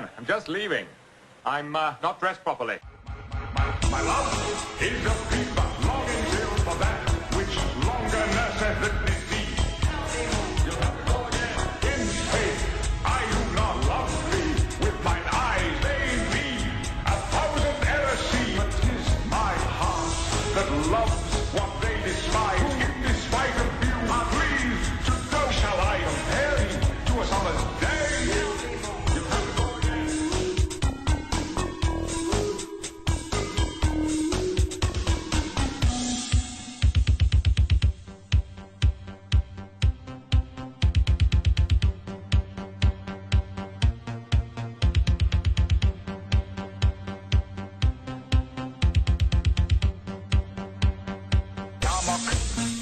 again. I'm just leaving. I'm not dressed properly. My love is a fever, longing till for that which longer nurseth the disease. You'll have to go again. In faith, I do not love thee. With mine eyes they be 1,000 errors see. But 'tis my heart that loves what they despise. In despite of you are pleased to go. Shall I compare thee to a summer's day? You'll have to go again.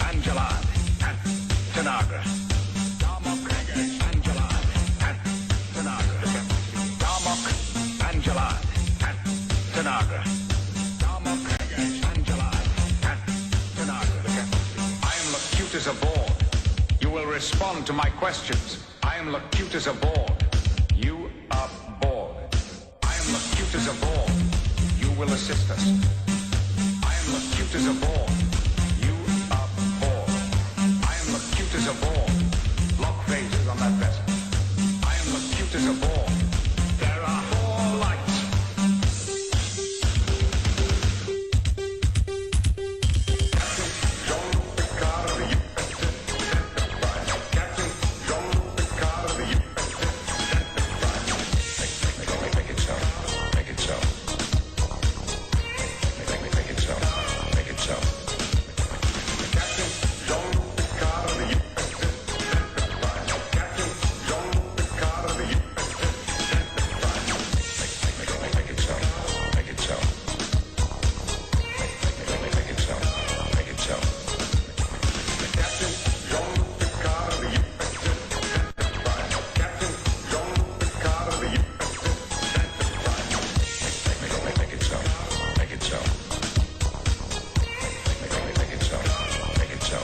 Angelad and Tanagra. Darmok, Angelad and Tanagra. Darmok, Angelad and Tanagra. Darmok, Angelad and Tanagra. I am locutus aboard. You will respond to my questions. I am locutus aboard. You are bored. I am locutus aboard. You will assist us. I am locutus aboard. Locutus aboard. Lock phases on that vessel. I am locutus aboard. There are 4 lights. Captain Jean Picard of the USS Enterprise. Captain Jean Picard of the USS Enterprise. Make it so. Make it so. Make it so. Make it so. Captain Jean Picard of the USS Enterprise. Captain Jean Picard of the USS Enterprise. Make it so. Make it so. Make it so. Make it so. Captain Jean Picard of the USS Enterprise. Captain Jean Picard of the USS Enterprise. Make it so. Make it so. Make it so. Make it so.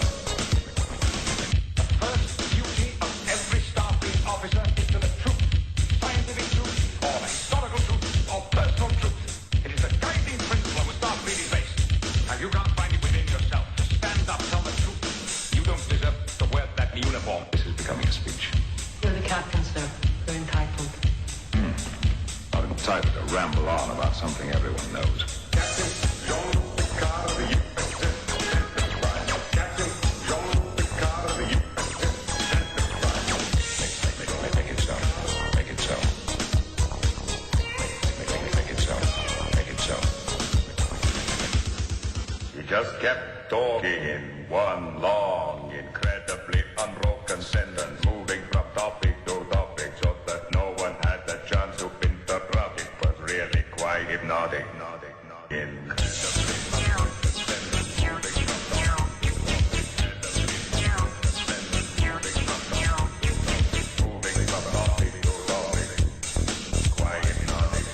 First duty of every Starfleet officer is to the truth, scientific truth, or historical truth, or personal truth. It is the guiding principle of a Starfleet is based. And you can't find it within yourself. Stand up, tell the truth. You don't deserve to wear that uniform. This is becoming a speech. You're the captain, sir. You're entitled. I'm entitled to ramble on about something everyone knows. Captain Jean Picard of the USS Enterprise. Captain Jean Picard of the USS Enterprise. Make it so. Make it so. Make it so. Make it so. You just kept talking in one long, incredibly unbroken sentence, moving from topic to topic so that no one had the chance to interrupt. It was really quite hypnotic. Incredibly unbroken sentence, moving from topic to topic, quite hypnotic.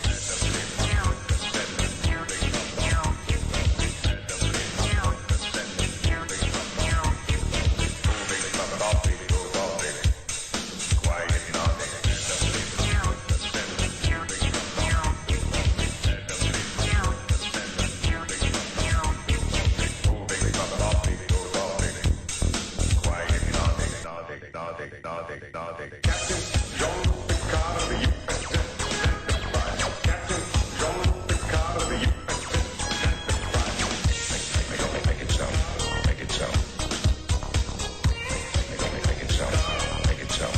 Captain Jean Picard of the USS Enterprise. Captain Jean Picard of the USS Enterprise. Make it so. Make it so. Make it so. Make it so.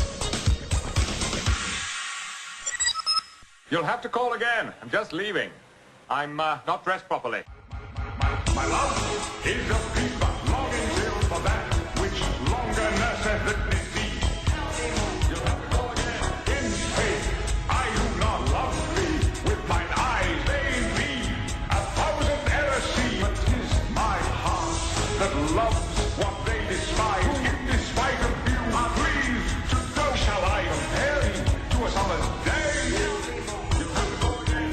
You'll have to call again. I'm just leaving. I'm not dressed properly. My love is a fever, longing till for that which longer nurseth the disease. You'll have to go again. In faith, I do not love thee. With mine eyes they be 1,000 errors see. But 'tis my heart that loves what they despise. In despite of you are pleased to go. Shall I compare thee to a summer's day? You'll have to go again.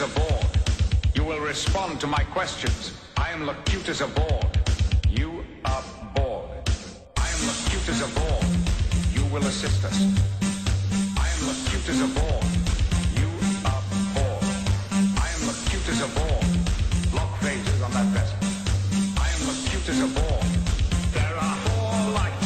aboard. You will respond to my questions. I am locutors aboard. You aboard. I am locutors aboard. You will assist us. I am locutors aboard. You aboard. I am locutors aboard. Lock phases on that vessel. I am locutors aboard. There are 4 lights.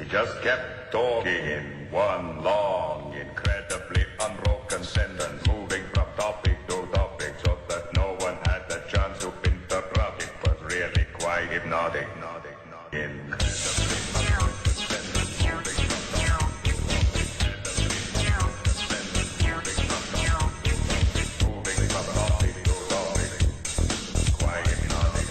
Just kept talking in one long, incredibly unbroken sentence, moving from topic to topic so that no one had the chance to interrupt. It was really quite hypnotic. Incredibly unbroken sentence, moving from topic to topic, quite hypnotic.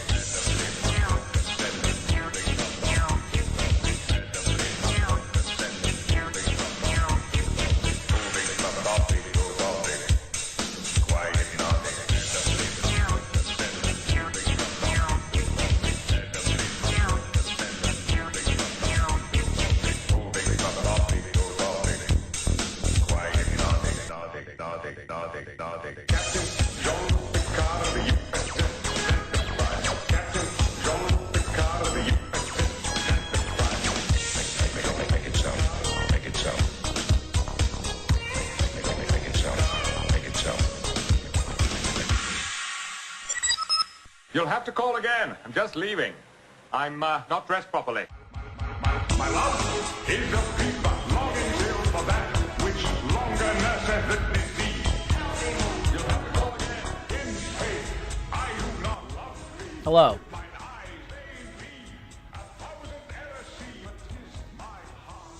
You'll have to call again. I'm just leaving. I'm not dressed properly. My love is a people longing still for that which longer nurseth the disease. You'll have to call again in faith. I do not love thee. Hello. Mine eyes they be 1,000 errors see, but 'tis my heart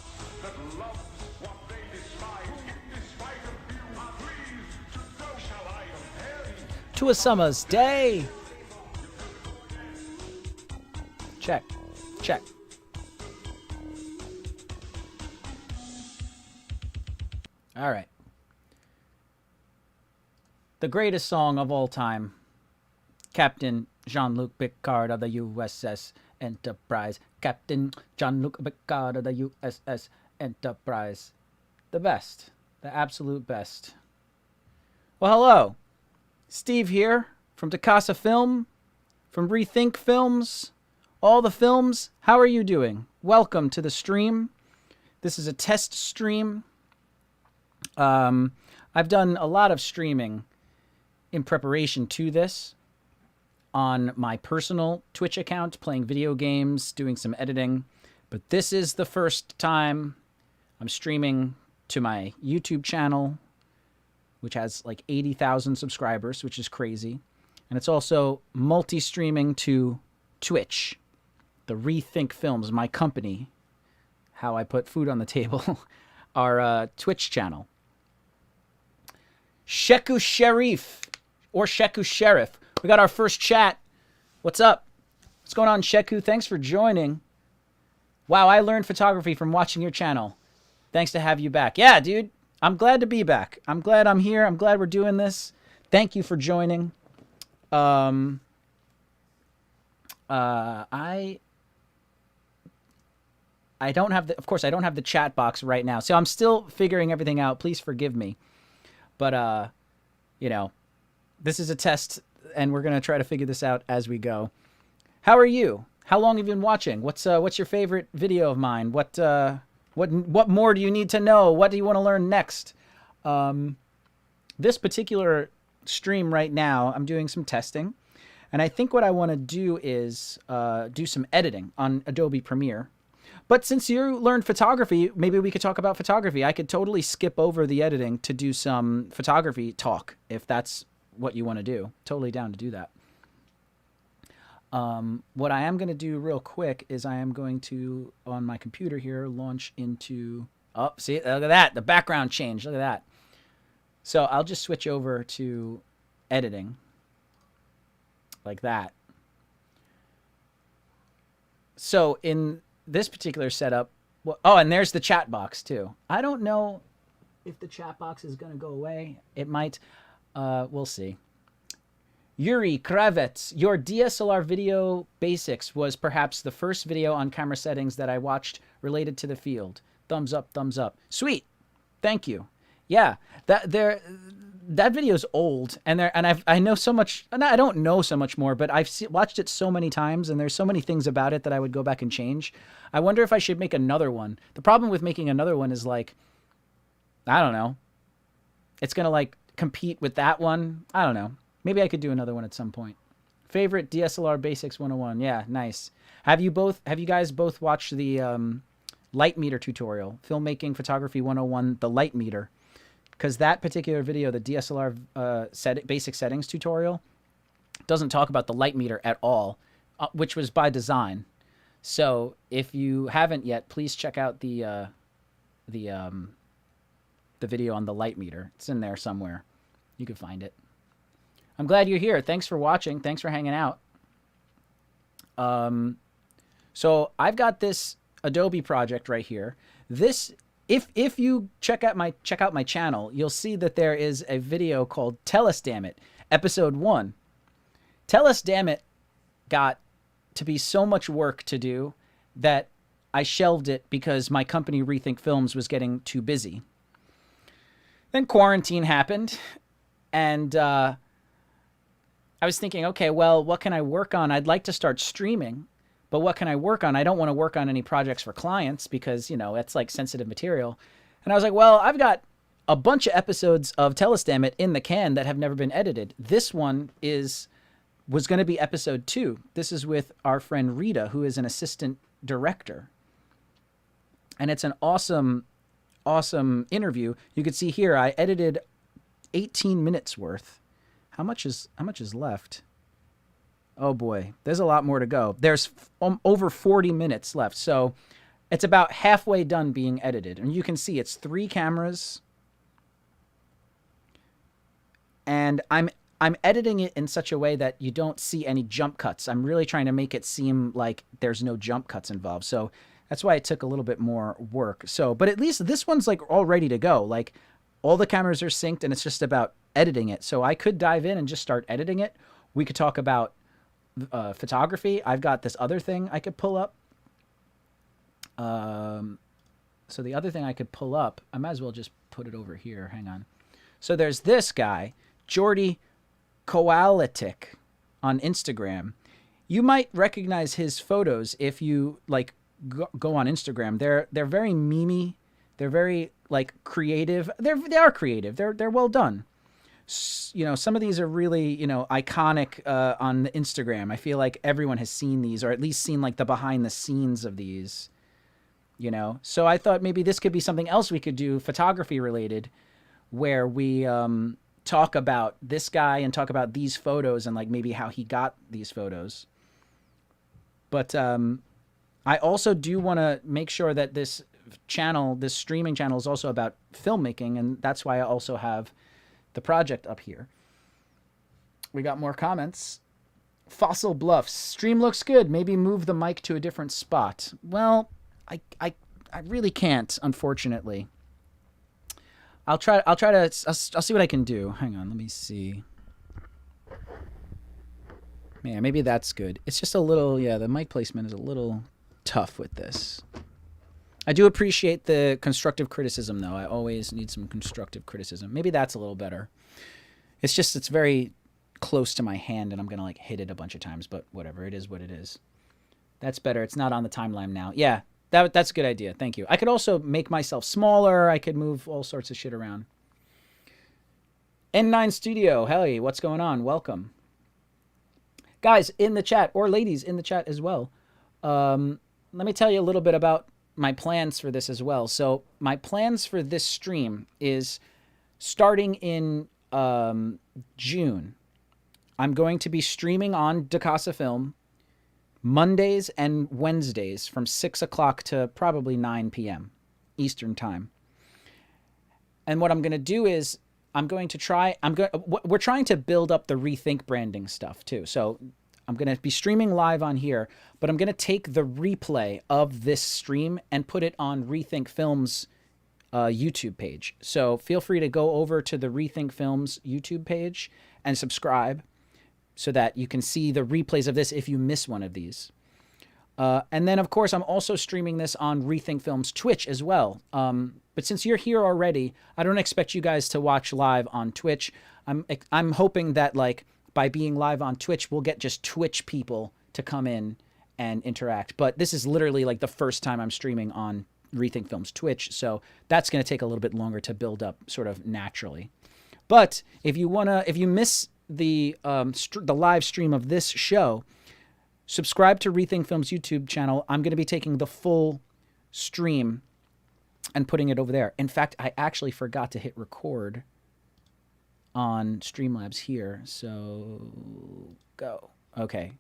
that loves what they despise. In despite of you, please, to so shall I compare thee. To a summer's day. Check. Check. All right. The greatest song of all time. Captain Jean-Luc Picard of the USS Enterprise. Captain Jean-Luc Picard of the USS Enterprise. The best. The absolute best. Well, hello. Steve here from DiCasaFilm, from Rethink Films. All the films, how are you doing? Welcome to the stream. This is a test stream. I've done a lot of streaming in preparation to this on my personal Twitch account, playing video games, doing some editing. But this is the first time I'm streaming to my YouTube channel, which has like 80,000 subscribers, which is crazy. And it's also multi-streaming to Twitch. The Rethink Films, my company, how I put food on the table, our Twitch channel. Sheku Sharif, or Sheku Sheriff. We got our first chat. What's up? What's going on, Sheku? Thanks for joining. Wow, I learned photography from watching your channel. Thanks to have you back. Yeah, dude. I'm glad to be back. I'm glad I'm here. I'm glad we're doing this. Thank you for joining. I don't have the, of course, I don't have the chat box right now, so I'm still figuring everything out. Please forgive me, but you know, this is a test, and we're gonna try to figure this out as we go. How are you? How long have you been watching? What's your favorite video of mine? What more do you need to know? What do you want to learn next? This particular stream right now, I'm doing some testing, and I think what I want to do is do some editing on Adobe Premiere. But since you learned photography, maybe we could talk about photography. I could totally skip over the editing to do some photography talk, if that's what you want to do. Totally down to do that. What I am going to do real quick is I am going to, on my computer here, launch into... Oh, see, look at that. The background changed. Look at that. So I'll just switch over to editing. Like that. So in this particular setup... Well, oh, and there's the chat box, too. I don't know if the chat box is going to go away. It might. We'll see. Yuri Kravets, your DSLR video basics was perhaps the first video on camera settings that I watched related to the field. Thumbs up, thumbs up. Sweet. Thank you. Yeah, that video's old, and I know so much. I don't know so much more, but I've watched it so many times, and there's so many things about it that I would go back and change. I wonder if I should make another one. The problem with making another one is, like, I don't know. It's gonna, like, compete with that one. I don't know. Maybe I could do another one at some point. Favorite DSLR Basics 101. Yeah, nice. Have you guys both watched the light meter tutorial, Filmmaking Photography 101, the light meter? Because that particular video, the DSLR basic settings tutorial, doesn't talk about the light meter at all, which was by design. So if you haven't yet, please check out the video on the light meter. It's in there somewhere. You can find it. I'm glad you're here. Thanks for watching. Thanks for hanging out. So I've got this Adobe project right here. This, if you check out my channel, you'll see that there is a video called Tell Us Damn It, Episode 1. Tell Us Damn It got to be so much work to do that I shelved it because my company Rethink Films was getting too busy. Then quarantine happened, and I was thinking, okay, well, what can I work on? I'd like to start streaming, but what can I work on? I don't want to work on any projects for clients because, you know, it's like sensitive material. And I was like, well, I've got a bunch of episodes of Tell Us Damn It in the can that have never been edited. This one was going to be episode 2. This is with our friend Rita, who is an assistant director. And it's an awesome, awesome interview. You can see here, I edited 18 minutes worth. How much is left? Oh boy, there's a lot more to go. There's over 40 minutes left. So it's about halfway done being edited. And you can see it's 3 cameras. And I'm editing it in such a way that you don't see any jump cuts. I'm really trying to make it seem like there's no jump cuts involved. So that's why it took a little bit more work. So, but at least this one's like all ready to go. Like all the cameras are synced and it's just about editing it. So I could dive in and just start editing it. We could talk about photography. I've got this other thing I could pull up. So the other thing I could pull up, I might as well just put it over here. Hang on. So there's this guy, Jordy Kowalitik on Instagram. You might recognize his photos if you like go on Instagram. They're very memey. They're very like creative. They are creative. They're well done. You know, some of these are really, you know, iconic on Instagram. I feel like everyone has seen these, or at least seen like the behind the scenes of these, you know. So I thought maybe this could be something else we could do, photography related, where we talk about this guy and talk about these photos and like maybe how he got these photos. But I also do want to make sure that this channel, this streaming channel, is also about filmmaking, and that's why I also have the project up here. We got more comments. Fossil Bluffs. Stream looks good. Maybe move the mic to a different spot. Well, I really can't, unfortunately. I'll try to, I'll see what I can do. Hang on, let me see. Man, maybe that's good. It's just a little, yeah, the mic placement is a little tough with this. I do appreciate the constructive criticism, though. I always need some constructive criticism. Maybe that's a little better. It's just, it's very close to my hand, and I'm going to, like, hit it a bunch of times, but whatever. It is what it is. That's better. It's not on the timeline now. Yeah, that's a good idea. Thank you. I could also make myself smaller. I could move all sorts of shit around. N9 Studio. Hey, what's going on? Welcome. Guys in the chat, or ladies in the chat as well, let me tell you a little bit about my plans for this as well. So my plans for this stream is starting in June. I'm going to be streaming on DiCasaFilm Mondays and Wednesdays from 6 o'clock to probably 9 p.m. Eastern time. And what I'm going to do is we're trying to build up the Rethink branding stuff too. So I'm going to be streaming live on here, but I'm going to take the replay of this stream and put it on Rethink Films YouTube page. So feel free to go over to the Rethink Films YouTube page and subscribe so that you can see the replays of this if you miss one of these. And then, of course, I'm also streaming this on Rethink Films Twitch as well. But since you're here already, I don't expect you guys to watch live on Twitch. I'm hoping that, like, by being live on Twitch, we'll get just Twitch people to come in and interact. But this is literally, like, the first time I'm streaming on Rethink Films Twitch, so that's going to take a little bit longer to build up sort of naturally. But if you miss the live stream of this show, subscribe to Rethink Films YouTube channel. I'm going to be taking the full stream and putting it over there. In fact, I actually forgot to hit record on Streamlabs here. So go. Okay.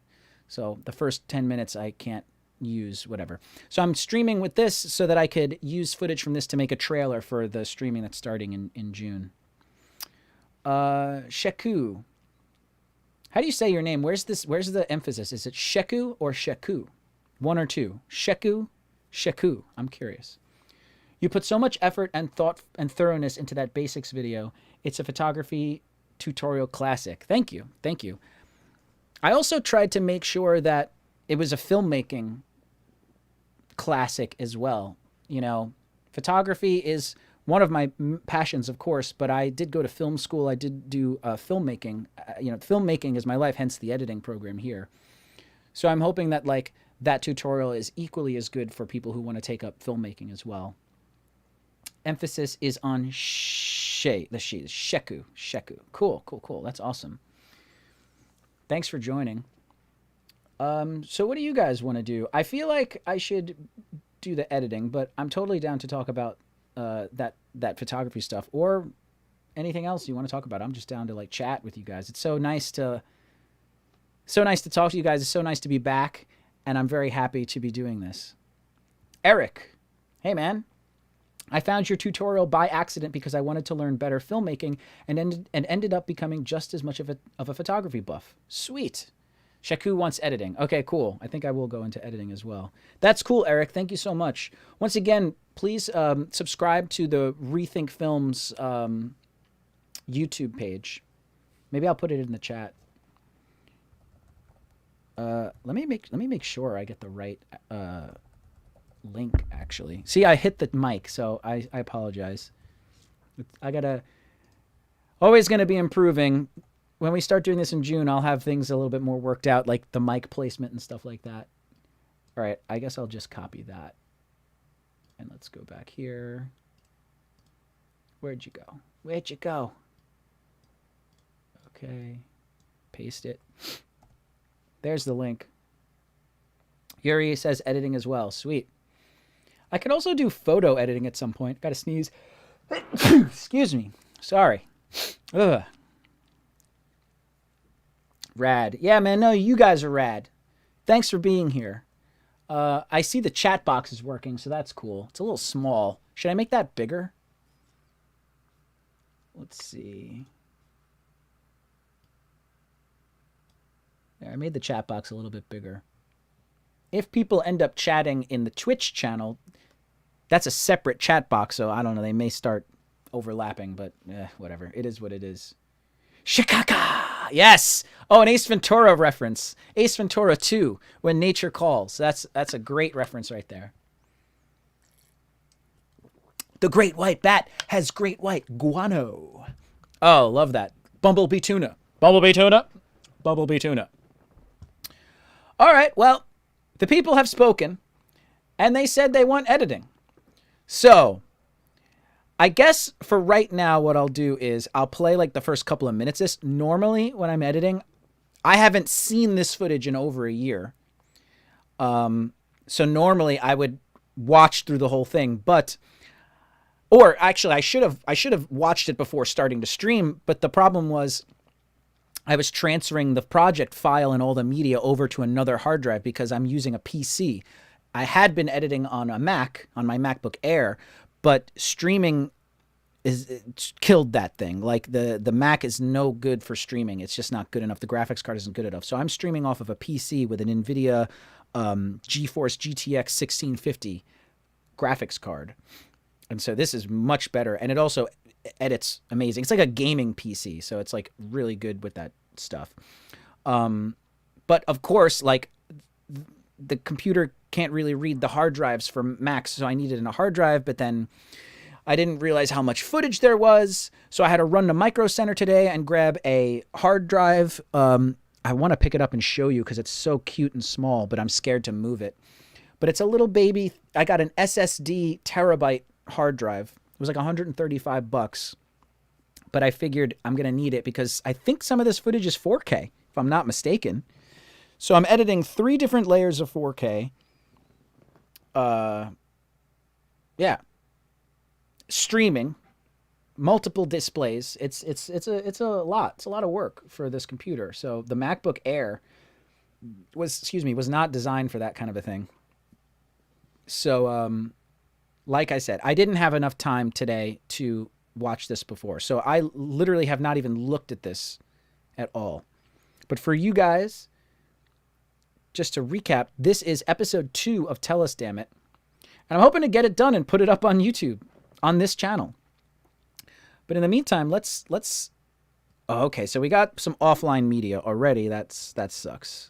So the first 10 minutes I can't use, whatever. So I'm streaming with this so that I could use footage from this to make a trailer for the streaming that's starting in June. Sheku. How do you say your name? Where's the emphasis? Is it Sheku or Sheku? One or two. Sheku, Sheku. I'm curious. You put so much effort and thought and thoroughness into that basics video. It's a photography tutorial classic. Thank you. Thank you. I also tried to make sure that it was a filmmaking classic as well. You know, photography is one of my passions, of course, but I did go to film school. I did do filmmaking. Filmmaking is my life, hence the editing program here. So I'm hoping that, like, that tutorial is equally as good for people who want to take up filmmaking as well. Emphasis is on Sheku. Cool. That's awesome. Thanks for joining. So what do you guys want to do? I feel like I should do the editing, but I'm totally down to talk about that photography stuff or anything else you want to talk about. I'm just down to, like, chat with you guys. It's so nice to talk to you guys. It's so nice to be back, and I'm very happy to be doing this. Eric, hey man. I found your tutorial by accident because I wanted to learn better filmmaking and ended up becoming just as much of a photography buff. Sweet. Sheku wants editing. Okay, cool. I think I will go into editing as well. That's cool, Eric. Thank you so much. Once again, please subscribe to the Rethink Films YouTube page. Maybe I'll put it in the chat. Let me make sure I get the right link, actually. See, I hit the mic, so I apologize. Always gonna be improving. When we start doing this in June, I'll have things a little bit more worked out, like the mic placement and stuff like that. All right, I guess I'll just copy that. And let's go back here. Where'd you go? Okay, paste it. There's the link. Yuri says editing as well. Sweet. I could also do photo editing at some point. Gotta sneeze. Excuse me. Sorry. Ugh. Rad. Yeah, man. No, you guys are rad. Thanks for being here. I see the chat box is working, so that's cool. It's a little small. Should I make that bigger? Let's see. There, I made the chat box a little bit bigger. If people end up chatting in the Twitch channel, that's a separate chat box, so I don't know, they may start overlapping, but whatever. It is what it is. Shikaka! Yes! Oh, an Ace Ventura reference. Ace Ventura 2, When Nature Calls. That's a great reference right there. The great white bat has great white guano. Oh, love that. Bumblebee tuna. Bumblebee tuna. Bumblebee tuna. All right, well, the people have spoken, and they said they want editing. So, I guess for right now, what I'll do is I'll play like the first couple of minutes. This normally when I'm editing, I haven't seen this footage in over a year. So normally I would watch through the whole thing, or actually I should have watched it before starting to stream. But the problem was I was transferring the project file and all the media over to another hard drive because I'm using a PC. I had been editing on a Mac, on my MacBook Air, but streaming killed that thing. Like the Mac is no good for streaming. It's just not good enough. The graphics card isn't good enough. So I'm streaming off of a PC with an NVIDIA GeForce GTX 1650 graphics card. And so this is much better. And it also edits amazing. It's like a gaming PC. So it's like really good with that stuff. But of course, like the computer can't really read the hard drives for Macs, so I needed a hard drive, but then I didn't realize how much footage there was, so I had to run to Micro Center today and grab a hard drive. I want to pick it up and show you because it's so cute and small, but I'm scared to move it. But it's a little baby. I got an SSD terabyte hard drive. It was like $135, but I figured I'm going to need it because I think some of this footage is 4K, if I'm not mistaken. So I'm editing 3 different layers of 4K. Yeah. Streaming, multiple displays. It's a lot. It's a lot of work for this computer. So the MacBook Air was not designed for that kind of a thing. So, like I said, I didn't have enough time today to watch this before. So I literally have not even looked at this at all. But for you guys, just to recap, this is episode 2 of Tell Us Damn It. And I'm hoping to get it done and put it up on YouTube on this channel. But in the meantime, let's oh, okay, so we got some offline media already. That sucks.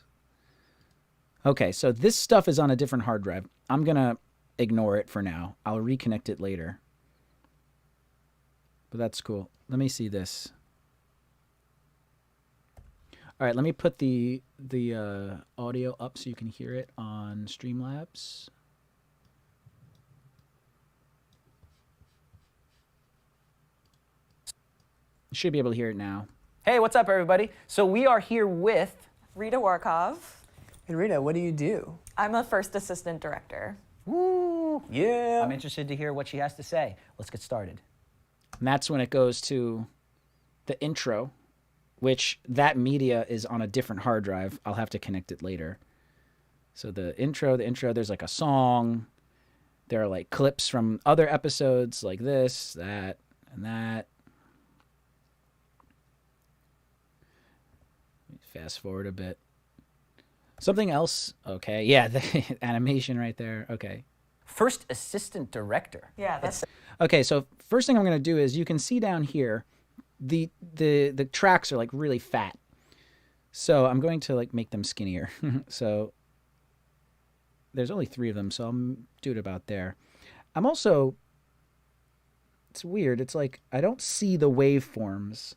Okay, so this stuff is on a different hard drive. I'm going to ignore it for now. I'll reconnect it later. But that's cool. Let me see this. All right, let me put the audio up so you can hear it on Streamlabs. You should be able to hear it now. Hey, what's up, everybody? So we are here with Rita Warkov. And Rita, what do you do? I'm a first assistant director. Woo! Yeah. I'm interested to hear what she has to say. Let's get started. And that's when it goes to the intro, which that media is on a different hard drive. I'll have to connect it later. So the intro, there's like a song. There are like clips from other episodes like this, that, and that. Fast forward a bit. Something else. Okay. Yeah, the animation right there. Okay. First assistant director. Yeah, that's okay. So first thing I'm going to do is you can see down here, the tracks are like really fat. So I'm going to like make them skinnier. So there's only 3 of them, so I'll do it about there. I'm also, it's weird. It's like I don't see the waveforms.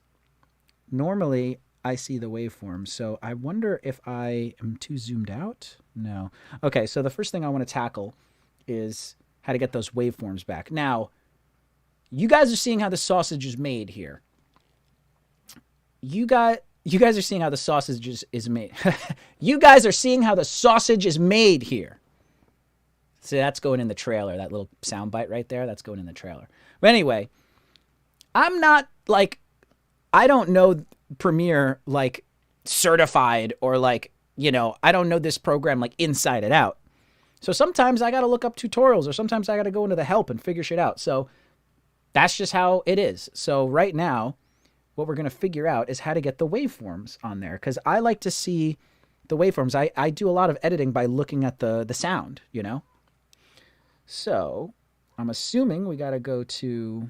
Normally I see the waveforms. So I wonder if I am too zoomed out. No. Okay, so the first thing I want to tackle is how to get those waveforms back. Now, you guys are seeing how the sausage is made here. You guys are seeing how the sausage is made. You guys are seeing how the sausage is made here. So that's going in the trailer. That little sound bite right there, that's going in the trailer. But anyway, I'm not like, I don't know Premiere like certified or like, you know, I don't know this program like inside and out. So sometimes I got to look up tutorials or sometimes I got to go into the help and figure shit out. So that's just how it is. So right now, what we're going to figure out is how to get the waveforms on there. Because I like to see the waveforms. I do a lot of editing by looking at the sound, you know. So I'm assuming we got to go to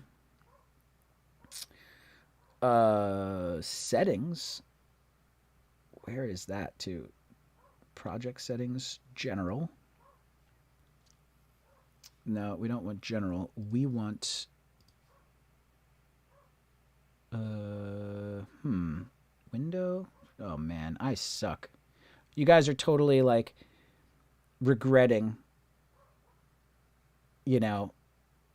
Settings. Where is that to? Project settings, general. No, we don't want general. We want window. Oh man, I suck. You guys are totally like regretting, you know.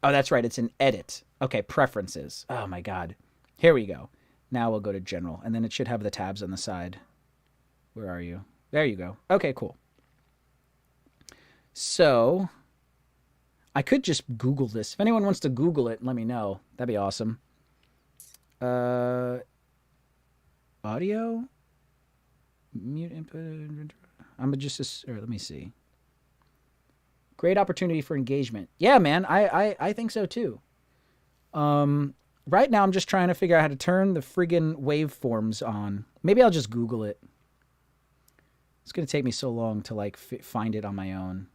Oh, that's right. It's an edit. Okay, preferences. Oh my God. Here we go. Now we'll go to general, and then it should have the tabs on the side. Where are you? There you go. Okay, cool. So I could just Google this. If anyone wants to Google it, let me know. That'd be awesome. Audio? Mute input. I'm just, or let me see. Great opportunity for engagement. Yeah, man, I think so too. Right now I'm just trying to figure out how to turn the friggin' waveforms on. Maybe I'll just Google it. It's going to take me so long to like find it on my own.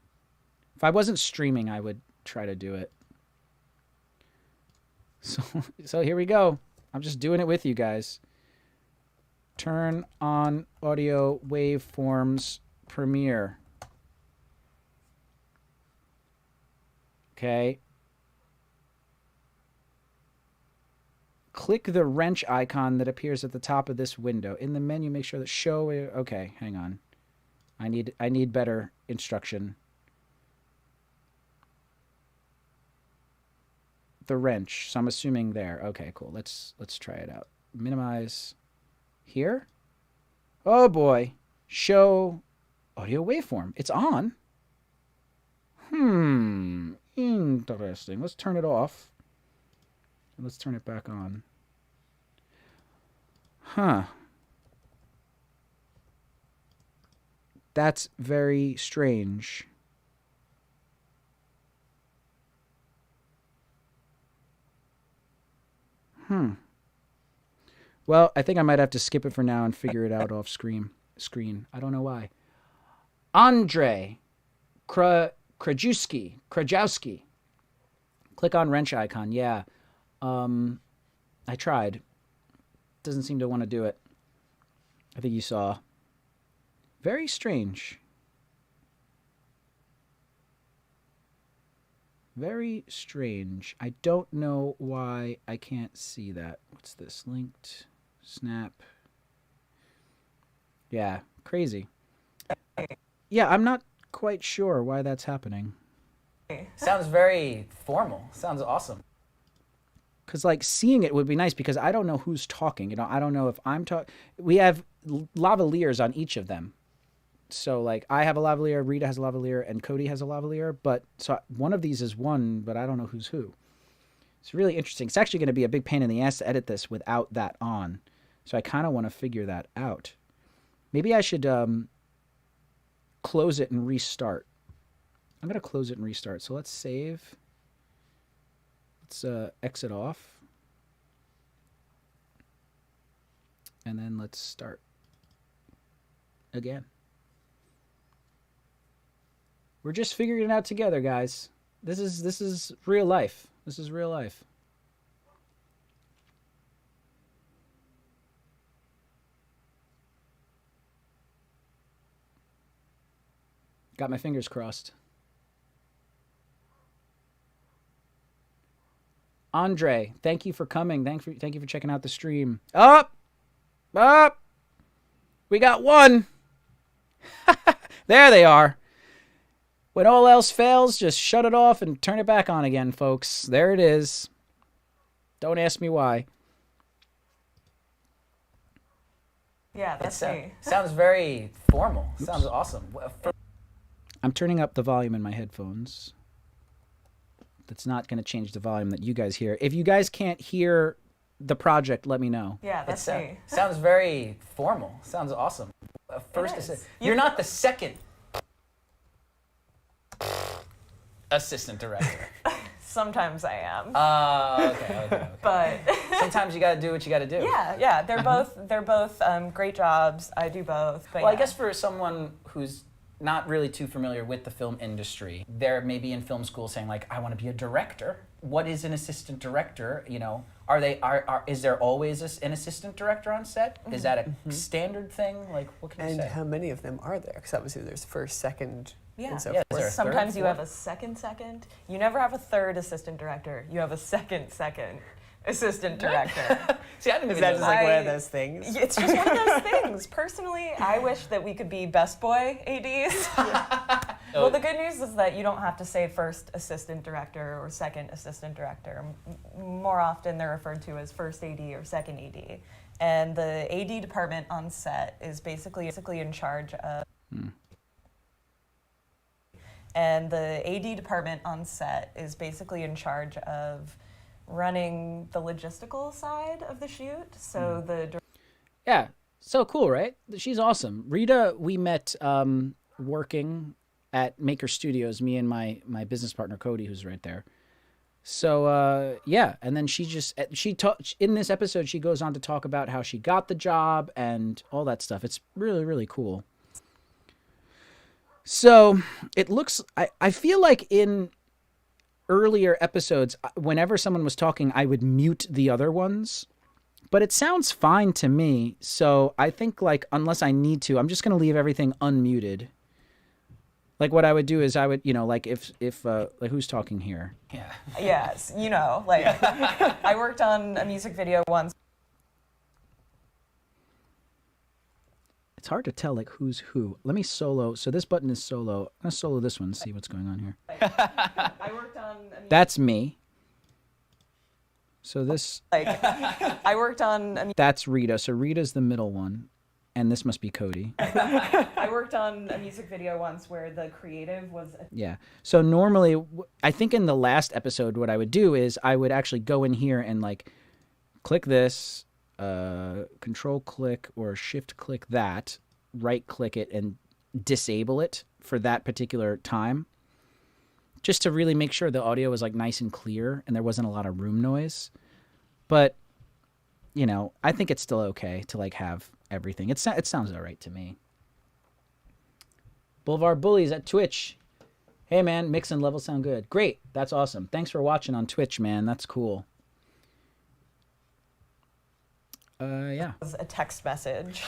If I wasn't streaming, I would try to do it. So here we go. I'm just doing it with you guys. Turn on audio waveforms Premiere. Okay. Click the wrench icon that appears at the top of this window. In the menu, make sure that show... Okay, hang on. I need better instruction. The wrench. So I'm assuming there. Okay, cool. Let's try it out. Minimize here. Oh boy. Show audio waveform. It's on. Interesting. Let's turn it off. And let's turn it back on. Huh. That's very strange. Well, I think I might have to skip it for now and figure it out off screen. I don't know why. Andre Krajewski. Click on wrench icon. Yeah. I tried. Doesn't seem to want to do it. I think you saw. Very strange. Very strange. I don't know why I can't see that. What's this? Linked. Snap. Yeah, crazy. Yeah, I'm not quite sure why that's happening. Sounds very formal. Sounds awesome. Because, like, seeing it would be nice because I don't know who's talking. You know, I don't know if I'm talking. We have lavaliers on each of them. So, like, I have a lavalier, Rita has a lavalier, and Cody has a lavalier. But, so one of these is one, but I don't know who's who. It's really interesting. It's actually going to be a big pain in the ass to edit this without that on. So I kind of want to figure that out. Maybe I should close it and restart. I'm going to close it and restart. So let's save. Let's exit off. And then let's start again. We're just figuring it out together, guys. This is real life. This is real life. Got my fingers crossed. Andre, thank you for coming. Thank you for checking out the stream. Up! We got one. There they are. When all else fails, just shut it off and turn it back on again, folks. There it is. Don't ask me why. Yeah, that's me. Sounds very formal. Oops. Sounds awesome. I'm turning up the volume in my headphones. That's not going to change the volume that you guys hear. If you guys can't hear the project, let me know. Yeah, that's me. Sounds very formal. Sounds awesome. First, you're not the second assistant director. Sometimes I am. Okay. But sometimes you got to do what you got to do. Yeah. They're both great jobs. I do both. But well, I guess for someone who's not really too familiar with the film industry, they're maybe in film school saying like, I want to be a director. what is an assistant director? You know, is there always an assistant director on set? Is that a standard thing? Like, what can you And say? how many of them are there? Because obviously there's first, second, Yeah. and so Yeah, is forth. there a Sometimes third, you have fourth? a second. You never have a third assistant director. You have a second assistant director. See, I didn't Is even that know just like one of I- those things? It's just one of those things. Personally, I wish that we could be best boy ADs. Well, the good news is that you don't have to say first assistant director or second assistant director. More often, they're referred to as first AD or second AD. And the AD department on set is basically in charge of. And the AD department on set is basically in charge of running the logistical side of the shoot. So the Yeah, so cool, right? She's awesome. Rita, we met working at Maker Studios, me and my business partner Cody, who's right there. So yeah, and then in this episode she goes on to talk about how she got the job and all that stuff. It's really, really cool. So it looks, I feel like in earlier episodes, whenever someone was talking, I would mute the other ones. But it sounds fine to me, so I think, like, unless I need to, I'm just going to leave everything unmuted. Like, what I would do is I would, you know, like, if like, who's talking here? Yeah. yes, you know, like I worked on a music video once. It's hard to tell, like, who's who. Let me solo. So this button is solo. I'm going to solo this one, see what's going on here. I worked on a That's me. So this, I worked on a that's Rita. So Rita's the middle one. And this must be Cody. I worked on a music video once where the creative was Yeah. So normally, I think in the last episode, what I would do is I would actually go in here and, like, click this, control click or shift click that, right click it and disable it for that particular time, just to really make sure the audio was, like, nice and clear and there wasn't a lot of room noise. But, you know, I think it's still okay to, like, have everything. It sounds all right to me. Boulevard Bullies at Twitch. Hey, man, mix and level sound good. Great. That's awesome. Thanks for watching on Twitch, man. That's cool. Yeah. a text message.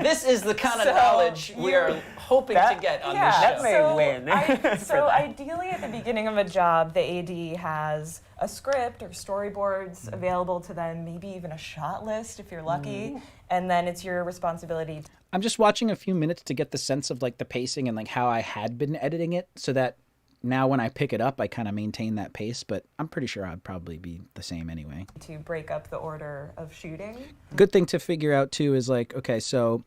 This is the kind of So, knowledge we are hoping to get on this show. that may win. So ideally, at the beginning of a job, the AD has a script or storyboards available to them, maybe even a shot list if you're lucky, and then it's your responsibility. I'm just watching a few minutes to get the sense of, like, the pacing and, like, how I had been editing it, so that now when I pick it up, I kind of maintain that pace, but I'm pretty sure I'd probably be the same anyway. To break up the order of shooting. Good thing to figure out, too, is, like, okay, so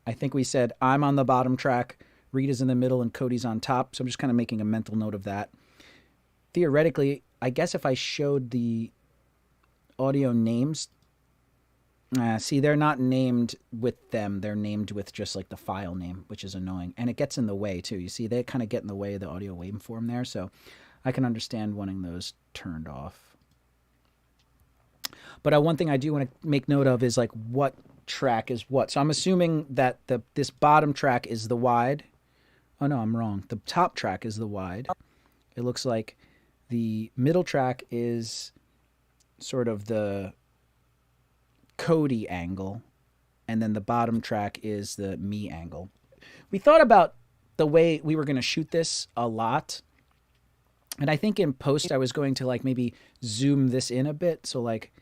I think we said I'm on the bottom track, Rita's in the middle, and Cody's on top, so I'm just kind of making a mental note of that. Theoretically, I guess if I showed the audio names, see, they're not named with them. They're named with just, like, the file name, which is annoying. And it gets in the way, too. You see, they kind of get in the way of the audio waveform there, so I can understand wanting those turned off. But one thing I do want to make note of is, like, what track is what. So I'm assuming that this bottom track is the wide. Oh, no, I'm wrong. The top track is the wide. It looks like the middle track is sort of the Cody angle, and then the bottom track is the me angle. We thought about the way we were going to shoot this a lot, and I think in post I was going to, like, maybe zoom this in a bit, so, like,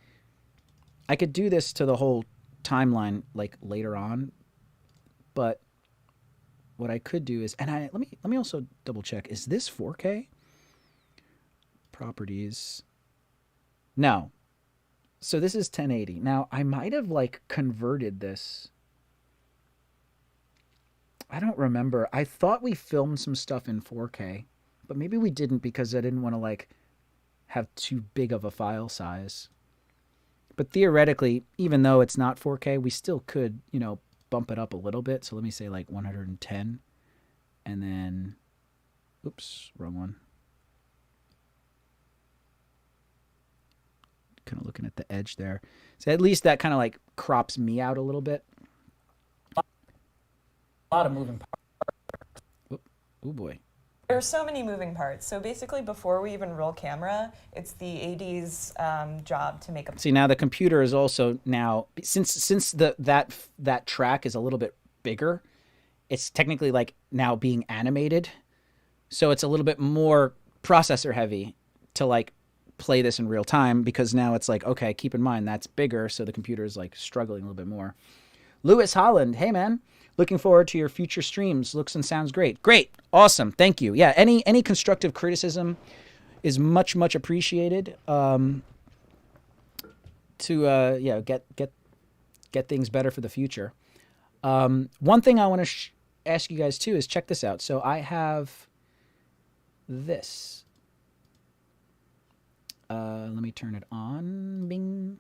I could do this to the whole timeline, like, later on, but what I could do is, and let me also double check, is this 4K? Properties. No. So this is 1080. Now, I might have, like, converted this. I don't remember. I thought we filmed some stuff in 4K, but maybe we didn't because I didn't want to, like, have too big of a file size. But theoretically, even though it's not 4K, we still could, you know, bump it up a little bit. So let me say, like, 110. And then, oops, wrong one. Kind of looking at the edge there. So at least that kind of, like, crops me out a little bit. A lot of moving parts. Oh boy. There are so many moving parts. So basically, before we even roll camera, it's the AD's job to make a. See, now the computer is also now, since that track is a little bit bigger, it's technically like now being animated. So it's a little bit more processor heavy to like play this in real time, because now it's like, okay, keep in mind that's bigger, so the computer is like struggling a little bit more. Lewis Holland, hey man, looking forward to your future streams. Looks and sounds great. Great, awesome, thank you. Yeah, any constructive criticism is much appreciated. To yeah, get things better for the future. One thing I want to ask you guys too is check this out. So I have this. Let me turn it on. Bing.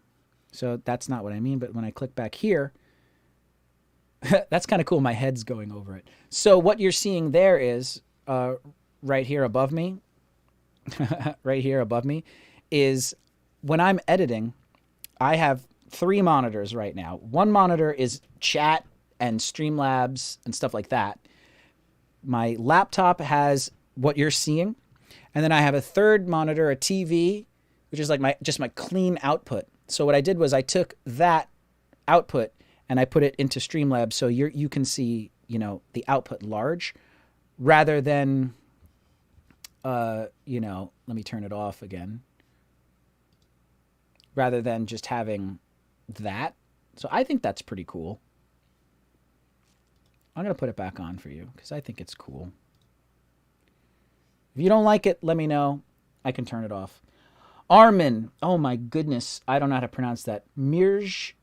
So that's not what I mean, but when I click back here, that's kind of cool. My head's going over it. So what you're seeing there is right here above me, right here above me, is when I'm editing, I have 3 monitors right now. One monitor is chat and Streamlabs and stuff like that. My laptop has what you're seeing. And then I have a third monitor, a TV, which is like my clean output. So what I did was I took that output and I put it into Streamlabs, so you can see, you know, the output large, rather than, you know, let me turn it off again, rather than just having that. So I think that's pretty cool. I'm going to put it back on for you because I think it's cool. If you don't like it, let me know. I can turn it off. Armin, oh my goodness, I don't know how to pronounce that. Mirzamatov.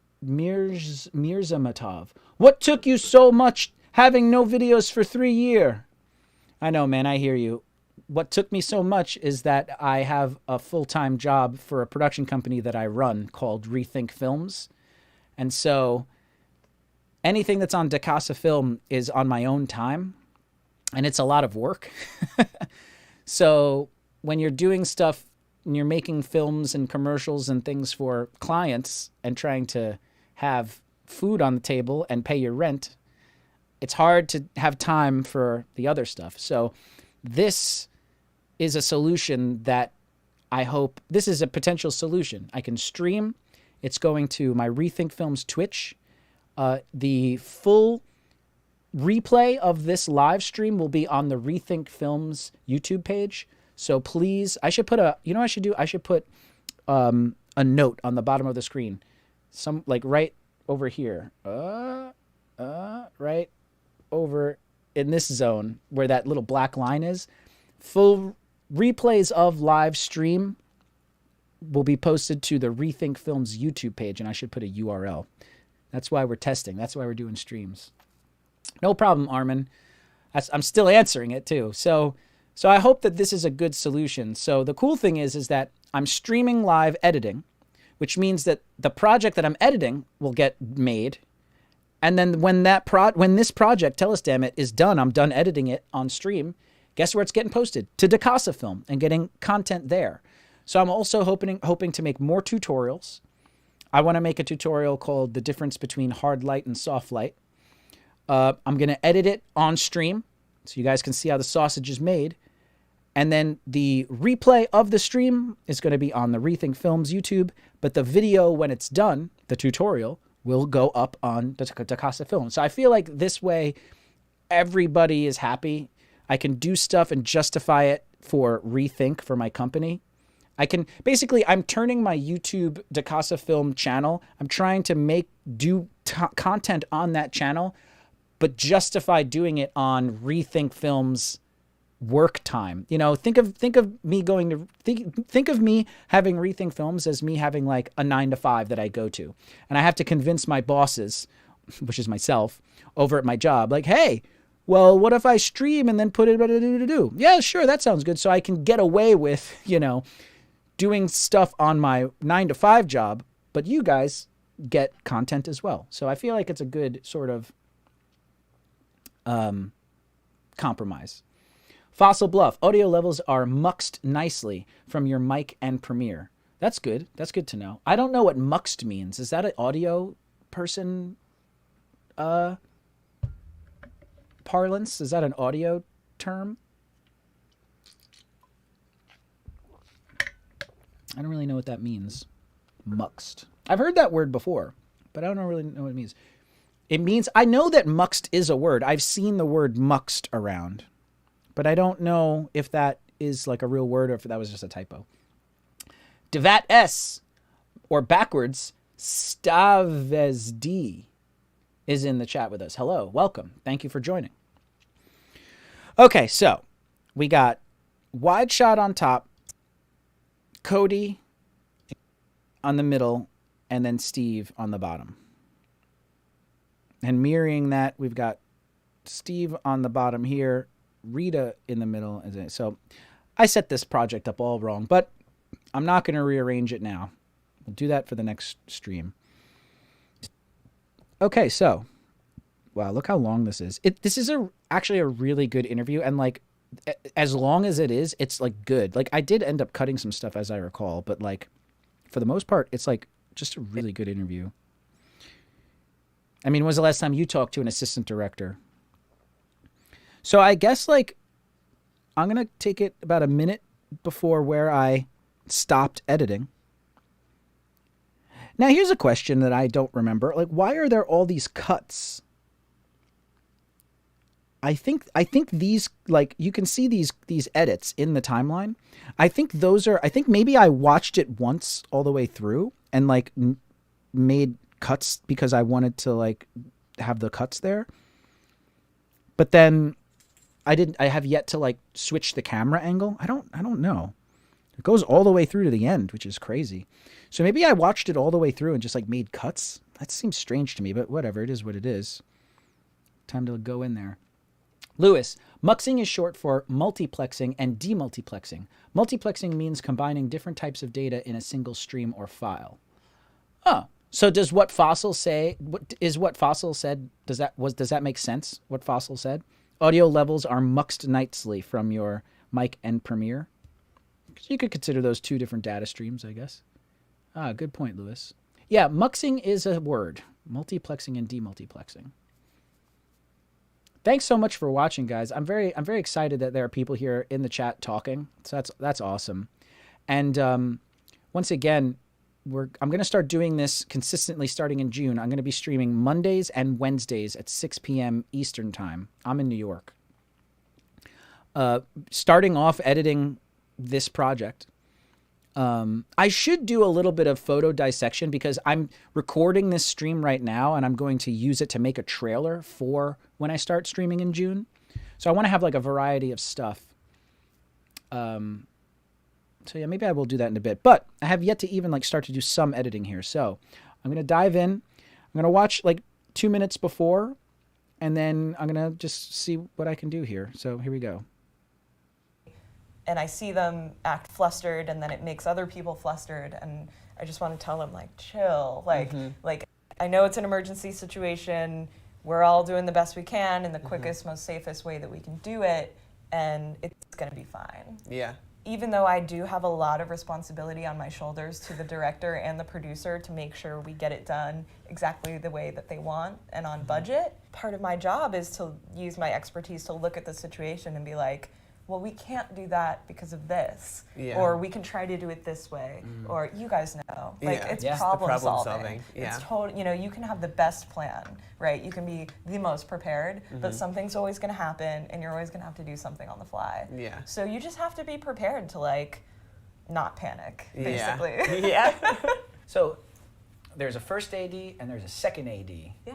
What took you so much having no videos for 3 years? I know, man, I hear you. What took me so much is that I have a full-time job for a production company that I run called Rethink Films. And so anything that's on DiCasaFilm is on my own time, and it's a lot of work. So when you're doing stuff, when you're making films and commercials and things for clients and trying to have food on the table and pay your rent, it's hard to have time for the other stuff. So this is a solution that I hope, this is a potential solution. I can stream. It's going to my Rethink Films Twitch. The full replay of this live stream will be on the Rethink Films YouTube page. So please, I should put a, you know what I should do? I should put a note on the bottom of the screen. Some, like right over here. Right over in this zone where that little black line is. Full replays of live stream will be posted to the Rethink Films YouTube page, and I should put a URL. That's why we're testing. That's why we're doing streams. No problem, Armin. I'm still answering it too. So I hope that this is a good solution. So the cool thing is that I'm streaming live editing, which means that the project that I'm editing will get made. And then when this project, Tell Us Damn It, is done, I'm done editing it on stream, guess where it's getting posted? To DiCasaFilm and getting content there. So I'm also hoping to make more tutorials. I want to make a tutorial called The Difference Between Hard Light and Soft Light. I'm going to edit it on stream so you guys can see how the sausage is made. And then the replay of the stream is going to be on the Rethink Films YouTube, but the video, when it's done, the tutorial, will go up on the DiCasaFilm. So I feel like this way, everybody is happy. I can do stuff and justify it for Rethink, for my company. I'm turning my YouTube DiCasaFilm channel. I'm trying to do content on that channel, but justify doing it on Rethink Films work time. You know, think of me think of me having Rethink Films as me having like a 9-to-5 that I go to, and I have to convince my bosses, which is myself, over at my job, like, hey, well, what if I stream and then put it? Yeah, sure, that sounds good. So I can get away with, you know, doing stuff on my 9-to-5 job, but you guys get content as well. So I feel like it's a good sort of compromise. Fossil Bluff, audio levels are muxed nicely from your mic and Premiere. That's good. That's good to know. I don't know what muxed means. Is that an audio person parlance? Is that an audio term? I don't really know what that means. Muxed. I've heard that word before, but I don't really know what it means. It means, I know that muxed is a word. I've seen the word muxed around, but I don't know if that is like a real word or if that was just a typo. Devat S, or backwards, Stavesd, is in the chat with us. Hello, welcome. Thank you for joining. Okay, so we got wide shot on top, Cody on the middle, and then Steve on the bottom. And mirroring that, we've got Steve on the bottom here, Rita in the middle. So I set this project up all wrong, but I'm not going to rearrange it now. We'll do that for the next stream. Okay, so, wow, look how long this is. This is actually a really good interview, and like, as long as it is, it's like good. Like, I did end up cutting some stuff as I recall, but like, for the most part, it's like just a really good interview. I mean, when was the last time you talked to an assistant director? So I guess like, I'm going to take it about a minute before where I stopped editing. Now, here's a question that I don't remember. Like, why are there all these cuts? I think these, like, you can see these edits in the timeline. I think maybe I watched it once all the way through and like made cuts because I wanted to like have the cuts there. But then I have yet to like switch the camera angle. I don't know. It goes all the way through to the end, which is crazy. So maybe I watched it all the way through and just like made cuts. That seems strange to me, but whatever. It is what it is. Time to go in there. Lewis, muxing is short for multiplexing and demultiplexing. Multiplexing means combining different types of data in a single stream or file. Oh, so does what Fossil say? What Fossil said? Does that make sense? What Fossil said? Audio levels are muxed nicely from your mic and Premiere. You could consider those two different data streams, I guess. Ah, good point, Lewis. Yeah, muxing is a word. Multiplexing and demultiplexing. Thanks so much for watching, guys. I'm very excited that there are people here in the chat talking. So that's awesome. And once again, I'm going to start doing this consistently starting in June. I'm going to be streaming Mondays and Wednesdays at 6 p.m. Eastern time. I'm in New York. Starting off editing this project. I should do a little bit of photo dissection because I'm recording this stream right now and I'm going to use it to make a trailer for when I start streaming in June. So I want to have like a variety of stuff. So yeah, maybe I will do that in a bit, but I have yet to even like start to do some editing here. So I'm going to dive in. I'm going to watch like 2 minutes before, and then I'm going to just see what I can do here. So here we go. And I see them act flustered, and then it makes other people flustered, and I just want to tell them, like, chill. Like, I know it's an emergency situation. We're all doing the best we can in the quickest, most safest way that we can do it, and it's going to be fine. Yeah. Even though I do have a lot of responsibility on my shoulders to the director and the producer to make sure we get it done exactly the way that they want and on budget, part of my job is to use my expertise to look at the situation and be like, well, we can't do that because of this, or we can try to do it this way, or you guys know, like it's problem solving. Yeah. It's total. You know, you can have the best plan, right? You can be the most prepared, but something's always going to happen, and you're always going to have to do something on the fly. Yeah. So you just have to be prepared to like not panic, basically. Yeah. So there's a first AD and there's a second AD. Yeah.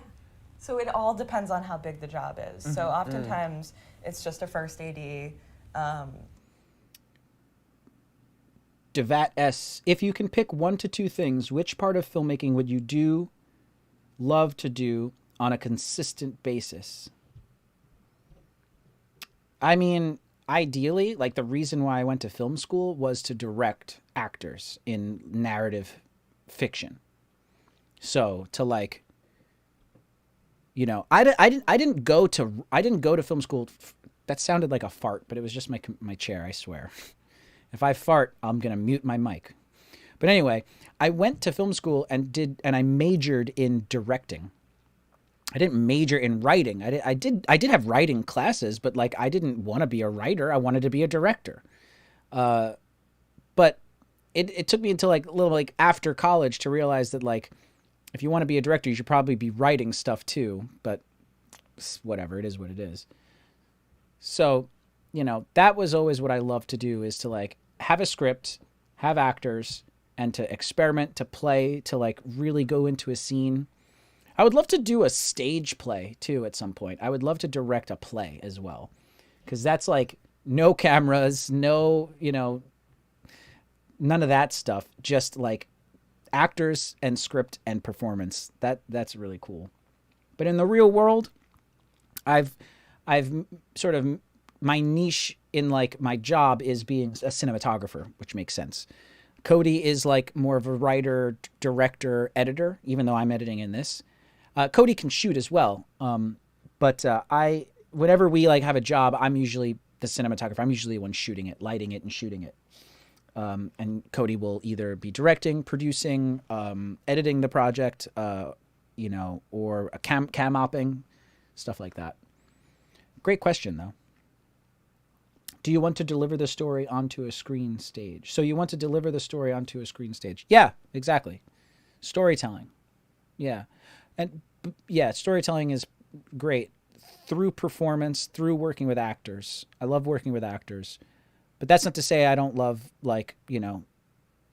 So it all depends on how big the job is. So oftentimes it's just a first AD. Devat S, if you can pick 1 to 2 things, which part of filmmaking would you love to do on a consistent basis? I mean, ideally, like the reason why I went to film school was to direct actors in narrative fiction. So to like, you know, I didn't go to film school. That sounded like a fart, but it was just my chair, I swear. If I fart, I'm going to mute my mic. But anyway, I went to film school and I majored in directing. I didn't major in writing. I did have writing classes, but like I didn't want to be a writer. I wanted to be a director. But it took me until like a little like after college to realize that like if you want to be a director, you should probably be writing stuff too. But whatever, it is what it is. So, you know, that was always what I loved to do, is to like have a script, have actors, and to experiment, to play, to like really go into a scene. I would love to do a stage play too at some point. I would love to direct a play as well, because that's like no cameras, no, you know, none of that stuff. Just like actors and script and performance. That's really cool. But in the real world, I've sort of, my niche in like my job is being a cinematographer, which makes sense. Cody is like more of a writer, director, editor, even though I'm editing in this. Cody can shoot as well. But whenever we like have a job, I'm usually the cinematographer. I'm usually the one shooting it, lighting it and shooting it. And Cody will either be directing, producing, editing the project, you know, or a cam opping, stuff like that. Great question, though. Do you want to deliver the story onto a screen stage? So you want to deliver the story onto a screen stage? Yeah, exactly. Storytelling. Yeah. And yeah, storytelling is great through performance, through working with actors. I love working with actors. But that's not to say I don't love, like, you know,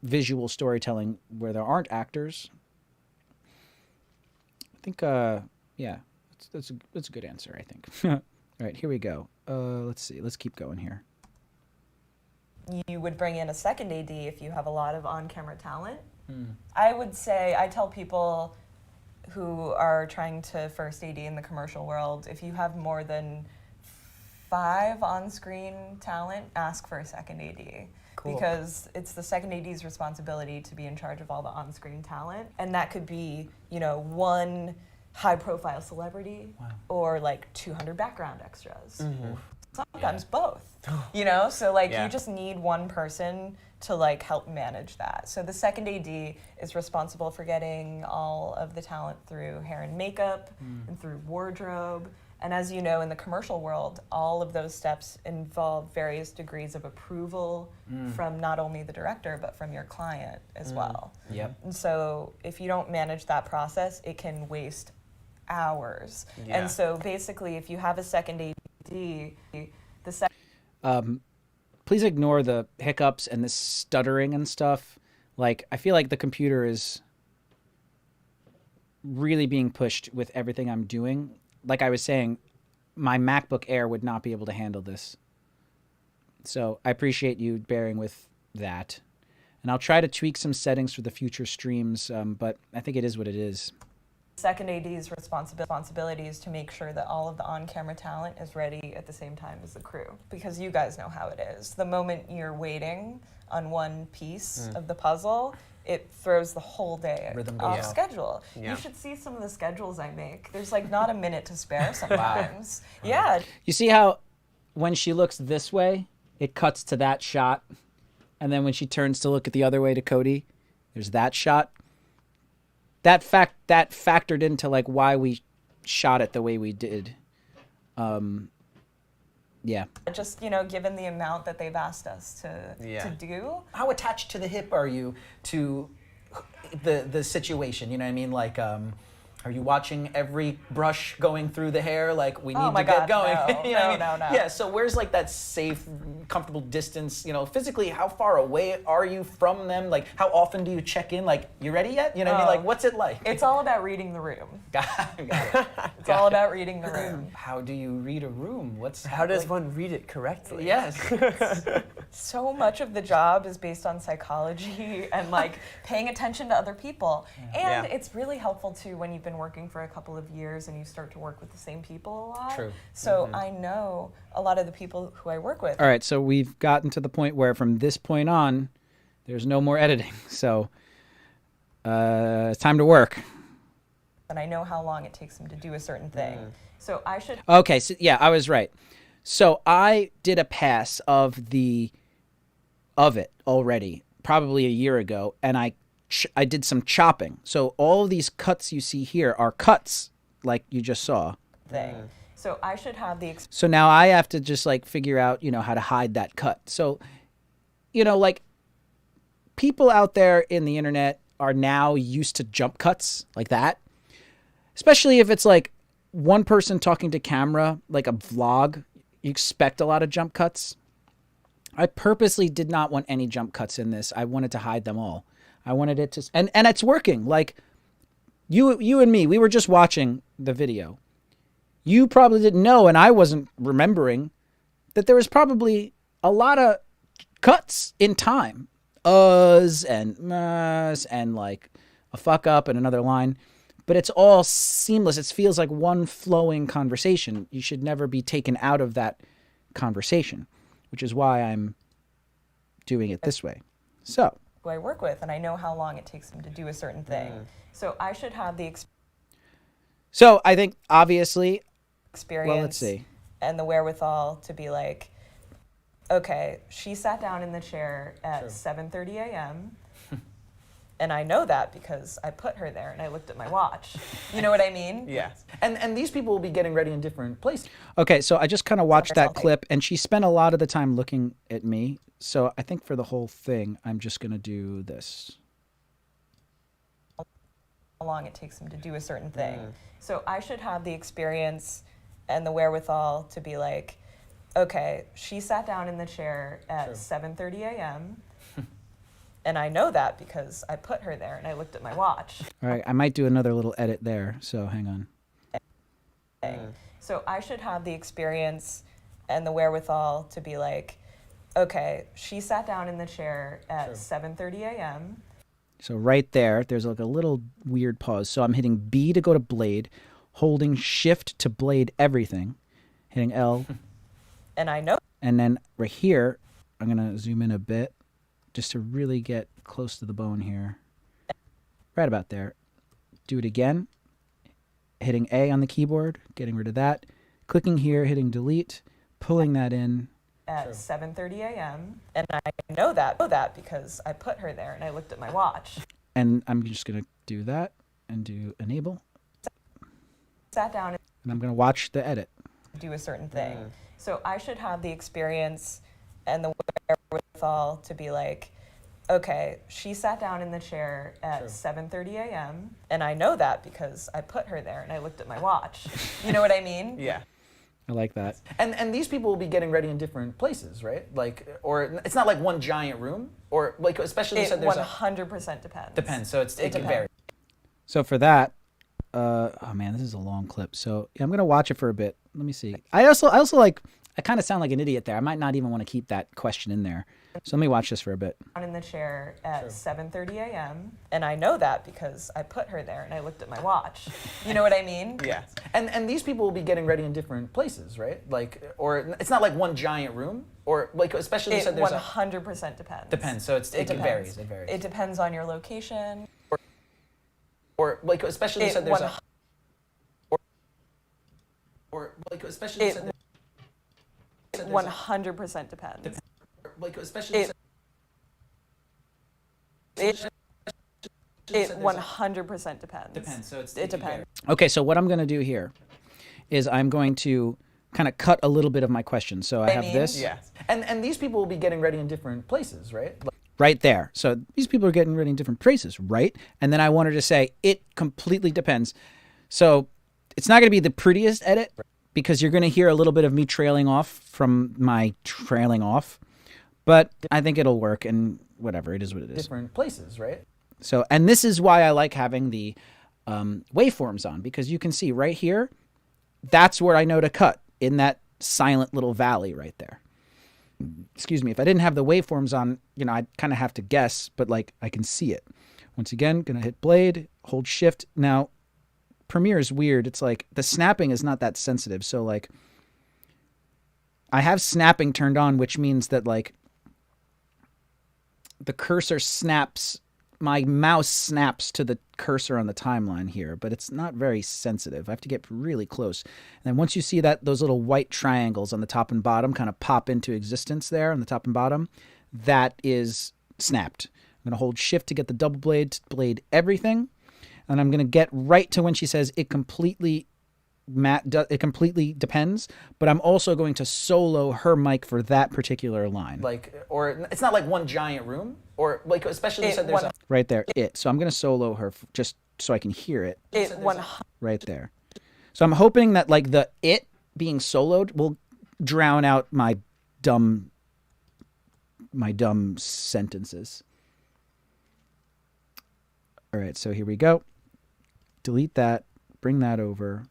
visual storytelling where there aren't actors. I think, yeah, that's a good answer, I think. All right, here we go. Let's see. Let's keep going here. You would bring in a second AD if you have a lot of on-camera talent. I would say, I tell people who are trying to first AD in the commercial world, if you have more than 5 on-screen talent, ask for a second AD. Cool. Because it's the second AD's responsibility to be in charge of all the on-screen talent. And that could be, you know, one high-profile celebrity or like 200 background extras. Sometimes both, you know? So like you just need one person to like help manage that. So the second AD is responsible for getting all of the talent through hair and makeup and through wardrobe. And as you know, in the commercial world, all of those steps involve various degrees of approval from not only the director, but from your client as well. Yep. And so if you don't manage that process, it can waste hours. And so basically, if you have a second AD, the second... Please ignore the hiccups and the stuttering and stuff. Like, I feel like the computer is really being pushed with everything I'm doing. Like I was saying, my MacBook Air would not be able to handle this. So I appreciate you bearing with that. And I'll try to tweak some settings for the future streams, but I think it is what it is. Second AD's responsibility is to make sure that all of the on-camera talent is ready at the same time as the crew. Because you guys know how it is. The moment you're waiting on one piece of the puzzle, it throws the whole day off schedule. You should see some of the schedules I make. There's like not a minute to spare sometimes. Yeah. You see how when she looks this way, it cuts to that shot? And then when she turns to look at the other way to Cody, there's that shot? That factored into like why we shot it the way we did. Yeah. Just, you know, given the amount that they've asked us to do. How attached to the hip are you to the situation? You know what I mean? Like, are you watching every brush going through the hair? Like, we need to get going. No. You know what I mean? No. Yeah, so where's like that safe, comfortable distance? You know, physically, how far away are you from them? Like, how often do you check in? Like, you ready yet? You know what I mean? Like, what's it like? It's all about reading the room. Got it. It's all about reading the room. How do you read a room? How does one read it correctly? Yes. So much of the job is based on psychology and like paying attention to other people. And it's really helpful too when you've been working for a couple of years and you start to work with the same people a lot. True. So I know a lot of the people who I work with. All right, so we've gotten to the point where from this point on, there's no more editing. So it's time to work. And I know how long it takes them to do a certain thing. So I should... Okay, so yeah, I was right. So I did a pass of it already, probably a year ago, and I did some chopping. So all of these cuts you see here are cuts, like you just saw. So I should have the... So now I have to just like figure out, you know, how to hide that cut. So, you know, like people out there in the internet are now used to jump cuts like that, especially if it's like one person talking to camera, like a vlog. You expect a lot of jump cuts. I purposely did not want any jump cuts in this. I wanted to hide them all. I wanted it to, and it's working. Like you and me, we were just watching the video. You probably didn't know, and I wasn't remembering, that there was probably a lot of cuts in time. And like a fuck up and another line. But it's all seamless. It feels like one flowing conversation. You should never be taken out of that conversation, which is why I'm doing it this way. So. Who I work with, and I know how long it takes them to do a certain thing. So I should have the So I think, obviously, experience well, let's see. and the wherewithal to be like, okay, she sat down in the chair at 7:30 a.m. And I know that because I put her there and I looked at my watch. You know what I mean? Yeah. And these people will be getting ready in different places. Okay, so I just kind of watched that clip, and she spent a lot of the time looking at me. So I think for the whole thing, I'm just going to do this. How long it takes them to do a certain thing. So I should have the experience and the wherewithal to be like, okay, she sat down in the chair at 7:30 a.m. And I know that because I put her there and I looked at my watch. All right, I might do another little edit there, so hang on. So I should have the experience and the wherewithal to be like, okay, she sat down in the chair at 7:30 a.m. So right there, there's like a little weird pause. So I'm hitting B to go to blade, holding shift to blade everything, hitting L. And I know. And then right here, I'm going to zoom in a bit just to really get close to the bone here. Right about there. Do it again. Hitting A on the keyboard, getting rid of that. Clicking here, hitting delete, pulling that in. At 7:30 a.m. And I know that because I put her there and I looked at my watch. And I'm just going to do that and do enable. Sat down And I'm going to watch the edit. and do a certain thing. So I should have the experience and the wherewithal to be like, okay, she sat down in the chair at 7:30 a.m. And I know that because I put her there and I looked at my watch. You know what I mean? Yeah. I like that. And these people will be getting ready in different places, right? Like, or it's not like one giant room, or like, especially you It said there's 100% depends. depends. So it can vary. So for that, oh man, this is a long clip. So yeah, I'm gonna watch it for a bit. Let me see. I also like. I kind of sound like an idiot there. I might not even want to keep that question in there. So let me watch this for a bit. In the chair at 7:30 a.m. And I know that because I put her there and I looked at my watch. You know what I mean? Yeah. And these people will be getting ready in different places, right? Like, or it's not like one giant room, or like, especially you It said there's 100% depends. depends. So it can vary. depends. It varies. It depends on your location. Or like, especially you It said there's one- or like, especially you said It 100% depends. like, especially you It said 100% depends. depends. So it It can vary. depends. Okay, so what I'm gonna do here is I'm going to kind of cut a little bit of my question. So I have mean? this Yeah. And these people will be getting ready in different places, right? Like, right there. So these people are getting ready in different places, right? And then I wanted to say it completely depends. So it's not gonna be the prettiest edit because you're gonna hear a little bit of me trailing off from my trailing off, but I think it'll work. And whatever, it is what it is. different places, right? So, and this is why I like having the waveforms on, because you can see right here, that's where I know to cut, in that silent little valley right there. Excuse me, if I didn't have the waveforms on, you know, I'd kind of have to guess, but like I can see it. Once again, gonna hit blade, hold shift. Now, Premiere is weird. It's like the snapping is not that sensitive. So like I have snapping turned on, which means that like the cursor snaps, my mouse snaps to the cursor on the timeline here, but it's not very sensitive. I have to get really close. And then once you see that, those little white triangles on the top and bottom kind of pop into existence there on the top and bottom, that is snapped. I'm going to hold shift to get the double blade to blade everything. And I'm going to get right to when she says it completely Matt does. It completely depends, but I'm also going to solo her mic for that particular line. Like, or it's not like one giant room, or like, especially you said there's Right there, it. So I'm going to solo her just so I can hear it. Right there. So I'm hoping that like the it being soloed will drown out my dumb sentences. All right, so here we go. Delete that. Bring that over.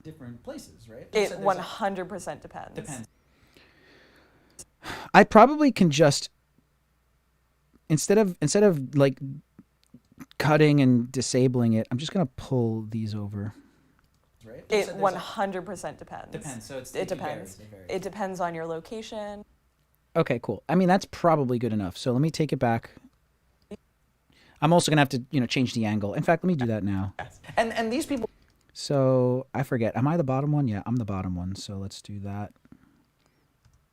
Different places, right? It 100% depends. Depends. I probably can just instead of like cutting and disabling it, I'm just gonna pull these over. Right? It 100% depends. Depends. So It depends. It depends on your location. Okay, cool. I mean, that's probably good enough. So let me take it back. I'm also gonna have to, change the angle. In fact, let me do that now. And these people. So I forget. Am I the bottom one? Yeah, I'm the bottom one. So let's do that.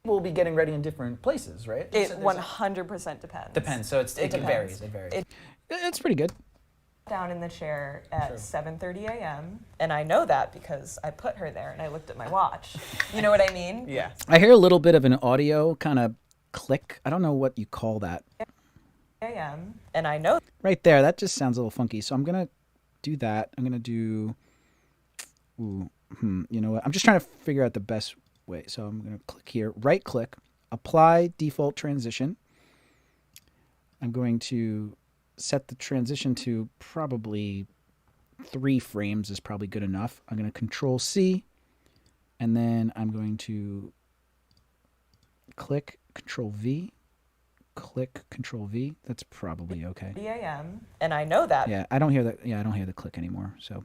Will be getting ready in different places, right? It 100% depends. Depends. So it depends. varies. It varies. It's pretty good. Down in the chair at 7:30 a.m. and I know that because I put her there and I looked at my watch. You know what I mean? Yeah. I hear a little bit of an audio kind of click. I don't know what you call that. A.m. and I know Right there. That just sounds a little funky. So I'm gonna do that. I'm gonna do. You know what? I'm just trying to figure out the best way. So I'm gonna click here. Right click. Apply default transition. I'm going to set the transition to probably 3 frames is probably good enough. I'm going to Control C, and then I'm going to click Control V, click Control V. That's probably okay. a.m. and I know that. Yeah, I don't hear that. Yeah, I don't hear the click anymore. So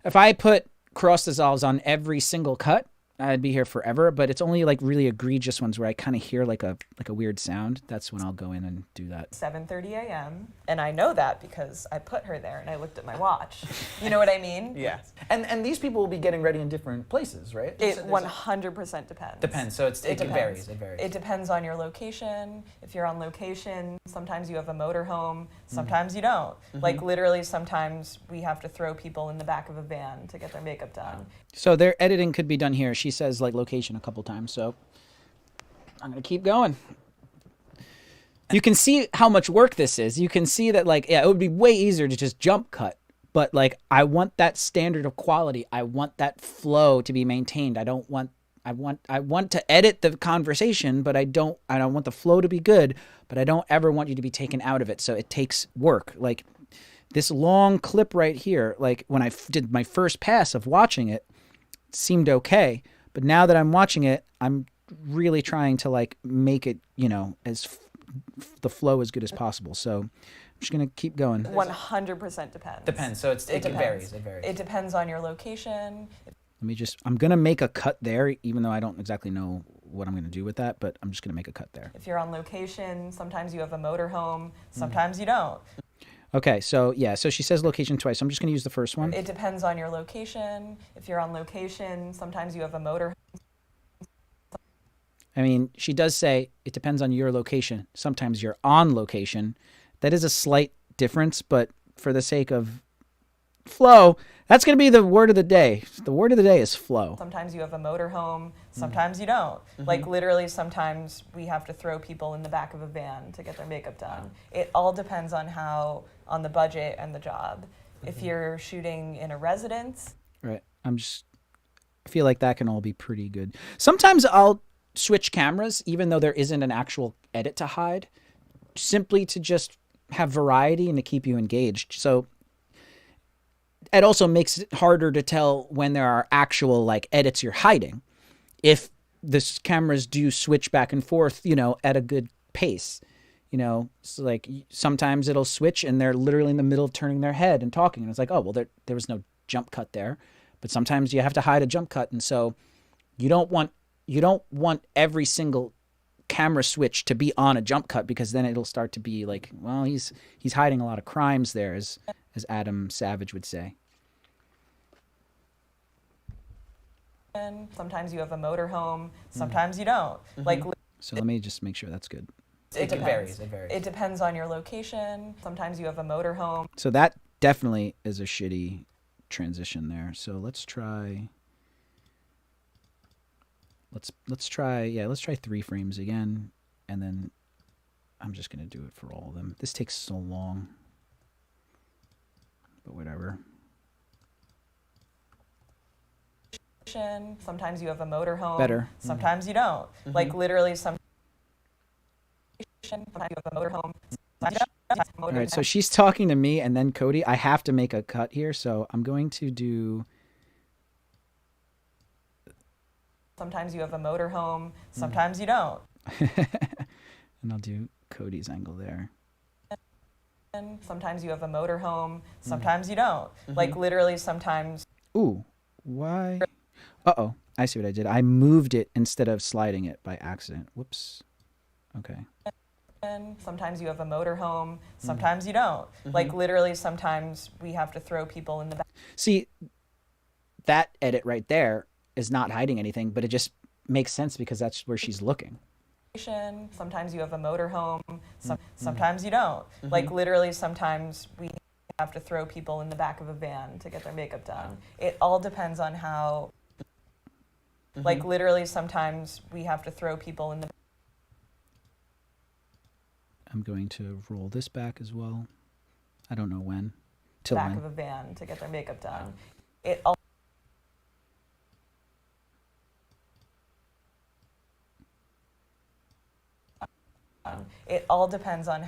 if I put cross dissolves on every single cut, I'd be here forever, but it's only like really egregious ones where I kind of hear like a weird sound. That's when I'll go in and do that. 7:30 a.m. and I know that because I put her there and I looked at my watch. You know what I mean? Yeah. And these people will be getting ready in different places, right? It 100% depends. Depends. So it depends. varies. It varies. It depends on your location. If you're on location, sometimes you have a motorhome, sometimes you don't. Like literally sometimes we have to throw people in the back of a van to get their makeup done. So their editing could be done here. She says like location a couple times, so I'm gonna keep going. You can see how much work this is. You can see that like, yeah, it would be way easier to just jump cut, but like I want that standard of quality. I want that flow to be maintained. I want to edit the conversation, but I don't want the flow to be good, but I don't ever want you to be taken out of it. So it takes work. Like this long clip right here, like when I did my first pass of watching it, seemed okay, but now that I'm watching it, I'm really trying to like make it, as the flow as good as possible. So I'm just gonna keep going. 100% depends. Depends. So it depends. varies. It varies. It depends on your location. I'm gonna make a cut there, even though I don't exactly know what I'm gonna do with that, but I'm just gonna make a cut there. If you're on location, sometimes you have a motorhome, sometimes you don't. Okay, so yeah, so she says location twice. So I'm just gonna use the first one. It depends on your location. If you're on location, sometimes you have a motorhome. I mean, she does say it depends on your location. Sometimes you're on location. That is a slight difference, but for the sake of flow, that's going to be the word of the day. The word of the day is flow. Sometimes you have a motorhome, sometimes you don't. Like literally sometimes we have to throw people in the back of a van to get their makeup done. It all depends on on the budget and the job. If you're shooting in a residence. Right. I feel like that can all be pretty good. Sometimes I'll switch cameras, even though there isn't an actual edit to hide, simply to just have variety and to keep you engaged. So it also makes it harder to tell when there are actual like edits you're hiding. If the cameras do switch back and forth, at a good pace, so like sometimes it'll switch and they're literally in the middle of turning their head and talking. And it's like, oh, well, there was no jump cut there, but sometimes you have to hide a jump cut. And so you don't want every single camera switch to be on a jump cut, because then it'll start to be like, well, he's hiding a lot of crimes there, as Adam Savage would say. Sometimes you have a motorhome, sometimes you don't. Like. So let me just make sure that's good. It varies. It depends on your location. Sometimes you have a motorhome. So that definitely is a shitty transition there. So let's try. Let's try 3 frames again, and then I'm just gonna do it for all of them. This takes so long, but whatever. Sometimes you have a motorhome. Better. Sometimes you don't. Like literally sometimes you have a motorhome. All right, so she's talking to me and then Cody. I have to make a cut here, so I'm going to do. Sometimes you have a motorhome. Sometimes you don't. And I'll do Cody's angle there. Sometimes you have a motorhome. Sometimes you don't. Like literally sometimes. Ooh, why? Uh-oh, I see what I did. I moved it instead of sliding it by accident. Whoops. Okay. Sometimes you have a motorhome. Sometimes you don't. Like literally sometimes we have to throw people in the back. See, that edit right there is not hiding anything, but it just makes sense because that's where she's looking. Sometimes you have a motorhome. Sometimes you don't. Like literally sometimes we have to throw people in the back of a van to get their makeup done. It all depends on how. Like literally sometimes we have to throw people in the I'm going to roll this back as well. I don't know when. Till back when. of a van to get their makeup done. It all. It all depends on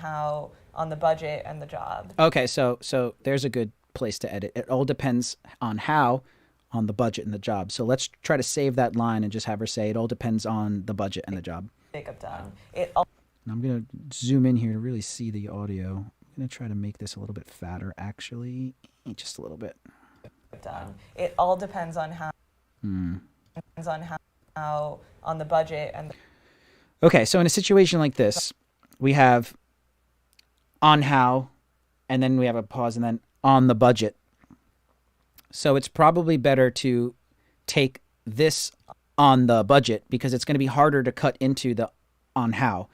the budget and the job. Okay, so there's a good place to edit. It all depends on how, on the budget and the job. So let's try to save that line and just have her say it all depends on the budget and the job. Makeup done. It all. And I'm going to zoom in here to really see the audio. I'm going to try to make this a little bit fatter, actually. Just a little bit. Done. It all depends on how. Depends on how on the budget and. Okay, so in a situation like this, we have on how, and then we have a pause, and then on the budget. So it's probably better to take this on the budget because it's going to be harder to cut into the on how.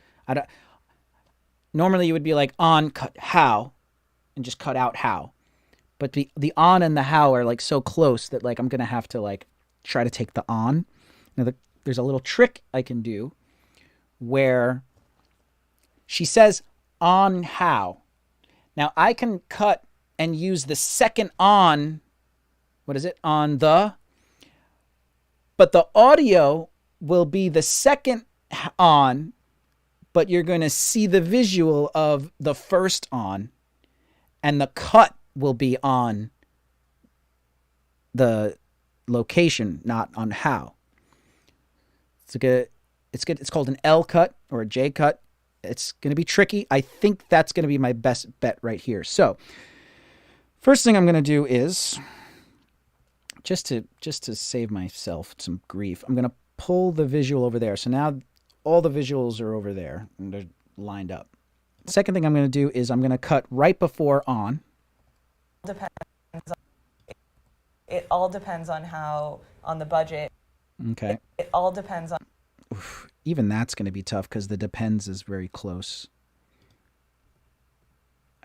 Normally you would be like on cut how and just cut out how. But the on and the how are like so close that like I'm going to have to like try to take the on. Now there's a little trick I can do where she says on how. Now I can cut and use the second on, what is it? On the, but the audio will be the second on, but you're going to see the visual of the first on, and the cut will be on the location, not on how. It's good. It's called an L cut or a J cut. It's going to be tricky. I think that's going to be my best bet right here. So first thing I'm going to do is just to save myself some grief, I'm going to pull the visual over there. So now all the visuals are over there and they're lined up. Second thing I'm going to do is I'm going to cut right before on. It all depends on how, on the budget. Okay. It all depends on. Oof, even that's going to be tough because the depends is very close.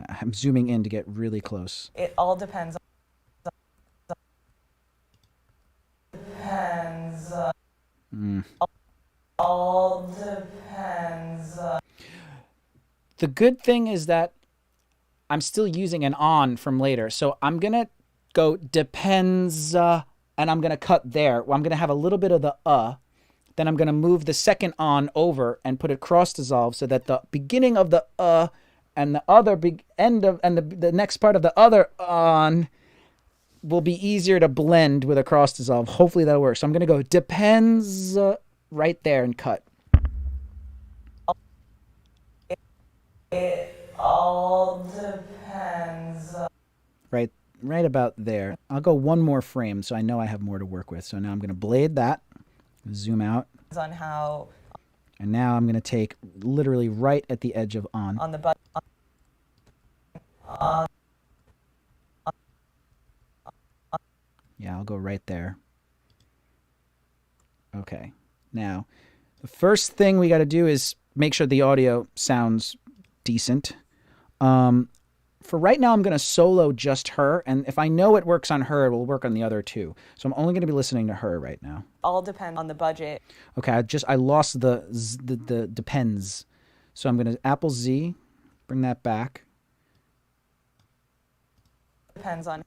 I'm zooming in to get really close. It all depends on. Depends. All depends. The good thing is that I'm still using an on from later. So I'm going to go depends, and I'm going to cut there. I'm going to have a little bit of the Then I'm going to move the second on over and put it cross dissolve so that the beginning of the and the other end of, and the next part of the other on will be easier to blend with a cross dissolve. Hopefully that'll work. So I'm going to go depends right there and cut. It all depends. Right about there. I'll go one more frame so I know I have more to work with. So now I'm going to blade that, zoom out. On how. And now I'm going to take literally right at the edge of on. On the budget. Yeah, I'll go right there. Okay. Now, the first thing we got to do is make sure the audio sounds decent. for right now, I'm going to solo just her. And if I know it works on her, it will work on the other two. So I'm only going to be listening to her right now. All depends on the budget. Okay, I lost the depends. So I'm going to Apple Z, bring that back. Depends on.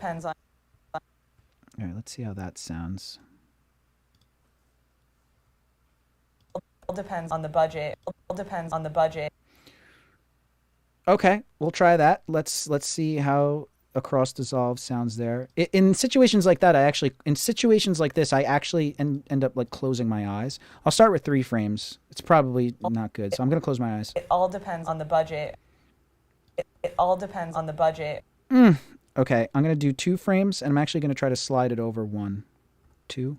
All right, let's see how that sounds. All depends on the budget. All depends on the budget. Okay, we'll try that. Let's see how across dissolve sounds there. In situations like that, in situations like this, I actually end up like closing my eyes. I'll start with 3 frames. It's probably not good, so I'm gonna close my eyes. It all depends on the budget. It all depends on the budget. Okay, I'm gonna do 2 frames, and I'm actually gonna try to slide it over 1, 2.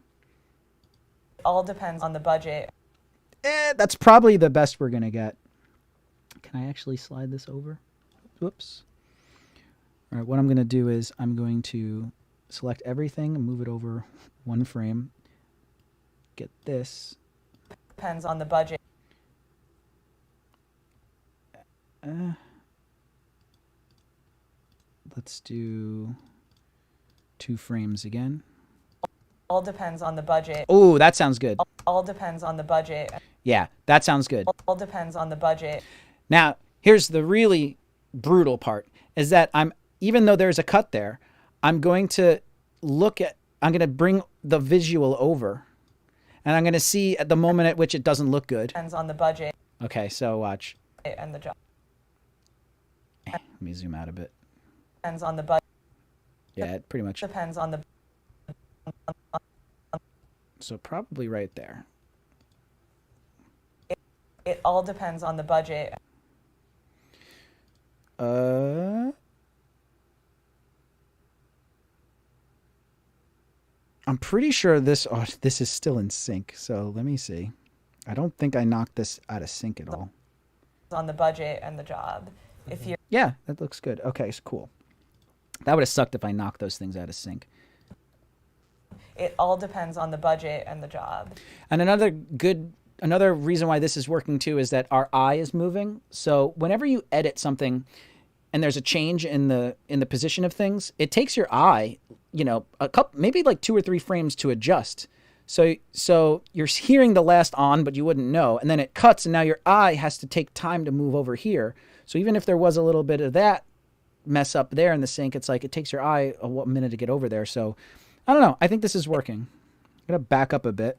It all depends on the budget. That's probably the best we're gonna get. Can I actually slide this over? Whoops. All right, what I'm going to do is I'm going to select everything and move it over 1 frame. Get this. Depends on the budget. Let's do 2 frames again. All depends on the budget. Oh, that sounds good. All depends on the budget. Yeah, that sounds good. All depends on the budget. Now, here's the really brutal part, is that even though there's a cut there, I'm going to bring the visual over, and I'm going to see at the moment at which it doesn't look good. Depends on the budget. Okay, so watch. And the job. Let me zoom out a bit. Depends on the budget. Yeah, it pretty much. Depends on the. So probably right there. It all depends on the budget. I'm pretty sure this is still in sync. So let me see. I don't think I knocked this out of sync at all. On the budget and the job. If you're. Yeah, that looks good. Okay, so cool. That would have sucked if I knocked those things out of sync. It all depends on the budget and the job. And another reason why this is working too is that our eye is moving. So whenever you edit something and there's a change in the position of things, it takes your eye, maybe like 2 or 3 frames to adjust. So you're hearing the last on, but you wouldn't know. And then it cuts, and now your eye has to take time to move over here. So even if there was a little bit of that mess up there in the sync, it's like it takes your eye a minute to get over there. So I don't know. I think this is working. I'm going to back up a bit.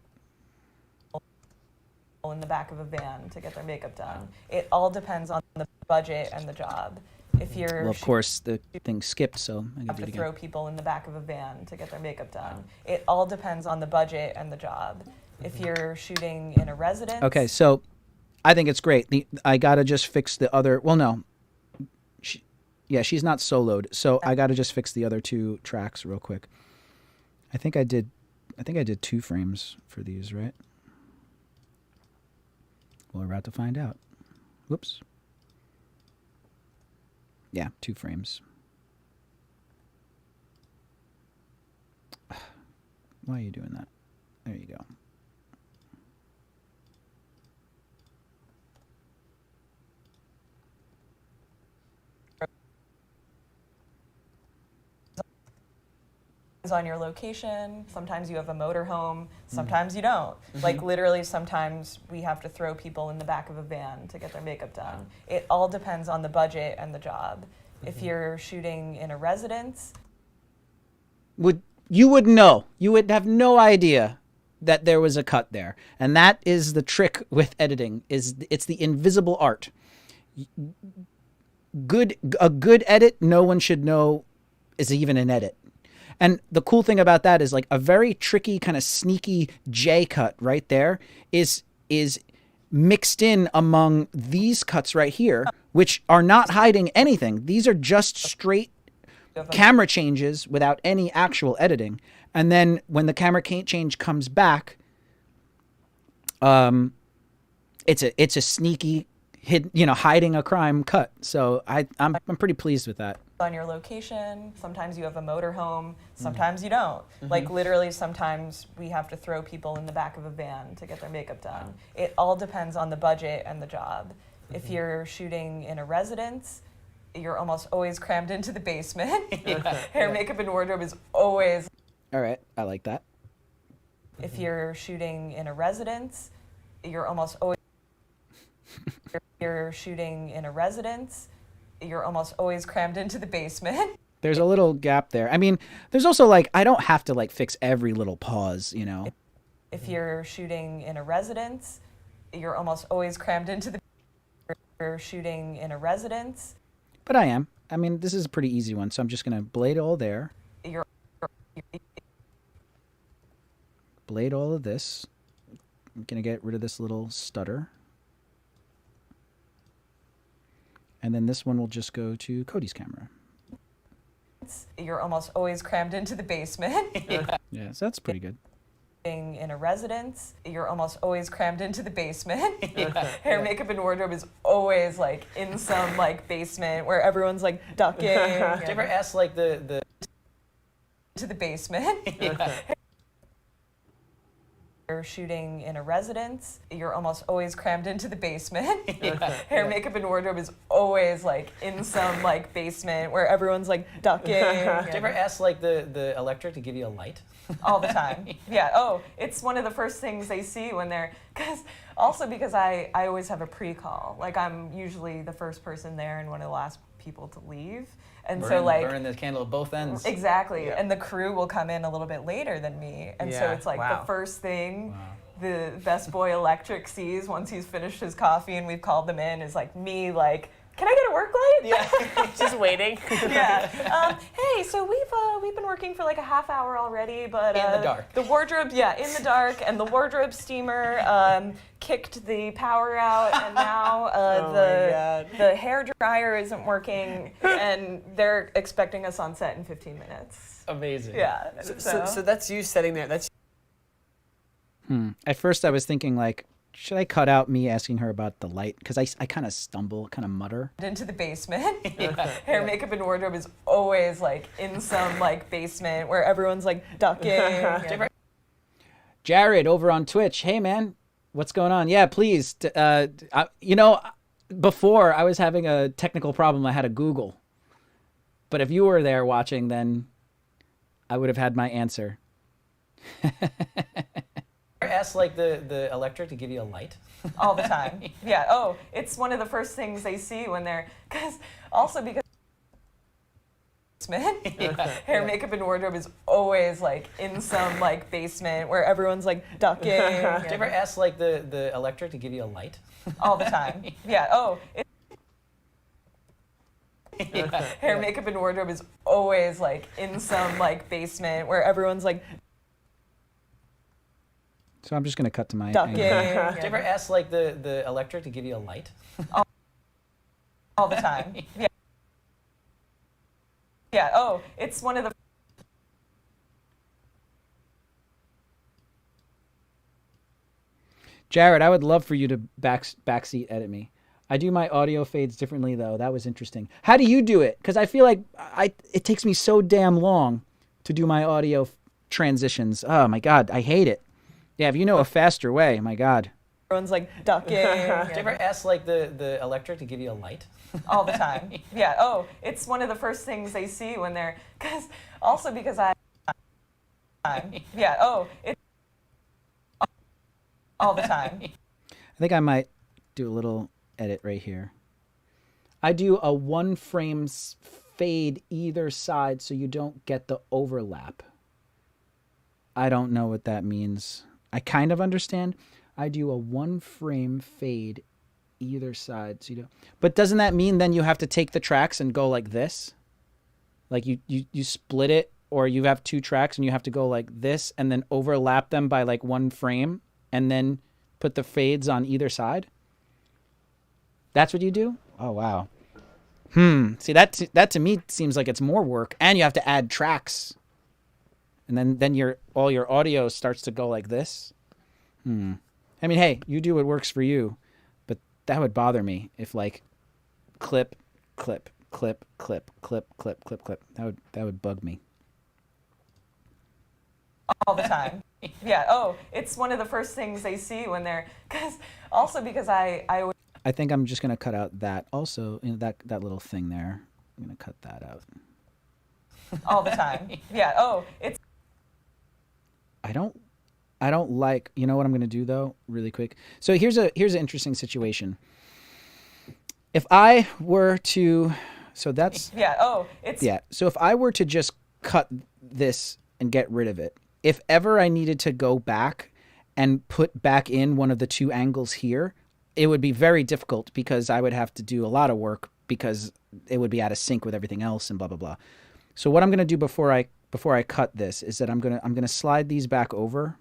In the back of a van to get their makeup done. It all depends on the budget and the job. If you're. Well, of course, the thing skipped, so I have got to to throw people in the back of a van to get their makeup done. It all depends on the budget and the job. If you're shooting in a residence. Okay, so I think it's great. I got to just fix the other. Well, no. She's not soloed, so I got to just fix the other 2 tracks real quick. I think I did 2 frames for these, right? Well, we're about to find out. Whoops. Yeah, 2 frames. Why are you doing that? There you go. On your location. Sometimes you have a motorhome. Sometimes you don't. Like literally, sometimes we have to throw people in the back of a van to get their makeup done. It all depends on the budget and the job. If you're shooting in a residence. You would know. You would have no idea that there was a cut there. And that is the trick with editing, it's the invisible art. A good edit, no one should know is even an edit. And the cool thing about that is like a very tricky kind of sneaky J cut right there is mixed in among these cuts right here, which are not hiding anything. These are just straight camera changes without any actual editing. And then when the camera change comes back, it's a sneaky hiding a crime cut. So I'm pretty pleased with that. On your location. Sometimes you have a motorhome. Sometimes you don't. Like literally, sometimes we have to throw people in the back of a van to get their makeup done. It all depends on the budget and the job. If you're shooting in a residence. you're almost always crammed into the basement. Hair, makeup, and wardrobe is always. All right, I like that. If you're shooting in a residence, you're almost always. You're shooting in a residence, you're almost always crammed into the basement. There's a little gap there. I mean, there's also like, I don't have to like fix every little pause, you know? If you're shooting in a residence, you're almost always crammed into the. You're shooting in a residence. But I am. I mean, this is a pretty easy one, so I'm just going to blade all there. You're. Blade all of this. I'm going to get rid of this little stutter. And then this one will just go to Cody's camera. You're almost always crammed into the basement. Yeah, so that's pretty good. In a residence, you're almost always crammed into the basement. Hair, makeup, and wardrobe is always like in some like basement where everyone's like ducking. Did you ever ask like the To the basement. You're shooting in a residence, you're almost always crammed into the basement. Hair, makeup, and wardrobe is always like in some like basement where everyone's like ducking. Did you ever ask like the electric to give you a light? All the time. Yeah. Oh, it's one of the first things they see when they're, because I always have a pre-call. Like I'm usually the first person there and one of the last people to leave. And so like burn the candle at both ends. Exactly. Yeah. And the crew will come in a little bit later than me. And so it's like the first thing the best boy electric sees once he's finished his coffee and we've called them in is like me like, can I get a work light? Yeah, just waiting. Yeah. Hey, so we've been working for like a half hour already, but in the dark. The wardrobe, in the dark, and the wardrobe steamer kicked the power out, and now the hair dryer isn't working, and they're expecting us on set in 15 minutes. Amazing. Yeah. So that's you sitting there. That's. At first I was thinking like, should I cut out me asking her about the light? Because I kind of stumble, kind of mutter. Into the basement. Hair, makeup, and wardrobe is always like in some like basement where everyone's like ducking. Jared over on Twitch. Hey man, what's going on? Yeah, please. Before I was having a technical problem. I had to Google. But if you were there watching, then I would have had my answer. Ask like the electric to give you a light? All the time. Yeah. Oh, it's one of the first things they see when they're because hair, makeup, and wardrobe is always like in some like basement where everyone's like ducking. Did you ever ask like the electric to give you a light? All the time. Yeah. Oh. Hair, makeup, and wardrobe is always like in some like basement where everyone's like. So I'm just going to cut to my ducking. Did you ever ask like the electric to give you a light? All the time. Yeah. Yeah. Oh, it's one of the. Jared, I would love for you to backseat edit me. I do my audio fades differently though. That was interesting. How do you do it? Because I feel like it takes me so damn long to do my audio transitions. Oh my God, I hate it. Yeah, if you know a faster way, my God. Everyone's like ducking. Did you ever ask like the electric to give you a light? All the time. Yeah. Oh, it's one of the first things they see when they're because I. Yeah. Oh, it's all the time. I think I might do a little edit right here. I do a 1 frame fade either side so you don't get the overlap. I don't know what that means. I kind of understand. I do a 1 frame fade either side. So you don't, but doesn't that mean then you have to take the tracks and go like this? Like you split it, or you have 2 tracks and you have to go like this and then overlap them by like 1 frame and then put the fades on either side? That's what you do? Oh, wow. See, that to me seems like it's more work, and you have to add tracks. And then all your audio starts to go like this. I mean, hey, you do what works for you, but that would bother me if like clip, clip, clip, clip, clip, clip, clip, clip. That would bug me. All the time. Yeah. Oh, it's one of the first things they see when they're because I I think I'm just going to cut out that also, that little thing there. I'm going to cut that out. All the time. Yeah. Oh, it's I don't like, you know what I'm going to do though, really quick. So here's an interesting situation. If I were to, so that's, yeah. Oh, it's yeah. So if I were to just cut this and get rid of it, if ever I needed to go back and put back in one of the two angles here, it would be very difficult because I would have to do a lot of work because it would be out of sync with everything else and blah, blah, blah. So what I'm going to do before I cut this is that I'm going to slide these back over.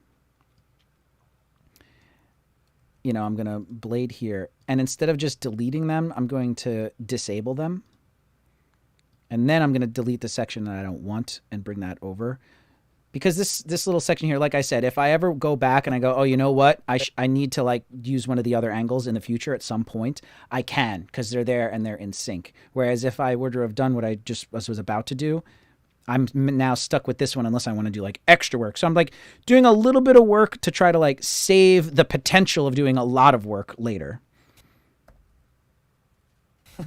You know, I'm going to blade here, and instead of just deleting them, I'm going to disable them. And then I'm going to delete the section that I don't want and bring that over. Because this little section here, like I said, if I ever go back and I go, oh, you know what? I need to like use one of the other angles in the future at some point, I can, because they're there and they're in sync. Whereas if I were to have done what I just was about to do, I'm now stuck with this one unless I want to do like extra work. So I'm like doing a little bit of work to try to like save the potential of doing a lot of work later.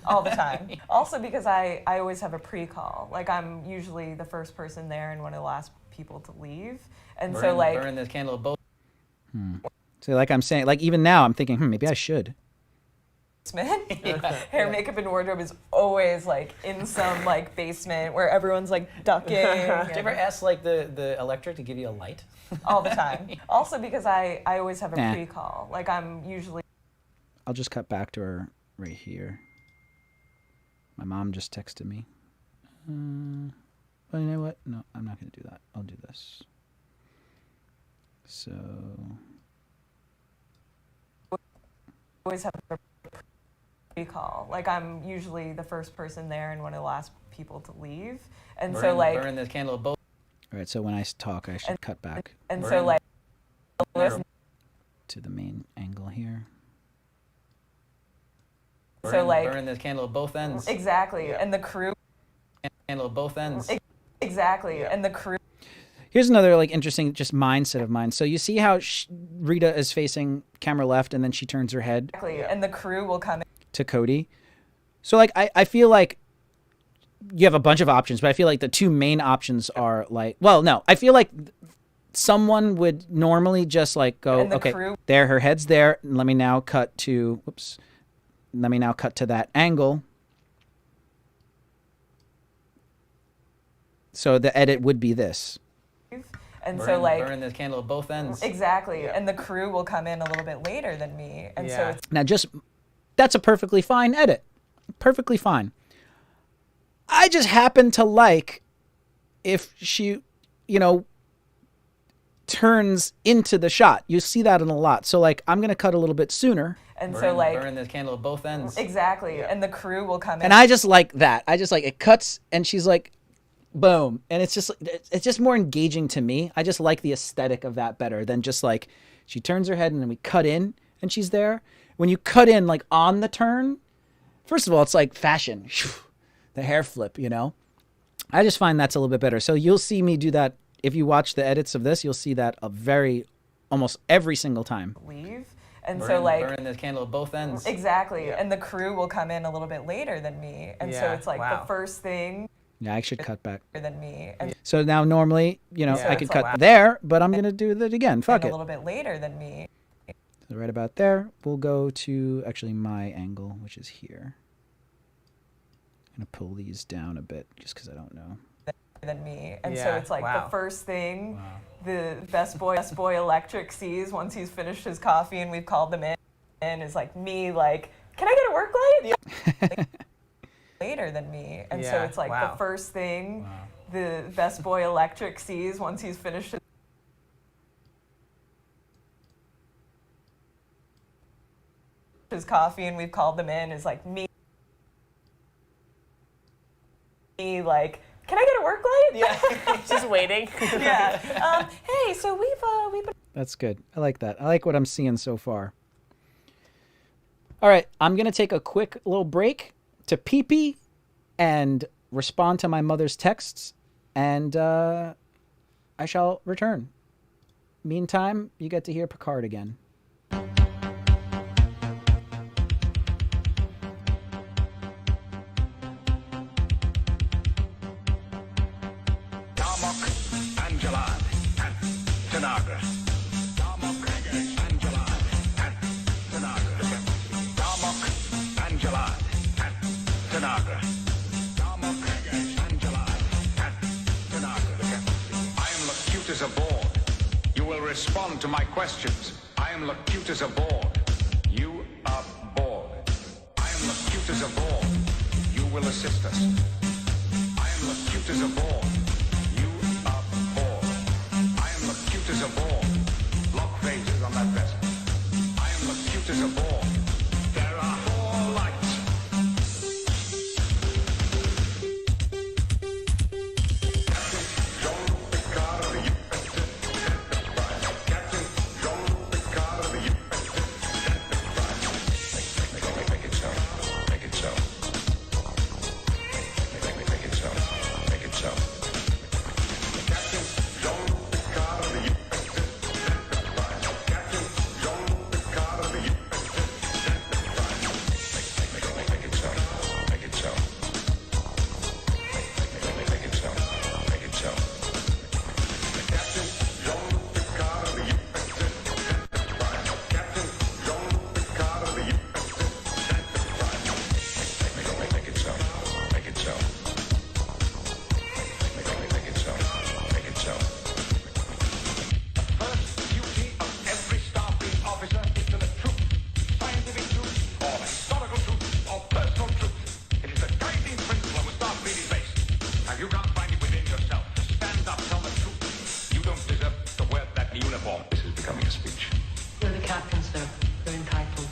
all the time. Also because I always have a pre-call. Like I'm usually the first person there and one of the last people to leave. And so like burn this candle at both. So like I'm saying, like even now I'm thinking, maybe I should. hair, makeup, and wardrobe is always like in some like basement where everyone's like ducking. Did you ever ask like the electric to give you a light? All the time. Also because I always have a Nah. pre-call. Like I'm usually I'll just cut back to her right here. My mom just texted me. Well, you know what? No, I'm not going to do that. I'll do this. So, always have a pre-call. Like I'm usually the first person there and one of the last people to leave. And so like burn this candle at both. all right. So when I talk, I should cut back and so like listen, to the main angle here. so like burn this candle at both ends. exactly. And the crew Candle at both ends. exactly. And the crew Here's another like interesting just mindset of mine. So you see how Rita is facing camera left and then she turns her head exactly. And the crew will come in. to Cody. So like I feel like you have a bunch of options, but I feel like the two main options are like, well, no, I feel like someone would normally just like go, And the okay, crew- there, her head's there. Let me now cut to, whoops. Let me now cut to that angle. So the edit would be this. And so like burn this candle at both ends. exactly. And the crew will come in a little bit later than me. And so Yeah. it's Now just, that's a perfectly fine edit. Perfectly fine. I just happen to like if she, you know, turns into the shot. You see that in a lot. So like, I'm going to cut a little bit sooner. and so like burn this candle at both ends. exactly. And the crew will come in. And I just like that. I just like it cuts and she's like, boom. And it's just more engaging to me. I just like the aesthetic of that better than just like she turns her head and then we cut in and she's there. When you cut in like on the turn, first of all, it's like fashion, the hair flip, you know? I just find that's a little bit better. So you'll see me do that. If you watch the edits of this, you'll see that almost every single time. leave. And so like burn this candle at both ends. exactly. And the crew will come in a little bit later than me. And so Yeah. it's like Wow. the first thing Yeah, I should cut back. than me. And So now normally, you know, Yeah, I it's could like, cut wow. there, but I'm going to do that again. Fuck a it. little bit later than me. So right about there, we'll go to actually my angle, which is here. I'm going to pull these down a bit just because I don't know. Than me. And so Yeah, it's like wow. the first thing the best boy electric sees once he's finished his coffee and we've called them in is like me like, can I get a work light? Like, later than me. And so Yeah, it's like wow. the first thing the best boy electric sees once he's finished his coffee and we've called them in is like me like, can I get a work light? Yeah. Just waiting. Yeah. Hey, so we've been That's good. I like that. I like what I'm seeing so far. All right, I'm going to take a quick little break to pee-pee and respond to my mother's texts, and I shall return. Meantime, you get to hear Picard again. respond to my questions. I am Locutus aboard. You are bored. I am Locutus aboard. You will assist us. I am Locutus aboard. You are bored. I am Locutus aboard. Lock phases on that vessel. I am Locutus aboard. There are 4 lights. Make it so. Make it so. Make it so. Make it so. Make it so. Make it so. Make it so. Make it so. Make it so. Make it so. Make it so. Make it so. The first duty of every Starfleet officer is to the truth, scientific truth, or historical truth, or personal truth. It is the guiding principle on which Starfleet is based. Now you can't find it within yourself to stand up, tell the truth. You don't deserve to wear that uniform. This is becoming a speech. You're the captain, sir. You're entitled.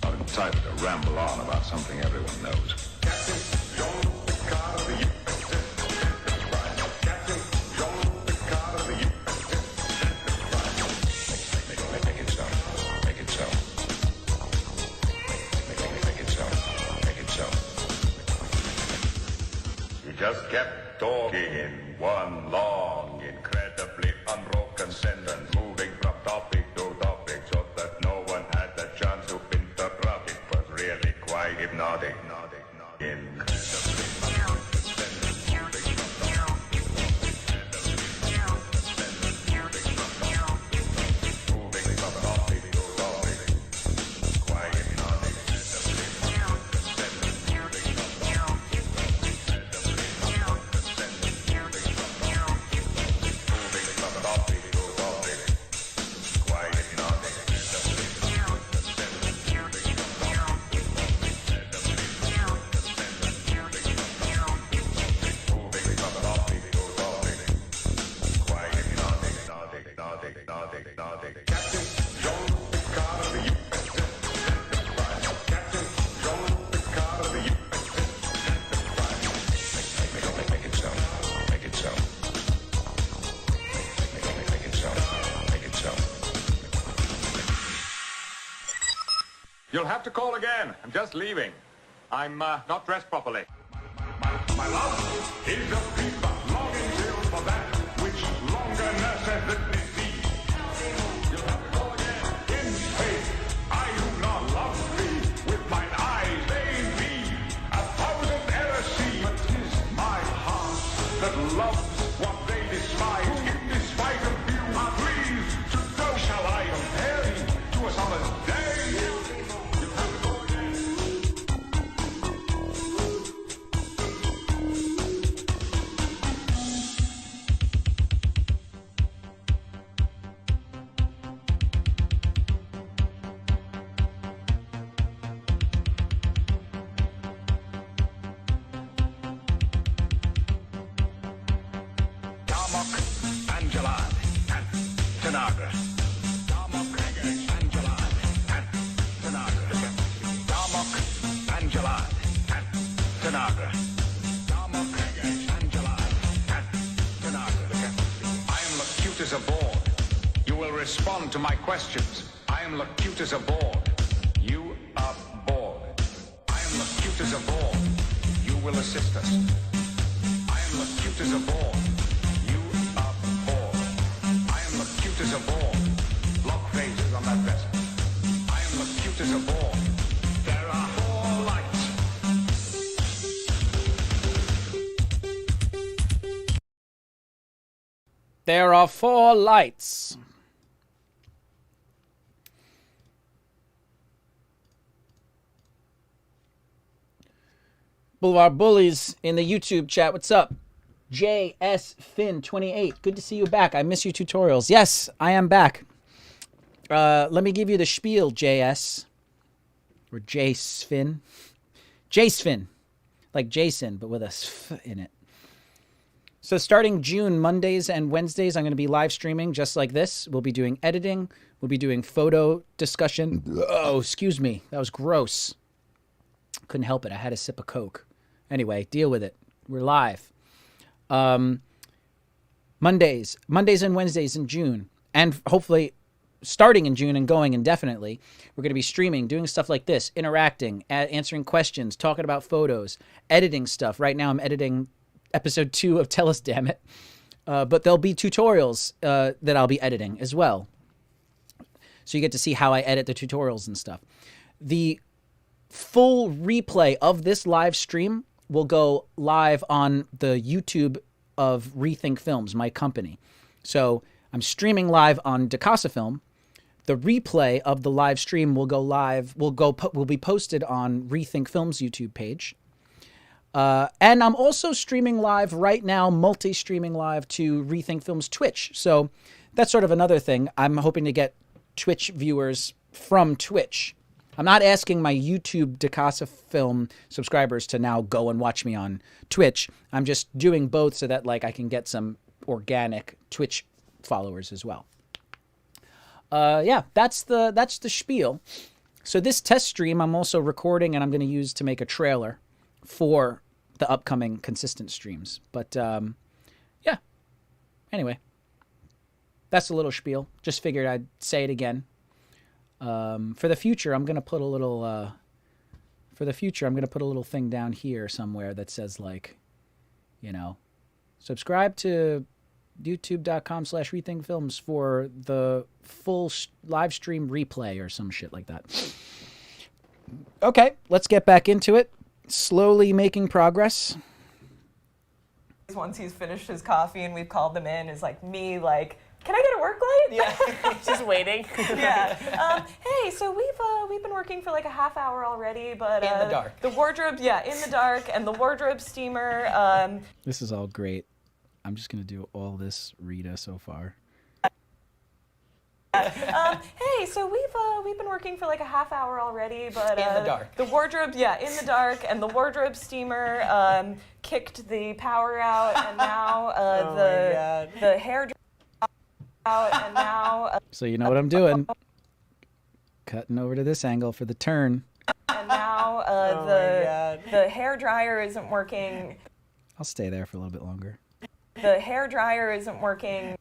I'm entitled to ramble on about something everyone knows. Make it so. Make it so. Make it so. Make it so. You just kept talking in one long, incredibly unbroken sentence, moving from topic to topic so that no one had the chance to interrupt. It was really quite hypnotic. Incredibly unbroken sentence, moving from topic to topic. Quite hypnotic. Make it so. Make it so. Make it so. Make it so. You'll have to call again. I'm just leaving. I'm not dressed properly. My love is a fever, longing till for that which longer nurses the disease. You'll have to go again in faith. I do not love thee. With mine eyes they be 1,000 errors see. But 'tis my heart that loves what they despise. In despite of you, please, to go shall I compare thee to a summer's day. You'll have to go again. Darmok, Angelad, and Tanagra. Darmok, Angelad, and Tanagra. Darmok, Angelad, and Tanagra. Darmok, Angelad, and Tanagra. I am Locutus aboard. You will respond to my questions. I am Locutus aboard. You are bored. I am Locutus aboard. You will assist us. I am Locutus aboard. You are bored. I am Locutus aboard. Lock phases on that vessel. I am Locutus aboard. There are 4 lights. There are 4 lights. Boulevard Bullies in the YouTube chat. What's up? JSFin28. Good to see you back. I miss your tutorials. Yes, I am back. Let me give you the spiel, JS. Or JSFin. JSFin. Like Jason, but with a S in it. So starting June, Mondays and Wednesdays, I'm going to be live streaming just like this. We'll be doing editing. We'll be doing photo discussion. Oh, excuse me. That was gross. Couldn't help it. I had a sip of Coke. Anyway, deal with it. We're live. Mondays and Wednesdays in June. And hopefully starting in June and going indefinitely, we're going to be streaming, doing stuff like this, interacting, answering questions, talking about photos, editing stuff. Right now I'm editing episode 2 of Tell Us Damn It. But there'll be tutorials that I'll be editing as well. So you get to see how I edit the tutorials and stuff. The full replay of this live stream will go live on the YouTube of Rethink Films, my company. So I'm streaming live on DiCasaFilm. The replay of the live stream will go live, will be posted on Rethink Films YouTube page. And I'm also streaming live right now, multi-streaming live to Rethink Films Twitch. So that's sort of another thing. I'm hoping to get Twitch viewers from Twitch. I'm not asking my YouTube DiCasaFilm subscribers to now go and watch me on Twitch. I'm just doing both so that like I can get some organic Twitch followers as well. Yeah, that's the spiel. So this test stream I'm also recording and I'm going to use to make a trailer for the upcoming consistent streams. But yeah, anyway, that's a little spiel. Just figured I'd say it again. For the future, I'm going to put a little thing down here somewhere that says like, you know, subscribe to youtube.com/rethinkfilms for the full live stream replay or some shit like that. Okay, let's get back into it. Slowly making progress. Once he's finished his coffee and we've called them in, is like me like, can I get a work light? Yeah, just waiting. Yeah. Hey, so we've been working for like a half hour already, but In the dark. The wardrobe, yeah, in the dark, and the wardrobe steamer. This is all great. I'm just gonna do all this Rita so far. Hey, so we've been working for like a half hour already, but In the dark. The wardrobe, yeah, in the dark, and the wardrobe steamer kicked the power out, and now Oh my God. the hair out, and now So you know what I'm doing. Cutting over to this angle for the turn. and now Oh my God. the hair dryer isn't working. I'll stay there for a little bit longer. The hair dryer isn't working.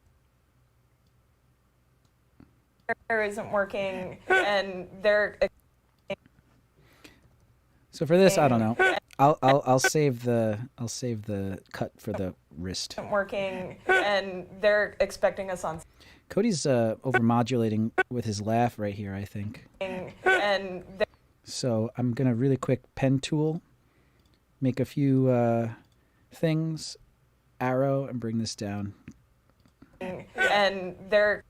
And they're So for this, I don't know. I'll save the cut for the wrist. working, and they're expecting us on. Cody's overmodulating with his laugh right here, I think. And So I'm gonna really quick pen tool, make a few things, arrow, and bring this down. and they're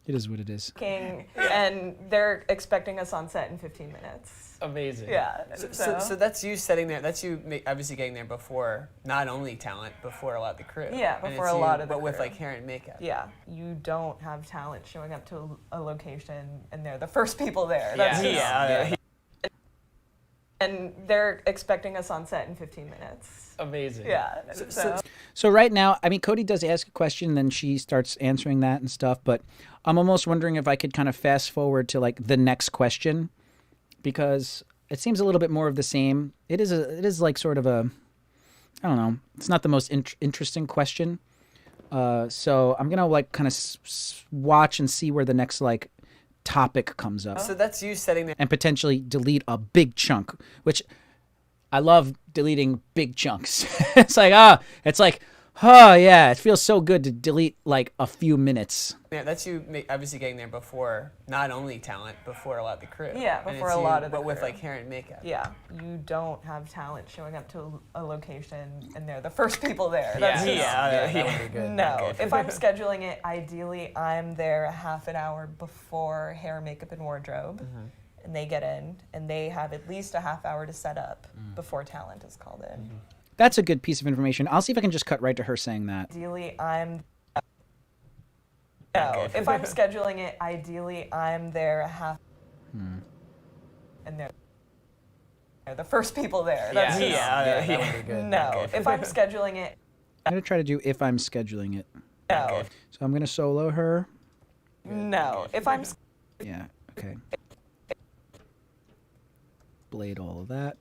It is what it is. and they're expecting us on set in 15 minutes. Amazing. Yeah. So that's you setting there. That's you obviously getting there before not only talent, before a lot of the crew. Yeah, And before it's a lot of the but with crew. like hair and makeup. Yeah, you don't have talent showing up to a location and they're the first people there. Yeah. That's just- Yeah. And they're expecting us on set in 15 minutes. Amazing. Yeah. So right now, I mean, Cody does ask a question, then she starts answering that and stuff. But I'm almost wondering if I could kind of fast forward to like the next question, because it seems a little bit more of the same. It is like sort of a, I don't know. It's not the most interesting question. So I'm gonna like kind of watch and see where the next like topic comes up, So that's you setting there. and potentially delete a big chunk, which I love deleting big chunks. It's like, oh yeah, it feels so good to delete like a few minutes. Yeah, that's you obviously getting there before not only talent, before a lot of the crew. Yeah, And before it's a you, lot of the but with crew. like hair and makeup. Yeah, you don't have talent showing up to a location and they're the first people there. Yeah. That's just- Yeah. That would be good. No, if I'm scheduling it, ideally I'm there a half an hour before hair, makeup, and wardrobe. And they get in, and they have at least a half hour to set up before talent is called in. That's a good piece of information. I'll see if I can just cut right to her saying that. Ideally, if I'm scheduling it, ideally I'm there a half, and they're the first people there. That's just, That would be good. No, if I'm scheduling it, I'm going to try to do if I'm scheduling it. no, So I'm going to solo her. no. If I'm Yeah, okay. Blade all of that.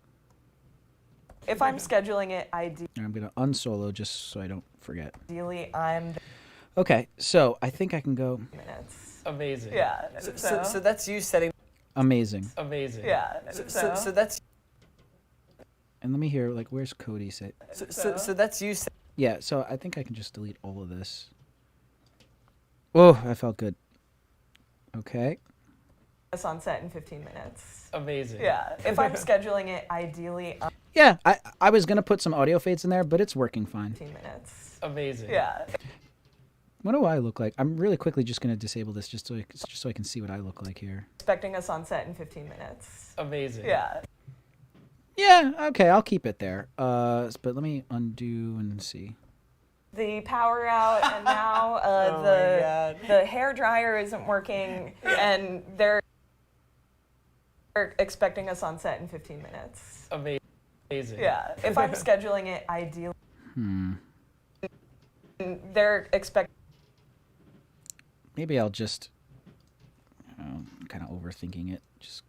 scheduling it, And I'm going to unsolo just so I don't forget. ideally I'm Okay, so I think I can go minutes. Amazing. Yeah. So that's you setting. amazing. Amazing. Yeah. So that's And let me hear, like, where's Cody say? so that's you. Yeah, so I think I can just delete all of this. Oh, that felt good. Okay. It's on set in 15 minutes. Amazing. Yeah. If I'm scheduling it, ideally I'm Yeah, I was going to put some audio fades in there, but it's working fine. 15 minutes. Amazing. Yeah. What do I look like? I'm really quickly just going to disable this just so I can see what I look like here. Expecting us on set in 15 minutes. Amazing. Yeah. Yeah, okay, I'll keep it there. But let me undo and see. The power out, and now Oh my God. the hair dryer isn't working, and they're expecting us on set in 15 minutes. Amazing. Yeah. If I'm scheduling it, ideally they're expecting. Maybe I'll just, kind of overthinking it. Just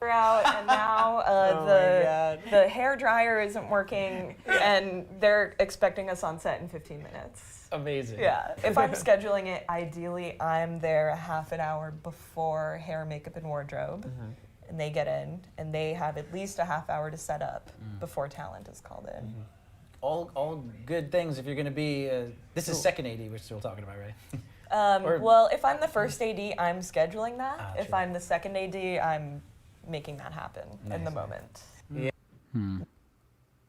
Out, and now Oh my God. the hair dryer isn't working, and they're expecting us on set in 15 minutes. Amazing. Yeah. If I'm scheduling it, ideally I'm there a half an hour before hair, makeup, and wardrobe, and they get in, and they have at least a half hour to set up before talent is called in. All good things if you're going to be. This is second AD we're still talking about, right? Well, if I'm the first AD, I'm scheduling that. Ah, If true. I'm the second AD, I'm making that happen in the moment. Yeah. And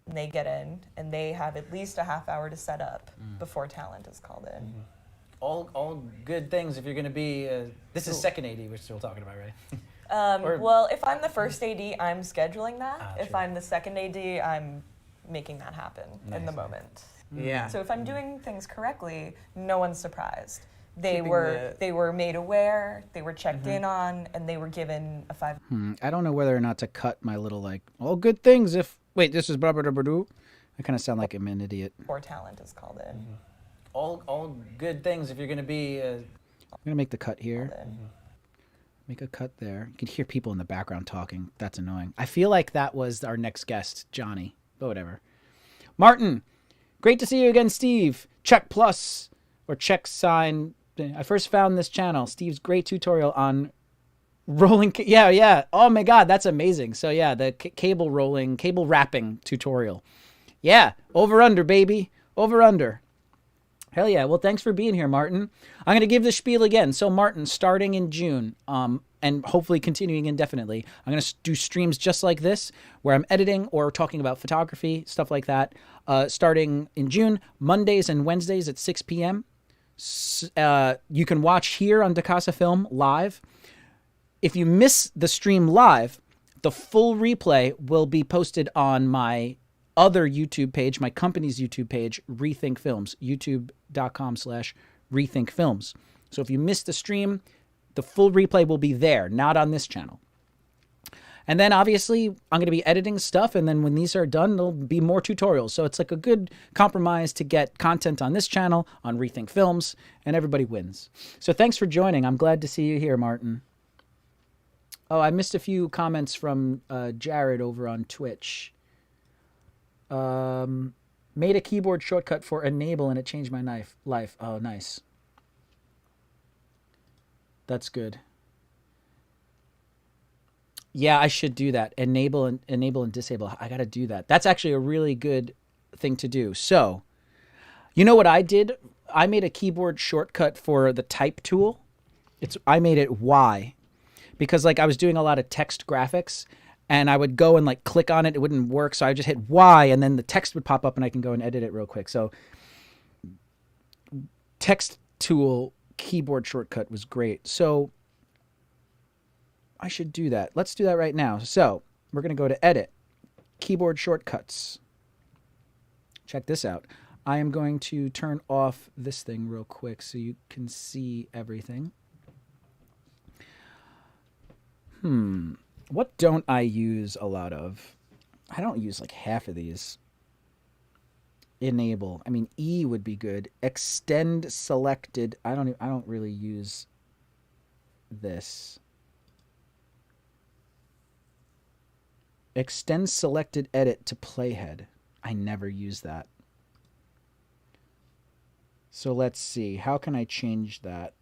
they get in, and they have at least a half hour to set up before talent is called in. All good things if you're going to be. This is second AD we're still talking about, right? Well, if I'm the first AD, I'm scheduling that. Ah, If true. I'm the second AD, I'm making that happen in the moment. Yeah. So if I'm doing things correctly, no one's surprised. They Keeping were made aware, they were checked in on, and they were given a 5. I don't know whether or not to cut my little, like, all good things if... Wait, this is blah, blah, blah, blah, blah. I kind of sound like I'm an idiot. Before talent is called in. All good things if you're going to be. I'm going to make the cut here. Make a cut there. You can hear people in the background talking. That's annoying. I feel like that was our next guest, Johnny. But whatever. Martin, great to see you again, Steve. Check plus or check sign. I first found this channel. Steve's great tutorial on rolling. Yeah. Oh my God, that's amazing. So yeah, the cable wrapping tutorial. Yeah, over under, baby. Over under. Hell yeah. Well, thanks for being here, Martin. I'm going to give the spiel again. So, Martin, starting in June, and hopefully continuing indefinitely, I'm going to do streams just like this, where I'm editing or talking about photography, stuff like that. Starting in June, Mondays and Wednesdays at 6 p.m. You can watch here on DiCasaFilm live. If you miss the stream live, the full replay will be posted on my other YouTube page, my company's YouTube page, Rethink Films, youtube.com/Rethink Films. So if you missed the stream, the full replay will be there, not on this channel. And then obviously I'm going to be editing stuff, and then when these are done, there'll be more tutorials. So it's like a good compromise to get content on this channel, on Rethink Films, and everybody wins. So thanks for joining. I'm glad to see you here, Martin. Oh, I missed a few comments from Jared over on Twitch. Made a keyboard shortcut for enable and it changed my life. Oh, nice. That's good. Yeah, I should do that. Enable and disable. I got to do that. That's actually a really good thing to do. So, you know what I did? I made a keyboard shortcut for the type tool. I made it Y because like I was doing a lot of text graphics and I would go and like click on it. It wouldn't work. So I just hit Y and then the text would pop up and I can go and edit it real quick. So text tool keyboard shortcut was great. So I should do that. Let's do that right now. So we're going to go to edit. keyboard shortcuts. Check this out. I am going to turn off this thing real quick so you can see everything. What don't I use a lot of? I don't use like half of these. Enable. I mean, E would be good. Extend selected. I don't really use this. Extend selected edit to playhead. I never use that. So let's see. How can I change that?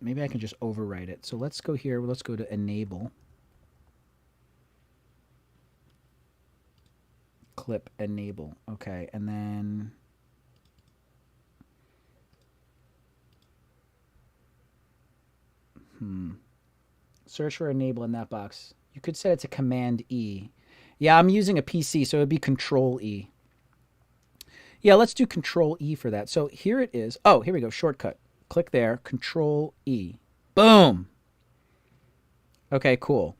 Maybe I can just overwrite it. So let's go here. Let's go to enable. Clip enable. Okay, and then search for enable in that box. You could set it to Command E. Yeah, I'm using a PC, so it'd be Control E. Yeah, let's do Control E for that. So here it is. Oh, here we go. Shortcut. Click there. Control E. Boom. Okay, cool.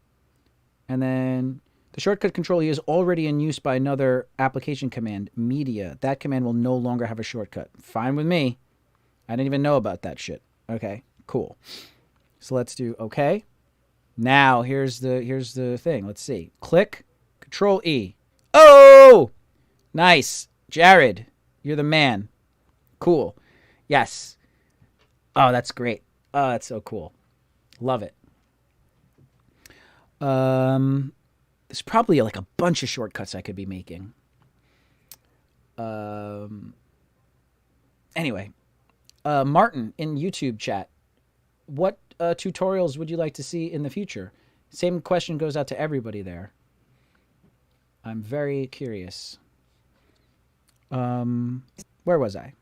And then the shortcut Control E is already in use by another application command, media. That command will no longer have a shortcut. Fine with me. I didn't even know about that shit. Okay, cool. So let's do okay. Now here's the thing. Let's see. Click Control E. Oh, nice, Jared. You're the man. Cool. Yes. Oh, that's great. Oh, that's so cool. Love it. There's probably like a bunch of shortcuts I could be making. Anyway, Martin in YouTube chat, what tutorials would you like to see in the future? Same question goes out to everybody there. I'm very curious. Where was I?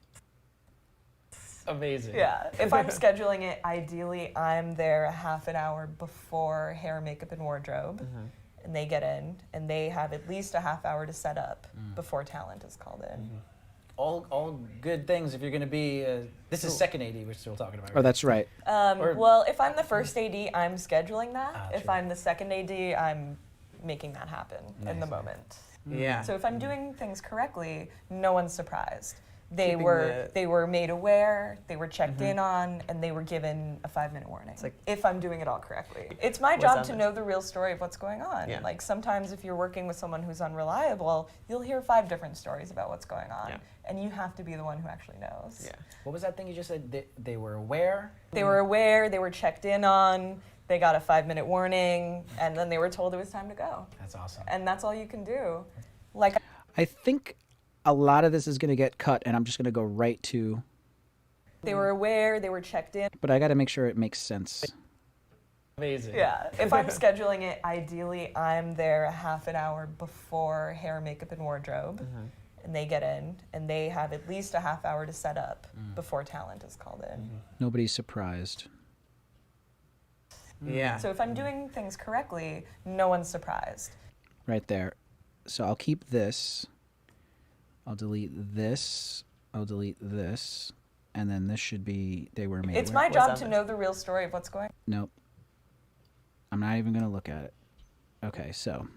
Amazing. Yeah. If I'm scheduling it, ideally I'm there a half an hour before hair, makeup, and wardrobe. And they get in, and they have at least a half hour to set up before talent is called in. All good things if you're going to be. This is second AD we're still talking about. Oh, that's right. Well, if I'm the first AD, I'm scheduling that. If true. I'm the second AD, I'm making that happen in the moment. Yeah. So if I'm doing things correctly, no one's surprised. They Keeping were made aware, they were checked in on, and they were given a 5-minute warning. like- if I'm doing it all correctly. It's my does job that to mean? know the real story of what's going on. Yeah. Like sometimes if you're working with someone who's unreliable, you'll hear 5 different stories about what's going on. Yeah. And you have to be the one who actually knows. Yeah. What was that thing you just said? They were aware? They were aware, they were checked in on, they got a 5-minute warning, and then they were told it was time to go. That's awesome. And that's all you can do. Like I think a lot of this is going to get cut, and I'm just going to go right to. they were aware, they were checked in. But I got to make sure it makes sense. Amazing. Yeah. If I'm scheduling it, ideally I'm there a half an hour before hair, makeup, and wardrobe. And they get in, and they have at least a half hour to set up before talent is called in. Nobody's surprised. Yeah. So if I'm doing things correctly, no one's surprised. Right there. So I'll keep this. I'll delete this. I'll delete this. And then this should be, they were made It's aware. my job that to mean? know the real story of what's going on. Nope. I'm not even going to look at it. Okay, so.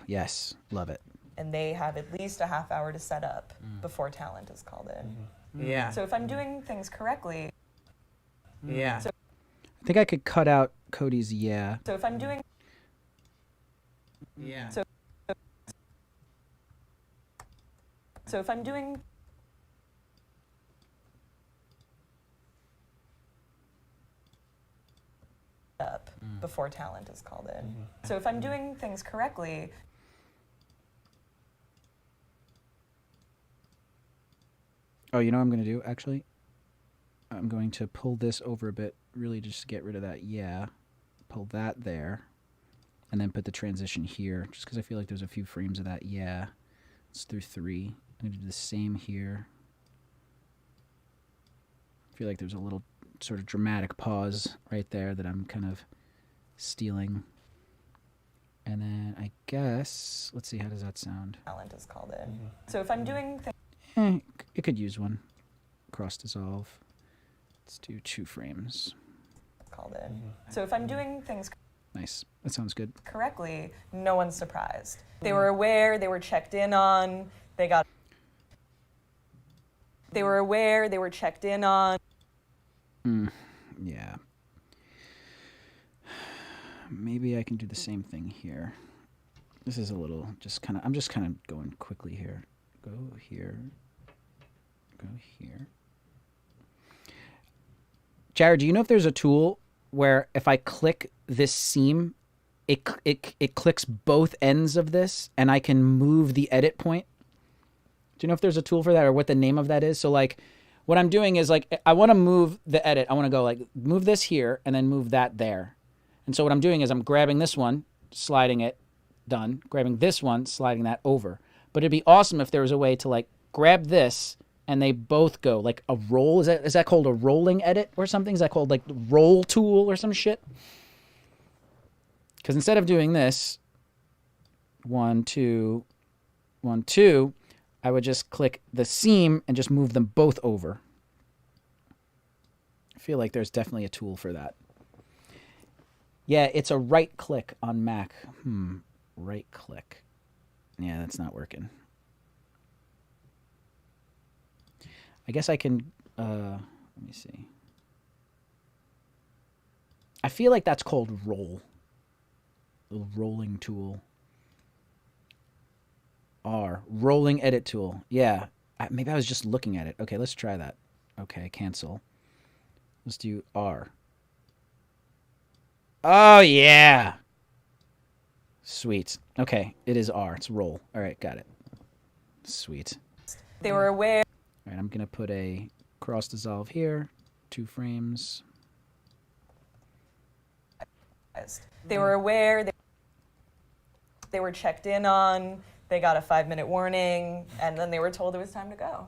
Yes. Love it. And they have at least a half hour to set up before talent is called in. Yeah. So if I'm doing things correctly, Yeah. I think I could cut out Cody's yeah. so if I'm doing Yeah. so if I'm doing up before talent is called in. So if I'm doing things correctly, Oh, you know what I'm going to do, actually? I'm going to pull this over a bit, really just to get rid of that yeah. Pull that there. And then put the transition here, just because I feel like there's a few frames of that yeah. Let's do 3. I'm going to do the same here. I feel like there's a little sort of dramatic pause right there that I'm kind of stealing. And then I guess, let's see, how does that sound? talent is called in. So if I'm doing things It could use one. Cross dissolve. Let's do 2 frames. Called in. So if I'm doing things Nice. That sounds good. correctly, no one's surprised. They were aware, they were checked in on, they got. They were aware, they were checked in on. Yeah. Maybe I can do the same thing here. This is a little I'm just kind of going quickly here. Go here. Go here. Jared, do you know if there's a tool where if I click this seam, it clicks both ends of this and I can move the edit point? Do you know if there's a tool for that or what the name of that is? So like what I'm doing is like I want to move the edit. I want to go like move this here and then move that there. And so what I'm doing is I'm grabbing this one, sliding it, done. Grabbing this one, sliding that over. But it'd be awesome if there was a way to like grab this and they both go like a roll. Is that called a rolling edit or something? Is that called like roll tool or some shit? Because instead of doing this, 1, 2, 1, 2, I would just click the seam and just move them both over. I feel like there's definitely a tool for that. Yeah, it's a right click on Mac. Right click. Yeah, that's not working. I guess I can, let me see. I feel like that's called roll. The rolling tool. R, rolling edit tool. Yeah, maybe I was just looking at it. Okay, let's try that. Okay, cancel. Let's do R. Oh, yeah. Sweet. Okay, it is R. It's roll. All right, got it. Sweet. They were aware. All right, I'm going to put a cross dissolve here. 2 frames. They were aware. They were checked in on. They got a 5-minute warning, and then they were told it was time to go.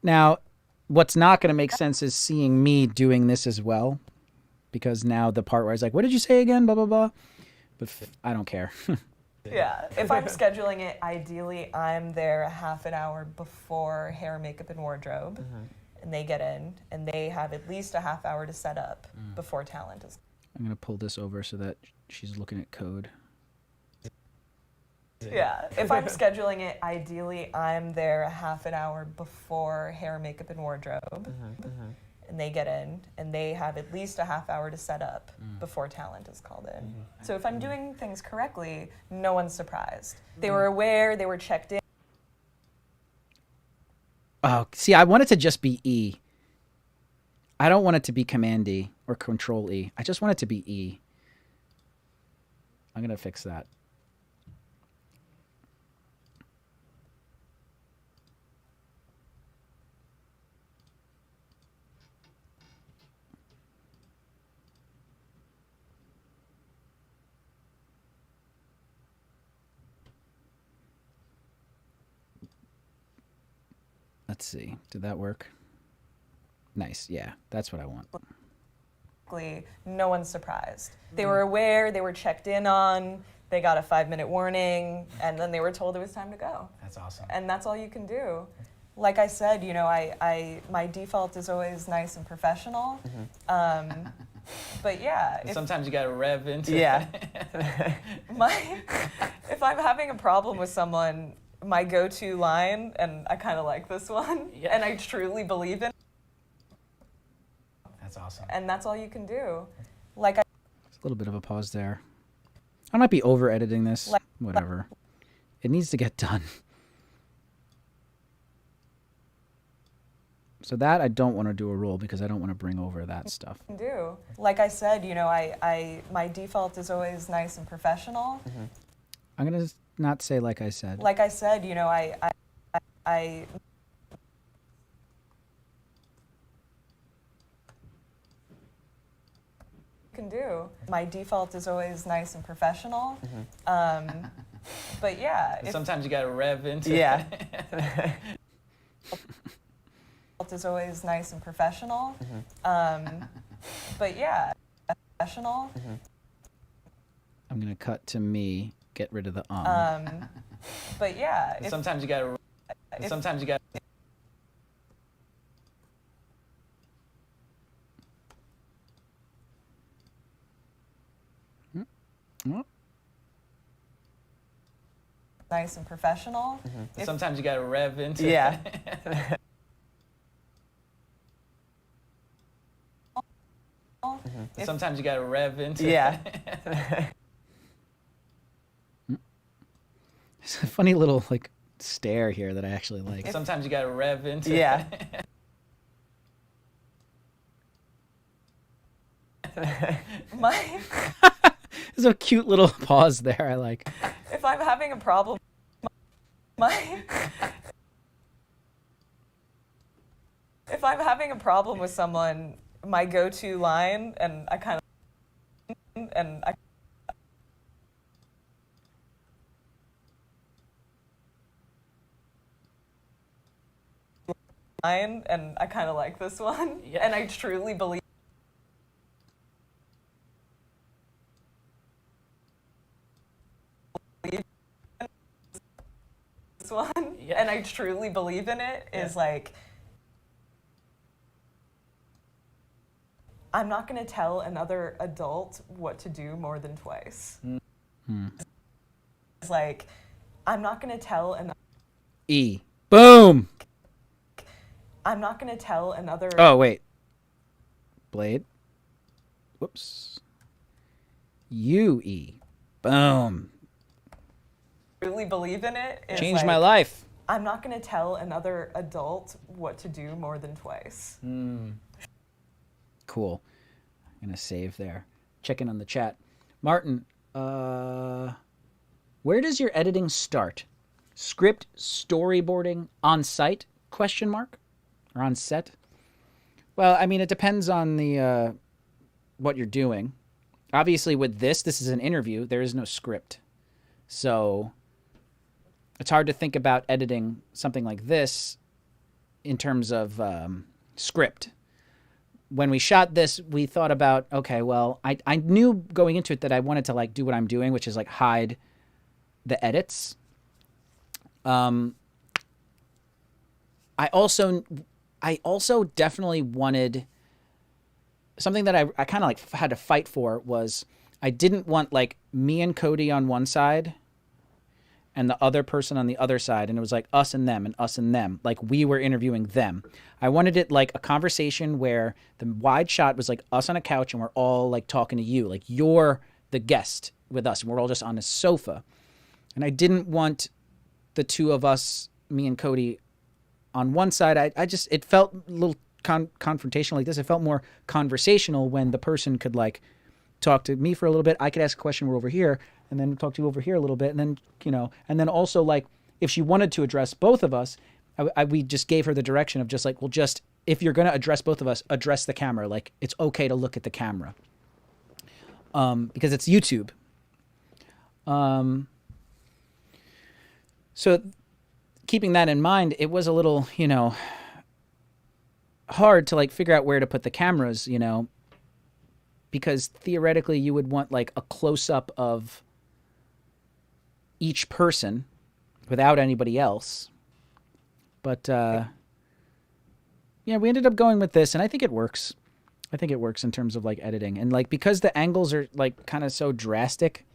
Now, what's not going to make sense is seeing me doing this as well, because now the part where I was like, what did you say again, blah, blah, blah. But I don't care. Yeah, if I'm scheduling it, ideally I'm there a half an hour before hair, makeup, and wardrobe, and they get in, and they have at least a half hour to set up before talent is. I'm going to pull this over so that she's looking at code. Yeah, if I'm scheduling it, ideally I'm there a half an hour before hair, makeup, and wardrobe, and they get in, and they have at least a half hour to set up before talent is called in. So if I'm doing things correctly, no one's surprised. They were aware, they were checked in. Oh, see, I want it to just be E. I don't want it to be Command E or Control E. I just want it to be E. I'm going to fix that. Let's see. Did that work? Nice. Yeah, that's what I want. No one's surprised. They were aware, they were checked in on, they got a 5-minute warning, and then they were told it was time to go. That's awesome. And that's all you can do. Like I said, you know, my default is always nice and professional. But yeah, Sometimes you got to rev into Yeah. if I'm having a problem with someone, my go-to line, and I kind of like this one, and I truly believe in. That's awesome. And that's all you can do. Like There's a little bit of a pause there. I might be over editing this. Whatever. It needs to get done. So that I don't want to do a roll because I don't want to bring over that stuff. do. Like I said, you know, my default is always nice and professional. I'm going to not say like I said. Like I said, you know, I can do. My default is always nice and professional. But yeah, Sometimes you got to rev into Yeah. is always nice and professional. But yeah, professional. I'm going to cut to me, get rid of the But yeah, Sometimes you got to nice and professional. If- Sometimes you gotta rev into Yeah. if- Sometimes you gotta rev into Yeah. It's a funny little like stare here that I actually like. Sometimes you gotta rev into Yeah. my, There's a cute little pause there. I like. if I'm having a problem, my, if I'm having a problem with someone, my go-to line, and I kind of like this one, Yeah. and I truly believe this one, Yeah. and I truly believe in it, is like, I'm not going to tell another adult what to do more than twice. It's like, I'm not going to tell another. E. Boom. I'm not going to tell another. Oh wait. Blade. Whoops. UE. Boom. Really believe in it. Is Changed like, my life. I'm not going to tell another adult what to do more than twice. Cool. I'm gonna save there. Check in on the chat. Martin, where does your editing start? Script, storyboarding, on site? Question mark? Or on set? Well, I mean, it depends on the what you're doing. Obviously, with this is an interview. There is no script, so it's hard to think about editing something like this in terms of script. When we shot this, we thought about, okay, well, I knew going into it that I wanted to like do what I'm doing, which is like hide the edits. I also definitely wanted something that I kind of like had to fight for was I didn't want like me and Cody on one side and the other person on the other side, and it was like us and them and us and them, like we were interviewing them. I wanted it like a conversation where the wide shot was like us on a couch and we're all like talking to you, like you're the guest with us and we're all just on a sofa. And I didn't want the two of us, me and Cody, on one side. I just, it felt a little confrontational like this. It felt more conversational when the person could like talk to me for a little bit. I could ask a question, we're over here, and then talk to you over here a little bit. And then, you know, and then also like if she wanted to address both of us, we just gave her the direction of just like, well, just if you're going to address both of us, address the camera. Like it's okay to look at the camera because it's YouTube. So keeping that in mind, it was a little, you know, hard to like figure out where to put the cameras, you know, because theoretically you would want like a close-up of each person without anybody else. But yeah, we ended up going with this, and I think it works. I think it works in terms of like editing. And like because the angles are like kind of so drastic,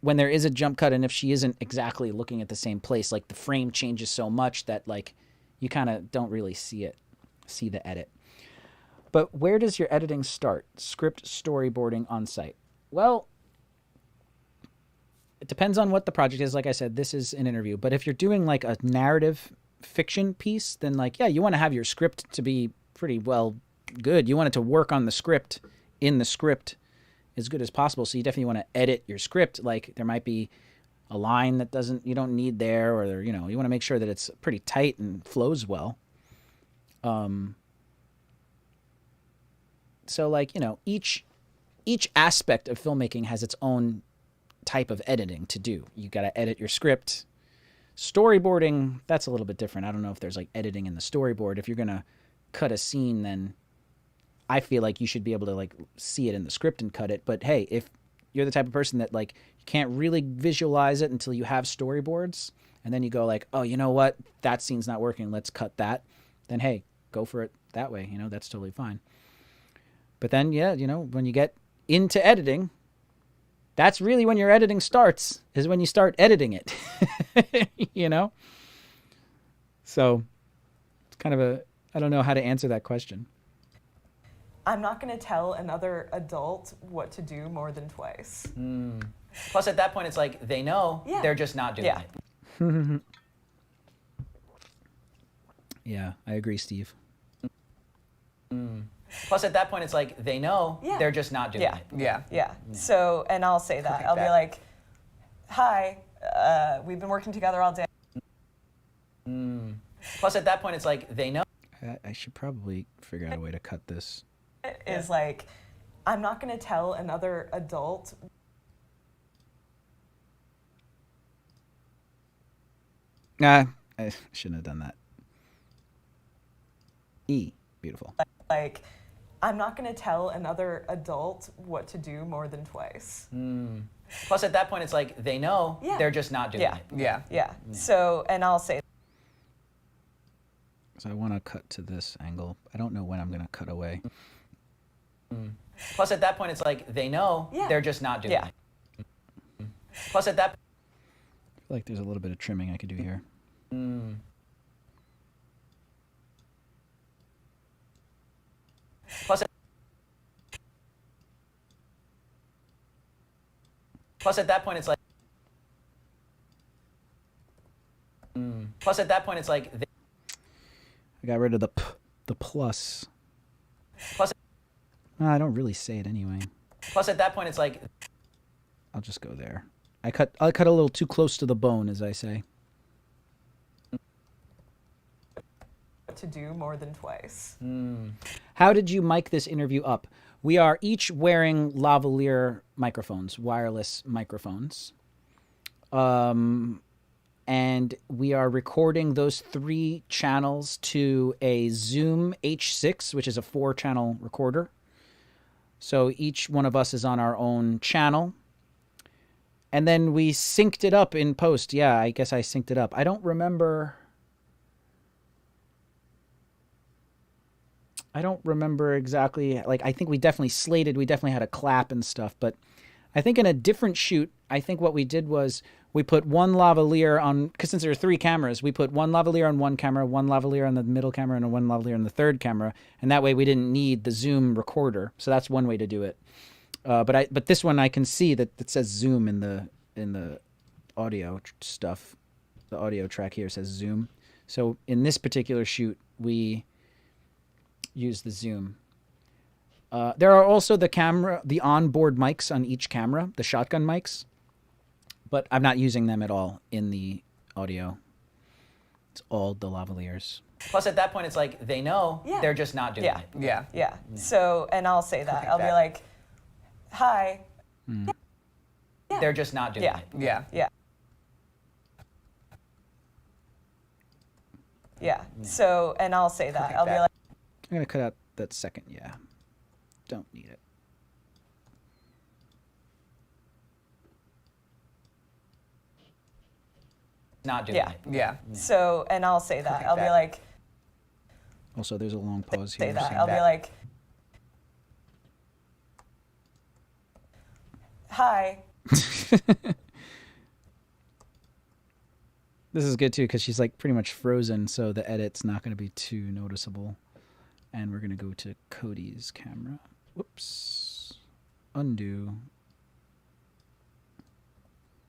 when there is a jump cut and if she isn't exactly looking at the same place, like the frame changes so much that like you kind of don't really see the edit. But where does your editing start? Script, storyboarding, on site. Well, it depends on what the project is. Like I said, this is an interview. But if you're doing like a narrative fiction piece, then like, yeah, you want to have your script to be pretty well good. You want it to work on the script, in the script as good as possible. So you definitely want to edit your script. Like there might be a line that you don't need there, or, you know, you want to make sure that it's pretty tight and flows well. So like, you know, each aspect of filmmaking has its own type of editing to do. You got to edit your script. Storyboarding, that's a little bit different. I don't know if there's like editing in the storyboard. If you're going to cut a scene, then I feel like you should be able to like see it in the script and cut it. But hey, if you're the type of person that like you can't really visualize it until you have storyboards, and then you go like, oh, you know what? That scene's not working. Let's cut that. Then hey, go for it that way. You know, that's totally fine. But then, yeah, you know, when you get into editing, That's really when your editing starts, is when you start editing it. You know? So it's kind of I don't know how to answer that question. I'm not going to tell another adult what to do more than twice. Plus, at that point, it's like they know. Yeah. They're just not doing Yeah. it. Yeah, I agree, Steve. Plus, at that point, it's like they know. Yeah. They're just not doing Yeah. it. Yeah. Yeah. So, and I'll say that. I'll be that. like, hi, we've been working together all day. Plus, at that point, it's like they know. I should probably figure out a way to cut this. Is like, I'm not going to tell another adult. I shouldn't have done that. Beautiful. Like, I'm not going to tell another adult what to do more than twice. Plus, at that point, it's like they know. Yeah. They're just not doing Yeah. it. Yeah. Yeah. So, and I'll say So I want to cut to this angle. I don't know when I'm going to cut away. Plus, at that point, it's like they know. Yeah. They're just not doing Yeah. it. Plus, at that I feel like there's a little bit of trimming I could do here. Plus, at that point, it's like. Plus, at that point, it's like. I got rid of the plus. Plus, I don't really say it anyway. plus, at that point, it's like. I'll just go there. I cut a little too close to the bone, as I say. to do more than twice. How did you mic this interview up? We are each wearing lavalier microphones, wireless microphones. And we are recording those 3 channels to a Zoom H6, which is a 4-channel recorder. So each one of us is on our own channel. And then we synced it up in post. Yeah, I guess I synced it up. I don't remember exactly. Like, I think we definitely had a clap and stuff. But I think in a different shoot, I think what we did was we put one lavalier on, because since there are 3 cameras, we put one lavalier on one camera, one lavalier on the middle camera, and one lavalier on the third camera. And that way we didn't need the Zoom recorder. So that's one way to do it. But this one I can see that it says Zoom in the audio stuff. The audio track here says Zoom. So in this particular shoot, we use the Zoom. There are also the onboard mics on each camera, the shotgun mics, but I'm not using them at all in the audio. It's all the lavaliers. Plus, at that point, it's like they know. Yeah. They're just not doing Yeah. it. Yeah. Yeah. So, and I'll say that. I'll be that. like, hi. They're just not doing Yeah. it. Yeah. Yeah. Yeah. So, and I'll say that. I'll be that. like, I'm going to cut out that second. Yeah. Don't need it. Not doing yeah. it. Yeah. So, and I'll say that. I'll be that. like, Also, there's a long pause say here. that. so- I'll be like, hi. This is good too because she's like pretty much frozen, so the edit's not going to be too noticeable. And we're going to go to Cody's camera. Whoops. Undo.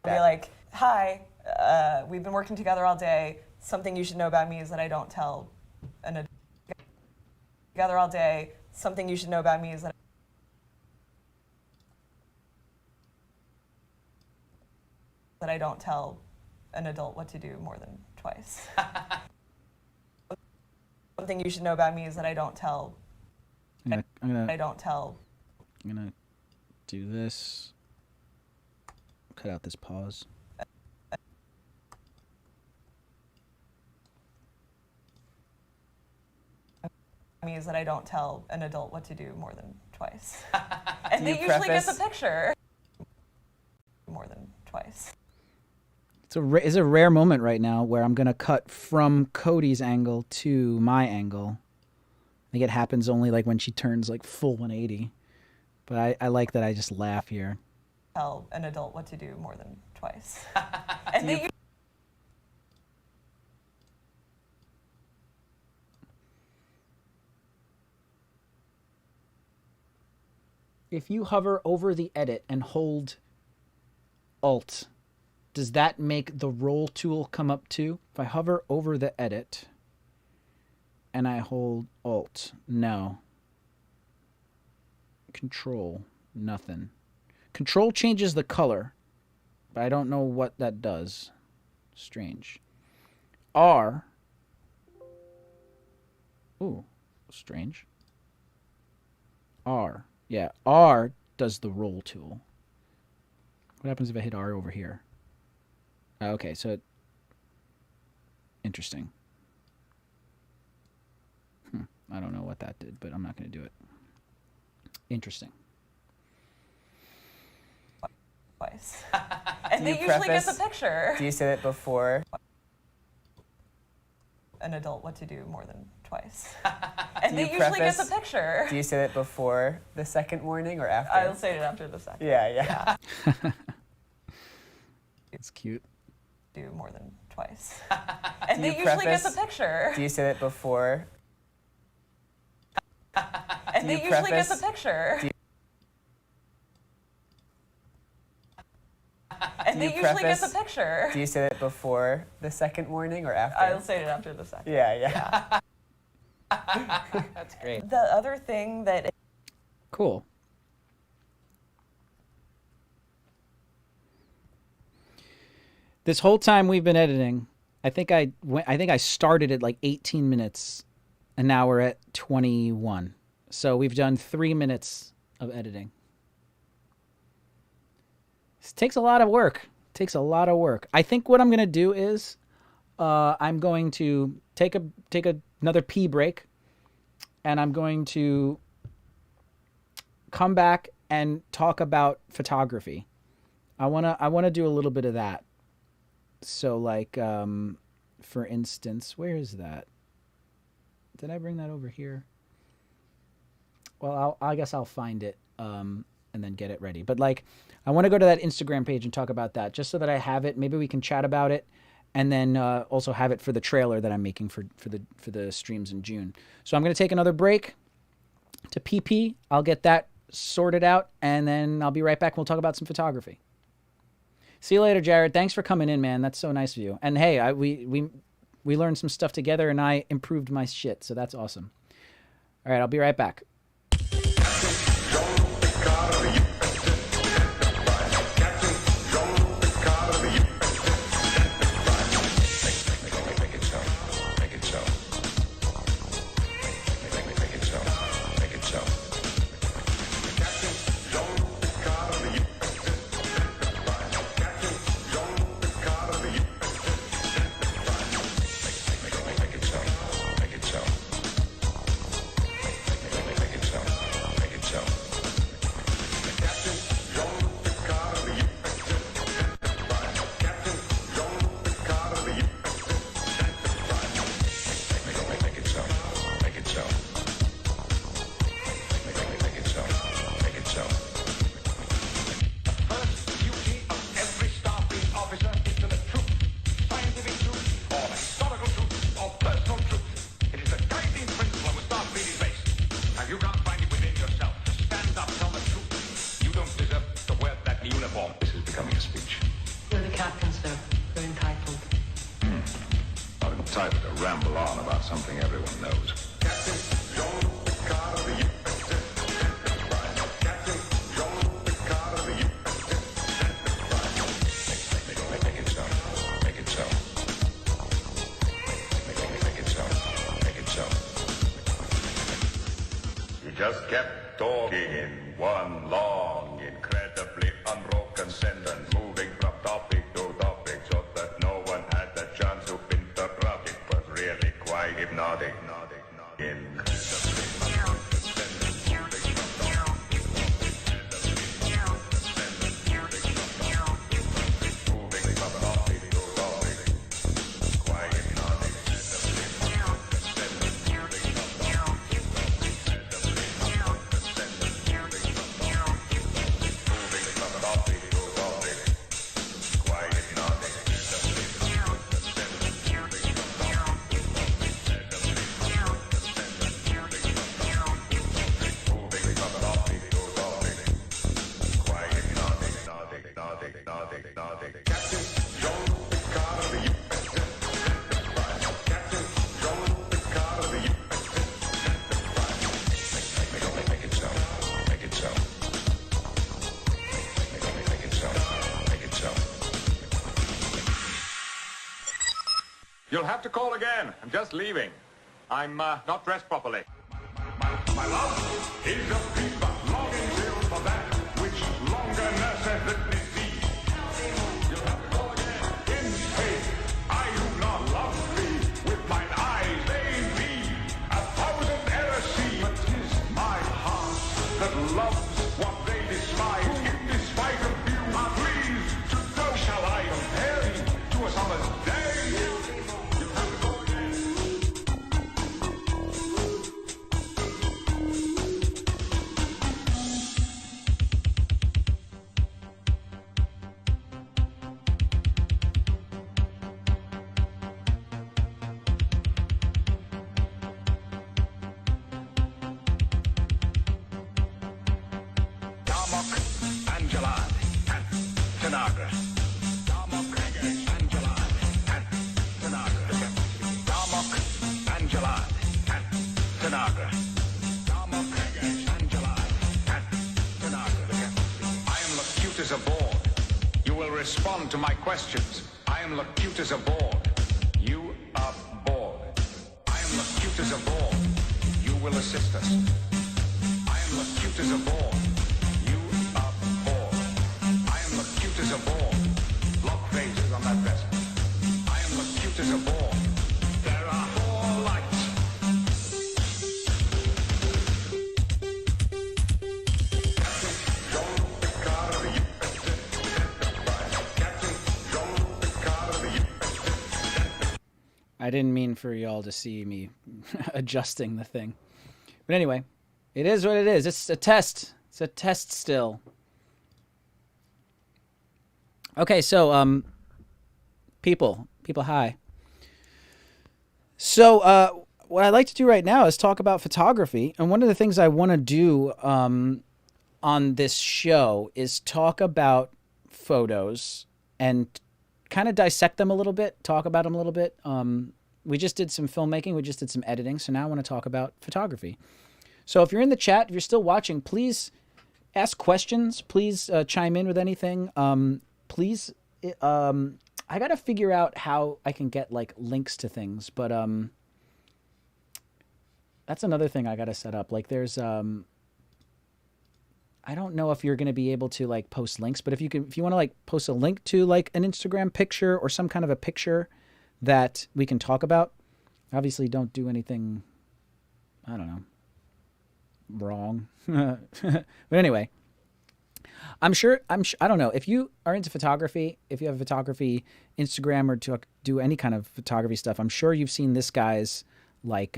I'll be like, hi. We've been working together all day. Something you should know about me is that I don't tell an adult. Together all day. Something you should know about me is that I don't tell an adult what to do more than twice. Something you should know about me is that I don't tell. I'm gonna I don't tell. do this. Cut out this pause. Me is that I don't tell an adult what to do more than twice. And Do they you usually get the preface- picture. More than twice. It's a rare moment right now where I'm gonna cut from Cody's angle to my angle. I think it happens only like when she turns like full 180. But I like that I just laugh here. tell an adult what to do more than twice. And they If you hover over the edit and hold Alt, does that make the roll tool come up too? If I hover over the edit and I hold Alt, no. Control, nothing. Control changes the color, but I don't know what that does. Strange. R. Ooh, strange. R. Yeah, R does the roll tool. What happens if I hit R over here? Okay, so... Interesting. I don't know what that did, but I'm not going to do it. Interesting. twice. And they usually get the picture. Do you say that before? An adult what to do more than twice. And they usually get the picture. Do you say that before the second warning or after? I'll say it after the second. Yeah. It's cute. Do more than twice. And they usually get the picture. Do you say that before? And they usually get the picture. And they usually get the picture. Do you say that before the second warning or after? I'll say it after the second. Yeah. That's great. The other thing that... Cool. This whole time we've been editing, I think I started at like 18 minutes, and now we're at 21. So we've done 3 minutes of editing. This takes a lot of work. I think what I'm going to do is I'm going to take another pee break, and I'm going to come back and talk about photography. I want to do a little bit of that. So like, for instance, where is that? Did I bring that over here? Well, I guess I'll find it and then get it ready. But like, I want to go to that Instagram page and talk about that just so that I have it. Maybe we can chat about it, and then also have it for the trailer that I'm making for the streams in June. So I'm going to take another break to pee. I'll get that sorted out, and then I'll be right back. We'll talk about some photography. See you later, Jared. Thanks for coming in, man. That's so nice of you. And hey, we learned some stuff together, and I improved my shit, so that's awesome. All right, I'll be right back. Just kept talking in one long, incredibly unbroken sentence, moving from topic to topic so that no one had the chance to interrupt. It was really quite hypnotic. Incredibly You'll have to call again. I'm just leaving. I'm not dressed properly. My love is a peace but longing still for that which longer nurses the disease. You'll have to call again. In faith, I do not love thee. With mine eyes they be 1,000 errors see. But 'tis my heart that loves what they despise. In despite of you, are pleased to know. Shall I compare thee to a summer's day? You'll have to call again. Darmok, Angelad, and Tanagra. Darmok, Angelad, and Tanagra. Darmok, Angelad, and Tanagra. Darmok, Angelad, and Tanagra. I am Locutus as a board. You will respond to my questions. I am Locutus as a board. You are bored. I am Locutus as a board. You will assist us. I am Locutus as a board. You are bored. I am Locutus as a board. Lock phases on that vessel. I am Locutus as a board. There are 4 lights. I didn't mean for y'all to see me adjusting the thing. But anyway, it is what it is. It's a test. It's a test still. Okay, so people, hi. So what I'd like to do right now is talk about photography. And one of the things I want to do on this show is talk about photos and kind of dissect them a little bit, talk about them a little bit. We just did some filmmaking. We just did some editing. So now I want to talk about photography. So if you're in the chat, if you're still watching, please ask questions. Please chime in with anything. Please, I got to figure out how I can get like links to things, but that's another thing I got to set up. Like there's, I don't know if you're going to be able to like post links, but if you want to like post a link to like an Instagram picture or some kind of a picture that we can talk about, obviously don't do anything, I don't know, wrong. But anyway, I don't know if you are into photography, if you have a photography Instagram or to do any kind of photography stuff, I'm sure you've seen this guy's like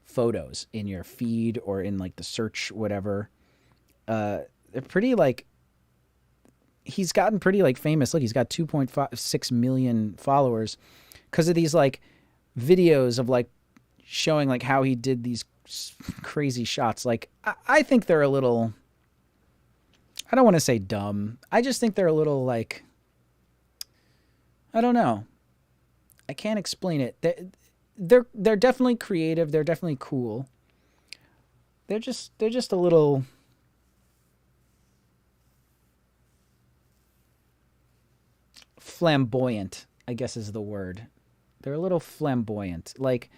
photos in your feed or in like the search, whatever. They're pretty like, he's gotten pretty like famous. Look, he's got 2.6 million followers because of these like videos of like showing like how he did these crazy shots. Like I think they're a little, I don't want to say dumb. I just think they're a little like, I don't know. I can't explain it. They're definitely creative. They're definitely cool. They're just a little flamboyant, I guess is the word. They're a little flamboyant. Like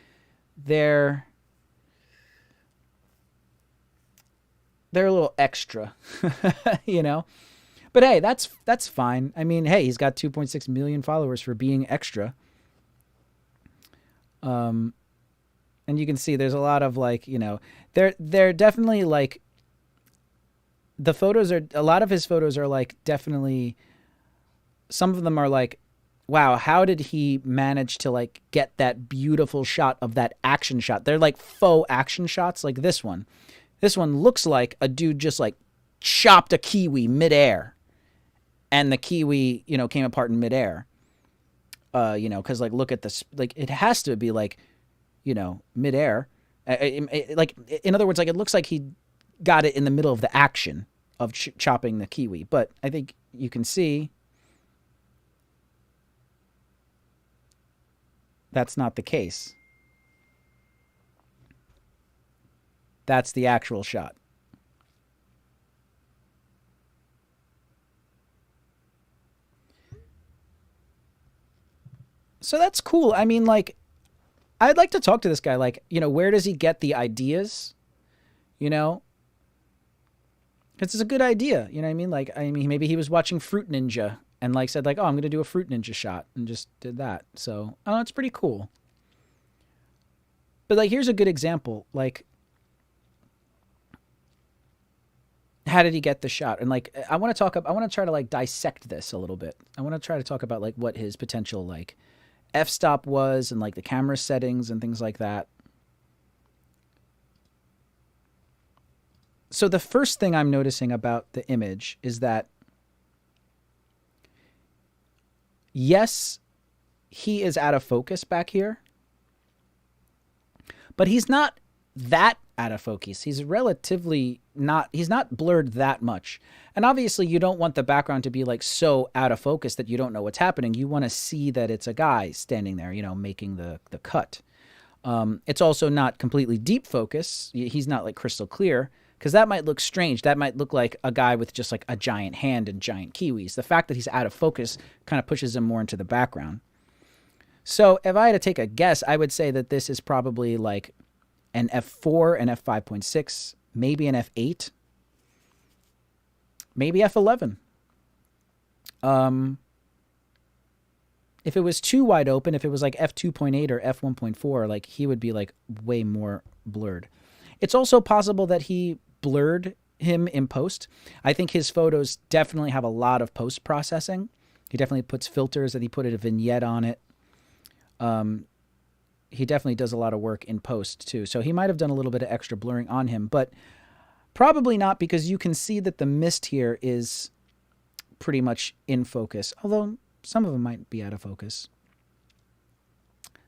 they're a little extra, you know? But hey, that's fine. I mean, hey, he's got 2.6 million followers for being extra. And you can see there's a lot of like, you know, they're definitely like, the photos are, a lot of his photos are like definitely, some of them are like, wow, how did he manage to like get that beautiful shot of that action shot? They're like faux action shots, like this one. This one looks like a dude just like chopped a kiwi midair, and the kiwi, you know, came apart in midair. You know, because like look at this, like it has to be like, you know, midair. Like in other words, like it looks like he got it in the middle of the action of chopping the kiwi. But I think you can see that's not the case. That's the actual shot. So that's cool. I mean, like, I'd like to talk to this guy. Like, you know, where does he get the ideas? You know? Because it's a good idea. You know what I mean? Like, I mean, maybe he was watching Fruit Ninja and, like, said, like, oh, I'm going to do a Fruit Ninja shot and just did that. So, oh, it's pretty cool. But, like, here's a good example. Like, how did he get the shot? And, like, I want to try to, like, dissect this a little bit. I want to try to talk about, like, what his potential, like, f-stop was and, like, the camera settings and things like that. So the first thing I'm noticing about the image is that, yes, he is out of focus back here, but he's not that out of focus. He's relatively not, he's not blurred that much. And obviously you don't want the background to be like so out of focus that you don't know what's happening. You want to see that it's a guy standing there, you know, making the cut. It's also not completely deep focus. He's not like crystal clear, because that might look strange. That might look like a guy with just like a giant hand and giant kiwis. The fact that he's out of focus kind of pushes him more into the background. So if I had to take a guess, I would say that this is probably like an f4, an f5.6, maybe an f8, maybe f11. If it was too wide open, if it was like f2.8 or f1.4, like he would be like way more blurred. It's also possible that he blurred him in post. I think his photos definitely have a lot of post processing. He definitely puts filters, that he put a vignette on it. He definitely does a lot of work in post too. So he might have done a little bit of extra blurring on him, but probably not, because you can see that the mist here is pretty much in focus, although some of them might be out of focus.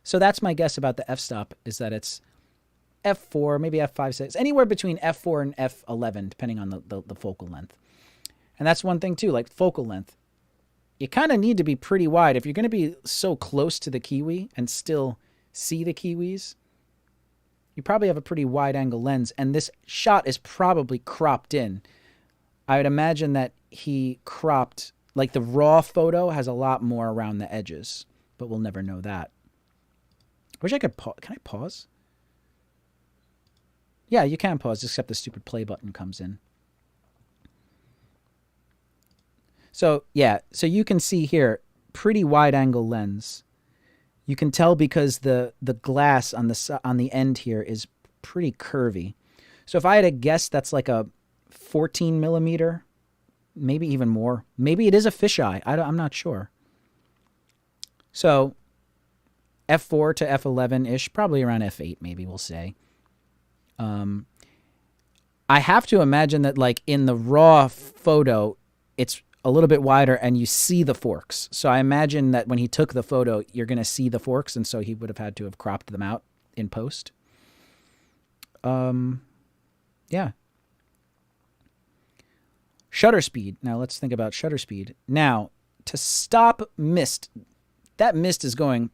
So that's my guess about the f-stop, is that it's f4, maybe f5, 6, anywhere between f4 and f11, depending on the focal length. And that's one thing too, like focal length. You kind of need to be pretty wide. If you're going to be so close to the kiwi and still see the kiwis, you probably have a pretty wide angle lens, and this shot is probably cropped in. I would imagine that he cropped, like the raw photo has a lot more around the edges, but we'll never know that. I wish I could pause. Can I pause? Yeah, you can pause, except the stupid play button comes in. So, yeah, so you can see here, pretty wide angle lens. You can tell because the glass on the end here is pretty curvy. So if I had to guess, that's like a 14 millimeter, maybe even more. Maybe it is a fisheye. I'm not sure. So f4 to f11-ish, probably around f8, maybe we'll say. I have to imagine that, like, in the raw photo, it's a little bit wider and you see the forks. So I imagine that when he took the photo, you're going to see the forks, and so he would have had to have cropped them out in post. Yeah. Shutter speed. Now let's think about shutter speed. Now, to stop mist, that mist is going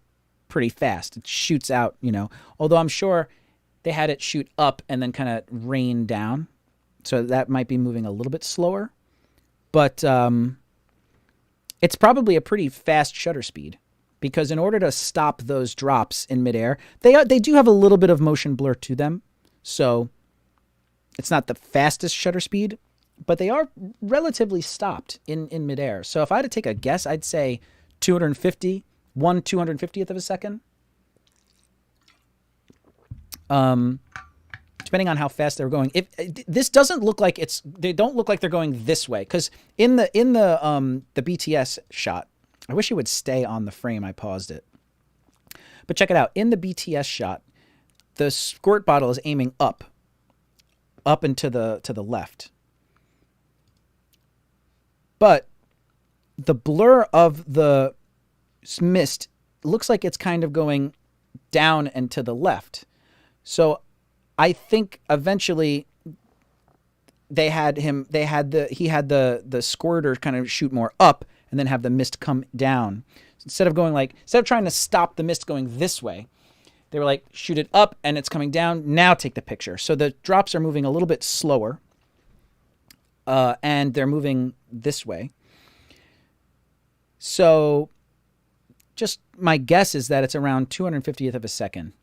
pretty fast. It shoots out, you know, although I'm sure they had it shoot up and then kind of rain down. So that might be moving a little bit slower. But it's probably a pretty fast shutter speed, because in order to stop those drops in midair, they do have a little bit of motion blur to them. So it's not the fastest shutter speed, but they are relatively stopped in midair. So if I had to take a guess, I'd say 250, 1/250th of a second. Depending on how fast they're going. If this doesn't look like they don't look like they're going this way, because in the BTS shot, I wish it would stay on the frame. I paused it, but check it out. In the BTS shot, the squirt bottle is aiming up and to the left, but the blur of the mist looks like it's kind of going down and to the left. So I think eventually he had the squirter kind of shoot more up and then have the mist come down. So instead of trying to stop the mist going this way, they were like, shoot it up and it's coming down. Now take the picture. So the drops are moving a little bit slower, and they're moving this way. So just my guess is that it's around 250th of a second.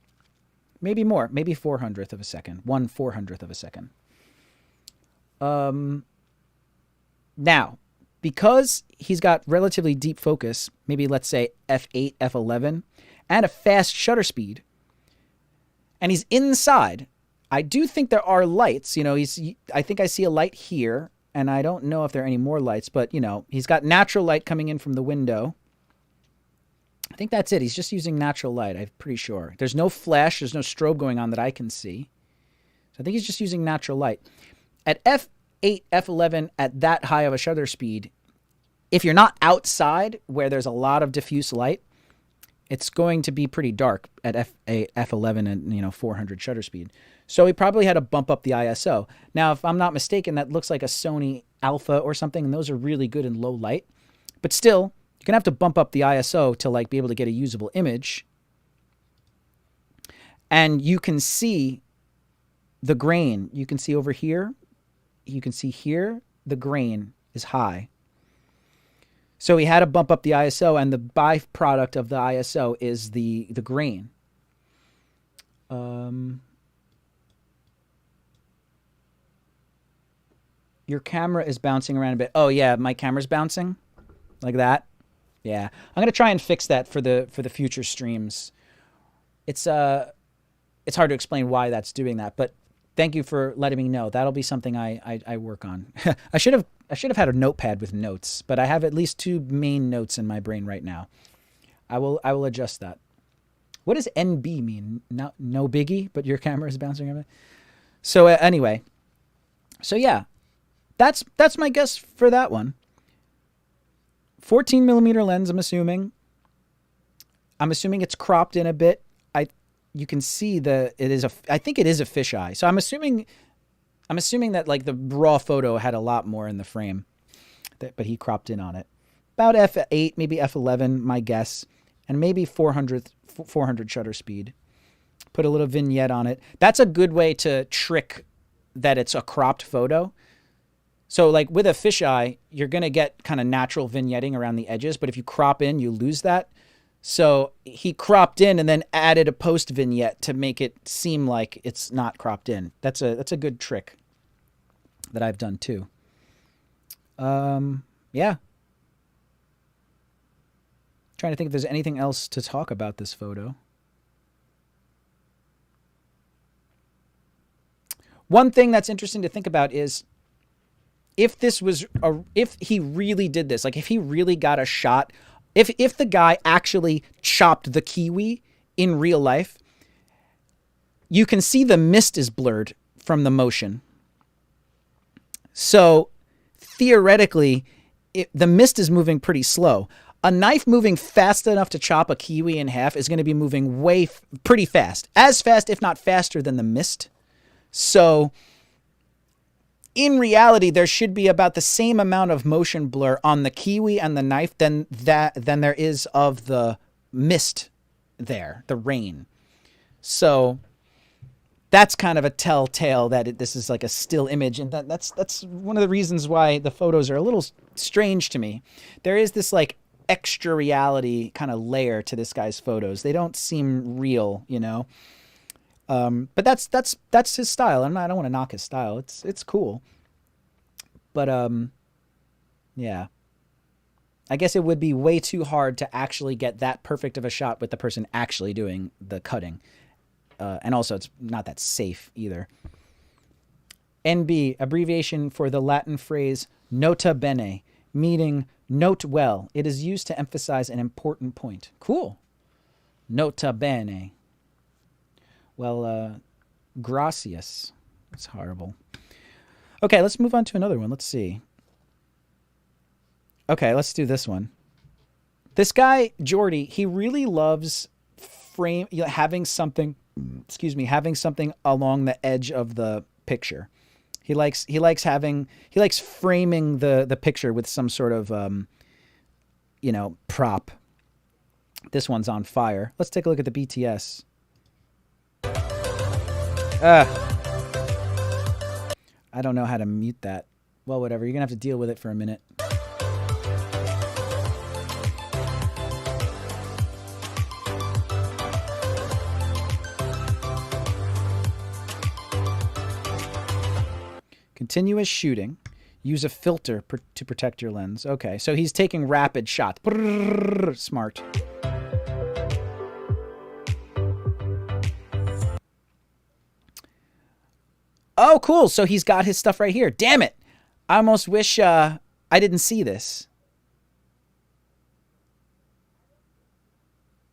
Maybe more, maybe 400th of a second, 1/400th of a second. Now, because he's got relatively deep focus, maybe let's say f8, f11, and a fast shutter speed, and he's inside, I do think there are lights. You know, I think I see a light here, and I don't know if there are any more lights, but, you know, he's got natural light coming in from the window. I think that's it. He's just using natural light, I'm pretty sure. There's no flash, there's no strobe going on that I can see. So I think he's just using natural light. At f8, f11, at that high of a shutter speed, if you're not outside where there's a lot of diffuse light, it's going to be pretty dark at f8, f11 and, you know, 400 shutter speed. So he probably had to bump up the ISO. Now, if I'm not mistaken, that looks like a Sony Alpha or something, and those are really good in low light. But still, you're going to have to bump up the ISO to, like, be able to get a usable image. And you can see the grain. You can see over here. You can see here, the grain is high. So he had to bump up the ISO, and the byproduct of the ISO is the grain. Your camera is bouncing around a bit. Oh yeah, my camera's bouncing like that. Yeah, I'm gonna try and fix that for the future streams. It's hard to explain why that's doing that, but thank you for letting me know. That'll be something I work on. I should have had a notepad with notes, but I have at least 2 main notes in my brain right now. I will adjust that. What does NB mean? No biggie, but your camera is bouncing around. So anyway, so yeah, that's my guess for that one. 14 millimeter lens, I'm assuming. I'm assuming it's cropped in a bit. You can see I think it is a fisheye. So I'm assuming that, like, the raw photo had a lot more in the frame, but he cropped in on it. About f8, maybe f11, my guess, and maybe 400 shutter speed. Put a little vignette on it. That's a good way to trick that it's a cropped photo. So, like, with a fisheye, you're going to get kind of natural vignetting around the edges, but if you crop in, you lose that. So he cropped in and then added a post vignette to make it seem like it's not cropped in. That's a good trick that I've done too. Yeah. Trying to think if there's anything else to talk about this photo. One thing that's interesting to think about is if he really did this, like if he really got a shot, if the guy actually chopped the kiwi in real life, you can see the mist is blurred from the motion. So theoretically, the mist is moving pretty slow. A knife moving fast enough to chop a kiwi in half is going to be moving pretty fast. As fast, if not faster, than the mist. So in reality, there should be about the same amount of motion blur on the kiwi and the knife than there is of the mist there, the rain. So that's kind of a telltale that this is like a still image, and that's one of the reasons why the photos are a little strange to me. There is this like extra reality kind of layer to this guy's photos. They don't seem real, you know. But that's his style. I don't want to knock his style. It's cool. But yeah. I guess it would be way too hard to actually get that perfect of a shot with the person actually doing the cutting. And also it's not that safe either. NB, abbreviation for the Latin phrase nota bene, meaning note well. It is used to emphasize an important point. Cool. Nota bene. Well, gracias. It's horrible. Okay, let's move on to another one. Let's see. Okay, let's do this one. This guy, Jordy, he really loves having something along the edge of the picture. He likes framing the picture with some sort of prop. This one's on fire. Let's take a look at the BTS. I don't know how to mute that. Well, whatever. You're going to have to deal with it for a minute. Continuous shooting. Use a filter to protect your lens. Okay, so he's taking rapid shots. Brrr, smart. Oh, cool. So he's got his stuff right here. Damn it. I almost wish I didn't see this.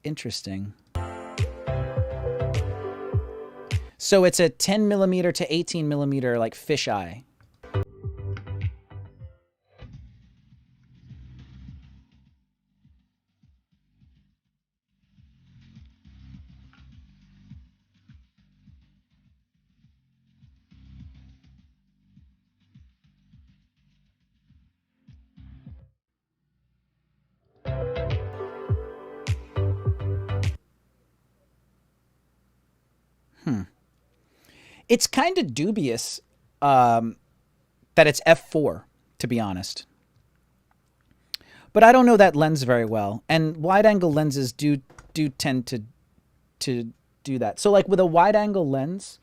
Interesting. So it's a 10 millimeter to 18 millimeter like fisheye. It's kind of dubious that it's f4, to be honest. But I don't know that lens very well, and wide-angle lenses do tend to do that. So, like with a wide-angle lens,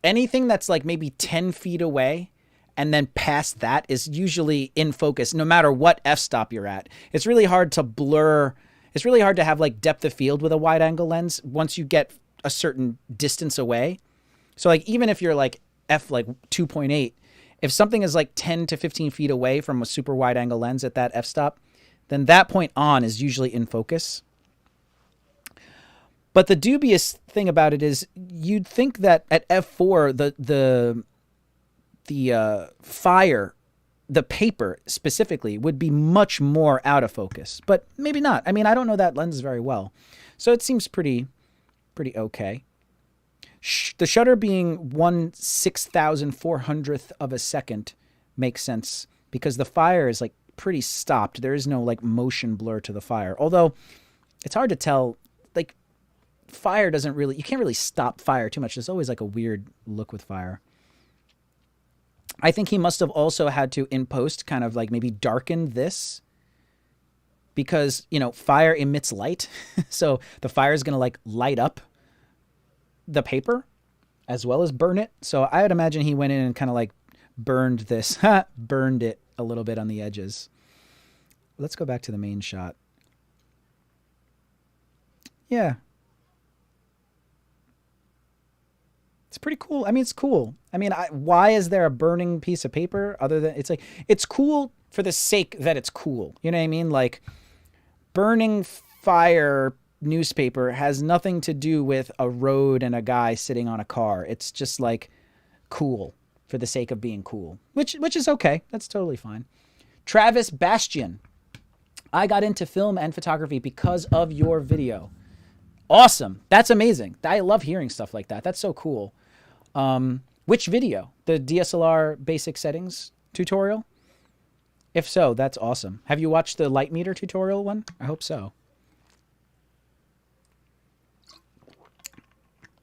anything that's like maybe 10 feet away and then past that is usually in focus, no matter what f-stop you're at. It's really hard to blur. It's really hard to have like depth of field with a wide-angle lens once you get a certain distance away. So like even if you're like f like 2.8, if something is like 10 to 15 feet away from a super wide angle lens at that f-stop, then that point on is usually in focus. But the dubious thing about it is you'd think that at f4 the fire, the paper specifically, would be much more out of focus, but maybe not. I mean, I don't know that lens very well, so it seems pretty okay. The shutter being 1/6400th of a second makes sense because the fire is like pretty stopped. There is no like motion blur to the fire. Although it's hard to tell, like fire doesn't really, you can't really stop fire too much. There's always like a weird look with fire. I think he must have also had to in post kind of like maybe darken this because, you know, fire emits light. So the fire is going to like light up the paper as well as burn it. So I would imagine he went in and kind of like burned this, burned it a little bit on the edges. Let's go back to the main shot. Yeah. It's pretty cool. I mean, it's cool. I mean, why is there a burning piece of paper other than it's like, it's cool for the sake that it's cool. You know what I mean? Like burning fire newspaper has nothing to do with a road and a guy sitting on a car. It's just like cool for the sake of being cool, which is okay. That's totally fine. Travis Bastian. I got into film and photography because of your video. Awesome. That's amazing. I love hearing stuff like that. That's so cool. Which video? The DSLR basic settings tutorial? If so, that's awesome. Have you watched the light meter tutorial one? I hope so.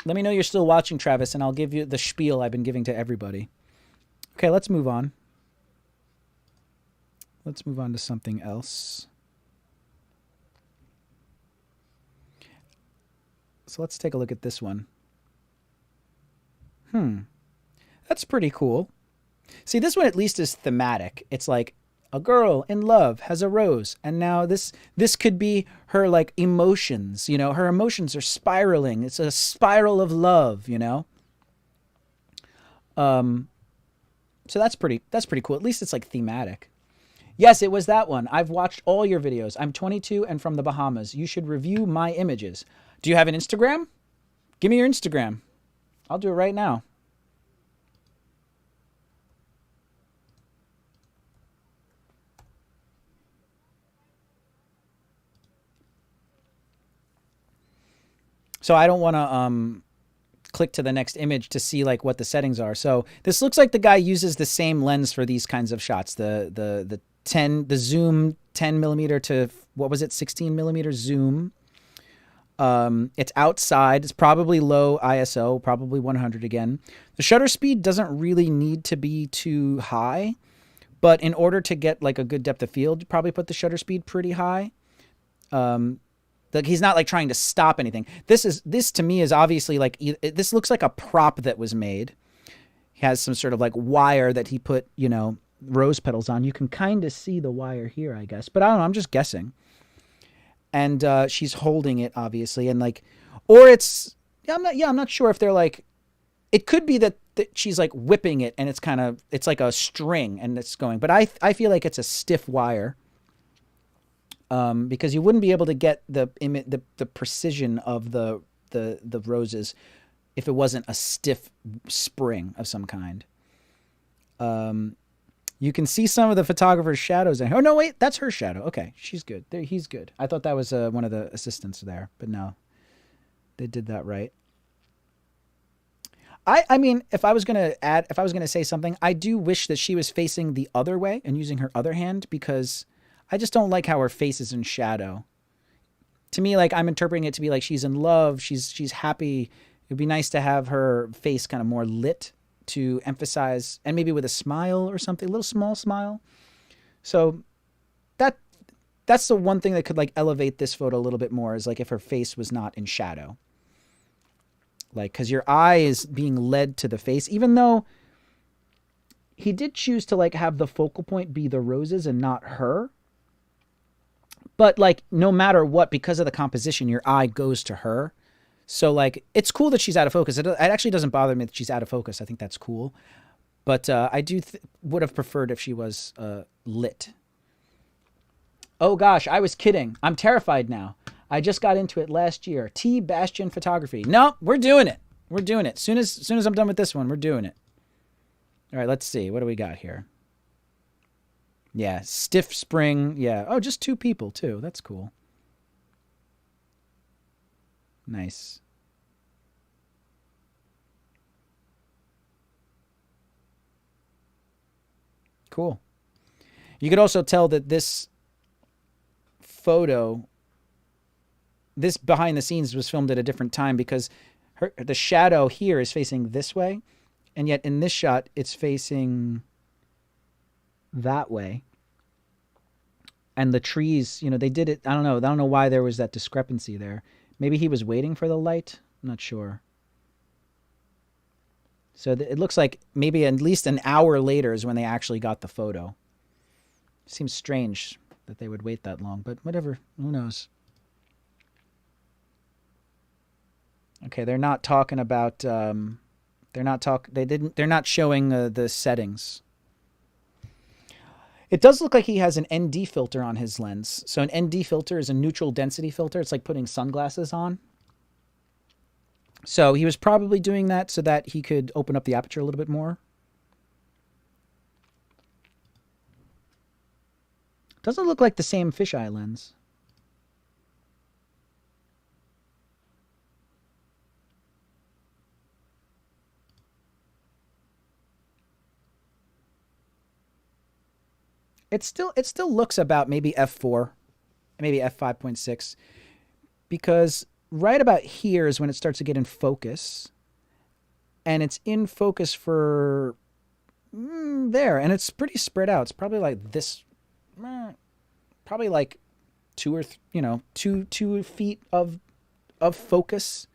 Let me know you're still watching, Travis, and I'll give you the spiel I've been giving to everybody. Okay, let's move on. Let's move on to something else. So let's take a look at this one. That's pretty cool. See, this one at least is thematic. It's like a girl in love has a rose, and now this could be her like emotions, you know, her emotions are spiraling. It's a spiral of love, you know. So that's pretty cool. At least it's like thematic. Yes, it was that one. I've watched all your videos. I'm 22 and from the Bahamas. You should review my images. Do you have an Instagram? Give me your Instagram. I'll do it right now. So I don't want to click to the next image to see like what the settings are. So this looks like the guy uses the same lens for these kinds of shots. The zoom 10 millimeter to what was it? 16 millimeter zoom. It's outside. It's probably low ISO, probably 100 again. The shutter speed doesn't really need to be too high, but in order to get like a good depth of field, you probably put the shutter speed pretty high. Like he's not like trying to stop anything. This to me is obviously like, this looks like a prop that was made He has some sort of like wire that he put, you know, rose petals on. You can kind of see the wire here, I guess, but I don't know. I'm just guessing. And she's holding it, obviously, and like, or it's, I'm not sure if they're like, it could be that she's like whipping it, and it's like a string, and it's going. But I feel like it's a stiff wire, because you wouldn't be able to get the precision of the roses if it wasn't a stiff spring of some kind. You can see some of the photographer's shadows in her. Oh, no, wait, that's her shadow. Okay, she's good. He's good. I thought that was one of the assistants there, but no, they did that right. I mean, if I was going to say something, I do wish that she was facing the other way and using her other hand, because I just don't like how her face is in shadow. To me, like, I'm interpreting it to be like she's in love, she's happy. It'd be nice to have her face kind of more lit to emphasize, and maybe with a smile or something, a little small smile. So that's the one thing that could like elevate this photo a little bit more, is like if her face was not in shadow. Like, because your eye is being led to the face, even though he did choose to like have the focal point be the roses and not her. But like, no matter what, because of the composition, your eye goes to her. So like, it's cool that she's out of focus. It actually doesn't bother me that she's out of focus. I think that's cool. But I do would have preferred if she was lit. Oh gosh, I was kidding. I'm terrified now. I just got into it last year. T. Bastion Photography. No, we're doing it. We're doing it. Soon as I'm done with this one, we're doing it. All right, let's see. What do we got here? Yeah, stiff spring. Yeah. Oh, just 2 people too. That's cool. Nice. Cool. You could also tell that this photo, this behind the scenes was filmed at a different time, because the shadow here is facing this way, and yet in this shot it's facing that way. And the trees, you know, they did it. I don't know why there was that discrepancy there. Maybe he was waiting for the light. I'm not sure. So it looks like maybe at least an hour later is when they actually got the photo. Seems strange that they would wait that long, but whatever. Who knows? Okay, they're not talking about. They're not showing the settings. It does look like he has an ND filter on his lens. So an ND filter is a neutral density filter. It's like putting sunglasses on. So he was probably doing that so that he could open up the aperture a little bit more. Doesn't look like the same fisheye lens. It still looks about maybe f4, maybe f5.6, because right about here is when it starts to get in focus, and it's in focus for there, and it's pretty spread out. It's probably like this, probably like 2 feet of focus.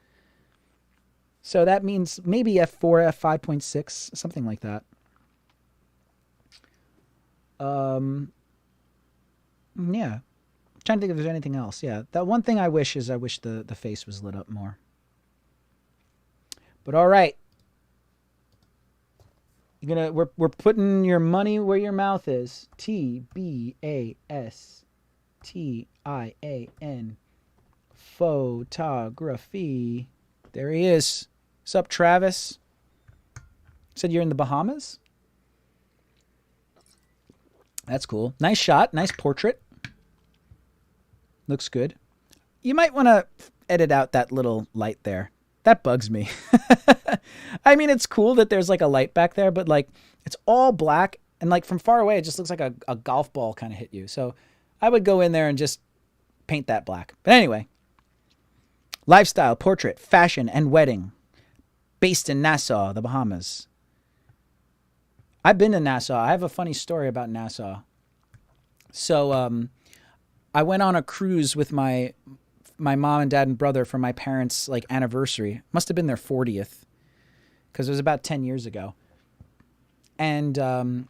So that means maybe f4, f5.6, something like that. Yeah. I'm trying to think if there's anything else. Yeah. That one thing I wish the face was lit up more. But all right. We're putting your money where your mouth is. TBASTIAN. Photography. There he is. What's up, Travis? Said you're in the Bahamas? That's cool. Nice shot. Nice portrait. Looks good. You might want to edit out that little light there. That bugs me. I mean, it's cool that there's like a light back there, but like it's all black, and like from far away, it just looks like a golf ball kind of hit you. So I would go in there and just paint that black. But anyway, lifestyle, portrait, fashion, and wedding, based in Nassau, the Bahamas. I've been to Nassau. I have a funny story about Nassau. So I went on a cruise with my mom and dad and brother for my parents' like anniversary. Must have been their 40th, because it was about 10 years ago. And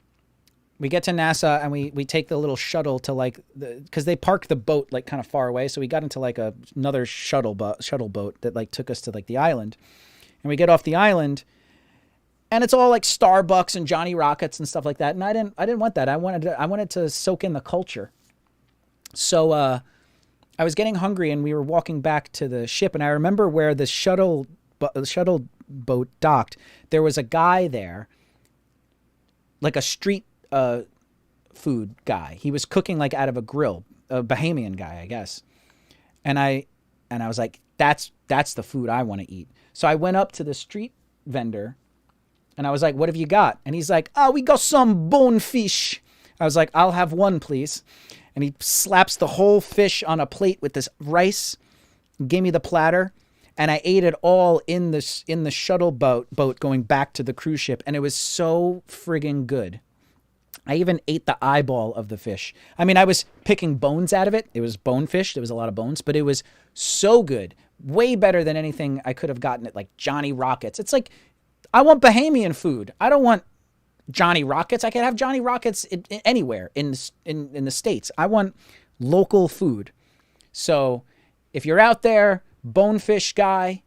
we get to NASA and we take the little shuttle to like because they parked the boat like kind of far away, so we got into like another shuttle boat that like took us to like the island, and we get off the island, and it's all like Starbucks and Johnny Rockets and stuff like that, and I didn't want that. I wanted to soak in the culture. So I was getting hungry, and we were walking back to the ship, and I remember where the shuttle boat docked. There was a guy there, like a street food guy. He was cooking like out of a grill, a Bahamian guy, I guess. And I was like, that's the food I want to eat. So I went up to the street vendor and I was like, what have you got? And he's like, we got some bonefish. I was like, I'll have one, please. And he slaps the whole fish on a plate with this rice, gave me the platter, and I ate it all in the shuttle boat going back to the cruise ship. And it was so friggin' good. I even ate the eyeball of the fish. I mean, I was picking bones out of it. It was bonefish. There was a lot of bones, but it was so good. Way better than anything I could have gotten at like Johnny Rockets. It's like, I want Bahamian food. I don't want Johnny Rockets. I can have Johnny Rockets anywhere in the States. I want local food. So if you're out there, bonefish guy,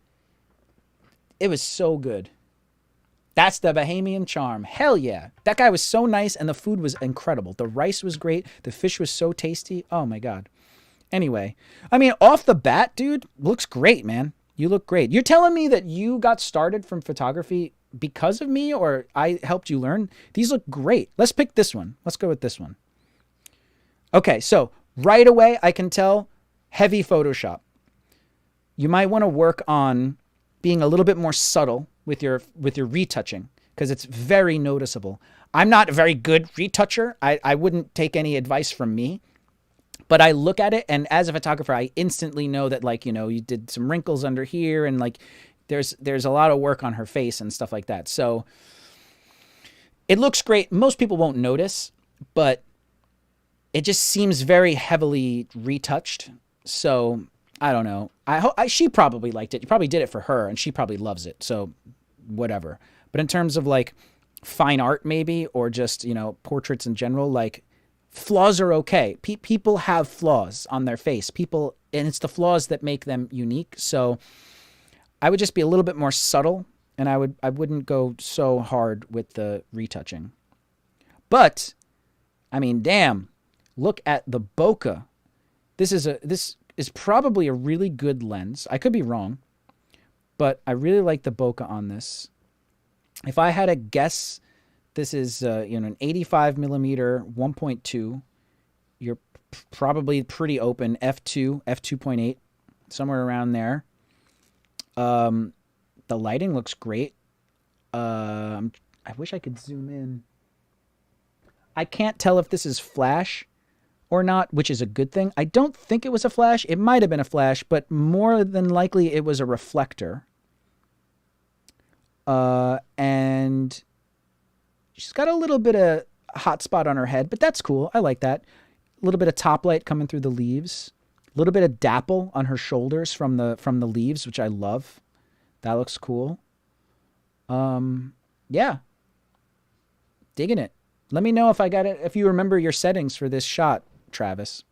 it was so good. That's the Bahamian charm. Hell yeah. That guy was so nice, and the food was incredible. The rice was great. The fish was so tasty. Oh, my God. Anyway, I mean, off the bat, dude, looks great, man. You look great. You're telling me that you got started from photography because of me, or I helped you learn? These look great. Let's pick this one. Let's go with this one. Okay, so right away, I can tell heavy Photoshop. You might want to work on being a little bit more subtle with your retouching, because it's very noticeable. I'm not a very good retoucher. I wouldn't take any advice from me, but I look at it, and as a photographer, I instantly know that, like, you know, you did some wrinkles under here, and like there's a lot of work on her face and stuff like that. So it looks great. Most people won't notice, but it just seems very heavily retouched. So I don't know. She probably liked it. You probably did it for her, and she probably loves it. So whatever. But in terms of like fine art, maybe, or just, you know, portraits in general, like flaws are okay. People have flaws on their face. And it's the flaws that make them unique. So I would just be a little bit more subtle, and I wouldn't go so hard with the retouching. But I mean, damn, look at the bokeh. This is probably a really good lens. I could be wrong, but I really like the bokeh on this. If I had a guess, this is an 85 millimeter 1.2. You're probably pretty open. f2, f2.8, somewhere around there. The lighting looks great. I wish I could zoom in. I can't tell if this is flash or not, which is a good thing. I don't think it was a flash. It might have been a flash, but more than likely it was a reflector. And she's got a little bit of hot spot on her head, but that's cool. I like that. A little bit of top light coming through the leaves. A little bit of dapple on her shoulders from the leaves, which I love. That looks cool. Yeah. Digging it. Let me know if I got it, if you remember your settings for this shot, Travis.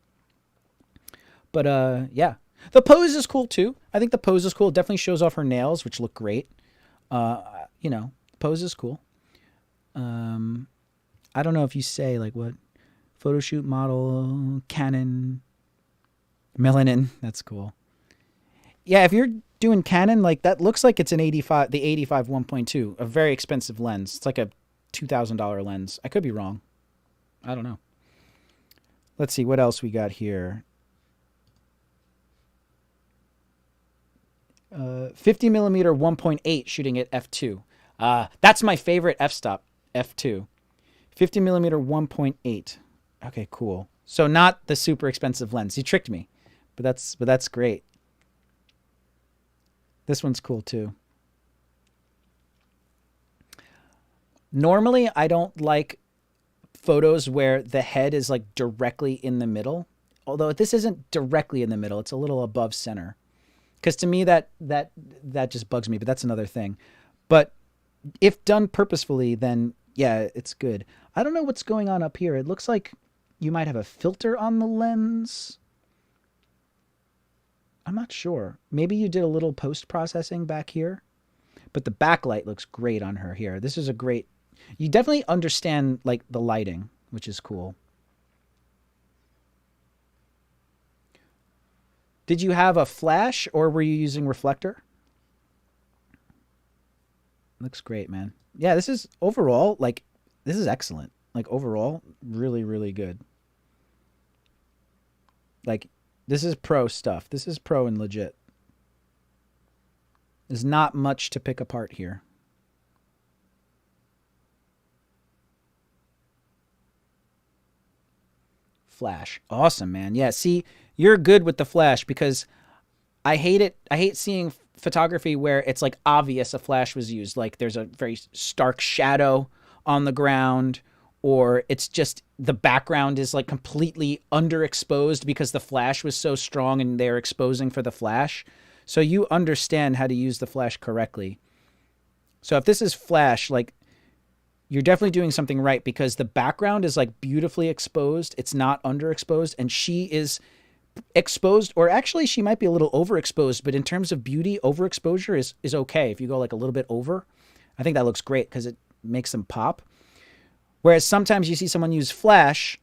But yeah. The pose is cool too. I think the pose is cool. It definitely shows off her nails, which look great. You know, pose is cool. I don't know if you say like what photo shoot model, Canon, melanin. That's cool. Yeah, if you're doing Canon, like that looks like it's an 85, the 85 1.2, a very expensive lens. It's like a $2,000 lens. I could be wrong. I don't know. Let's see what else we got here. 50 millimeter 1.8 shooting at f2. That's my favorite f-stop, f2. 50 millimeter 1.8. Okay, cool. So not the super expensive lens. You tricked me, but that's great. This one's cool too. Normally, I don't like photos where the head is like directly in the middle. Although this isn't directly in the middle, it's a little above center. Because to me, that just bugs me, but that's another thing. But if done purposefully, then Yeah, it's good. I don't know what's going on up here. It looks like you might have a filter on the lens. I'm not sure. Maybe you did a little post-processing back here. But the backlight looks great on her here. This is a great... You definitely understand, like, the lighting, which is cool. Did you have a flash, or were you using reflector? Looks great, man. Yeah, this is overall, like, this is excellent. Like, overall, really, really good. Like, this is pro stuff. This is pro and legit. There's not much to pick apart here. Flash. Awesome, man. Yeah, see, you're good with the flash because I hate it. I hate seeing photography where it's like obvious a flash was used. Like there's a very stark shadow on the ground, or it's just the background is like completely underexposed because the flash was so strong and they're exposing for the flash. So you understand how to use the flash correctly. So if this is flash, like you're definitely doing something right because the background is like beautifully exposed. It's not underexposed, and she is exposed, or actually she might be a little overexposed, but in terms of beauty, overexposure is okay. If you go like a little bit over, I think that looks great because it makes them pop. Whereas sometimes you see someone use flash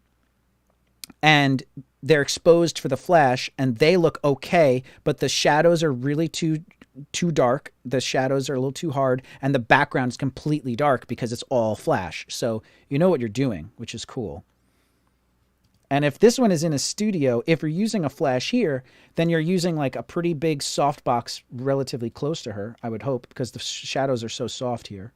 and they're exposed for the flash and they look okay, but the shadows are really too dark. The shadows are a little too hard and the background is completely dark because it's all flash. So you know what you're doing, which is cool. And if this one is in a studio, if you're using a flash here, then you're using like a pretty big softbox relatively close to her, I would hope, because the shadows are so soft here.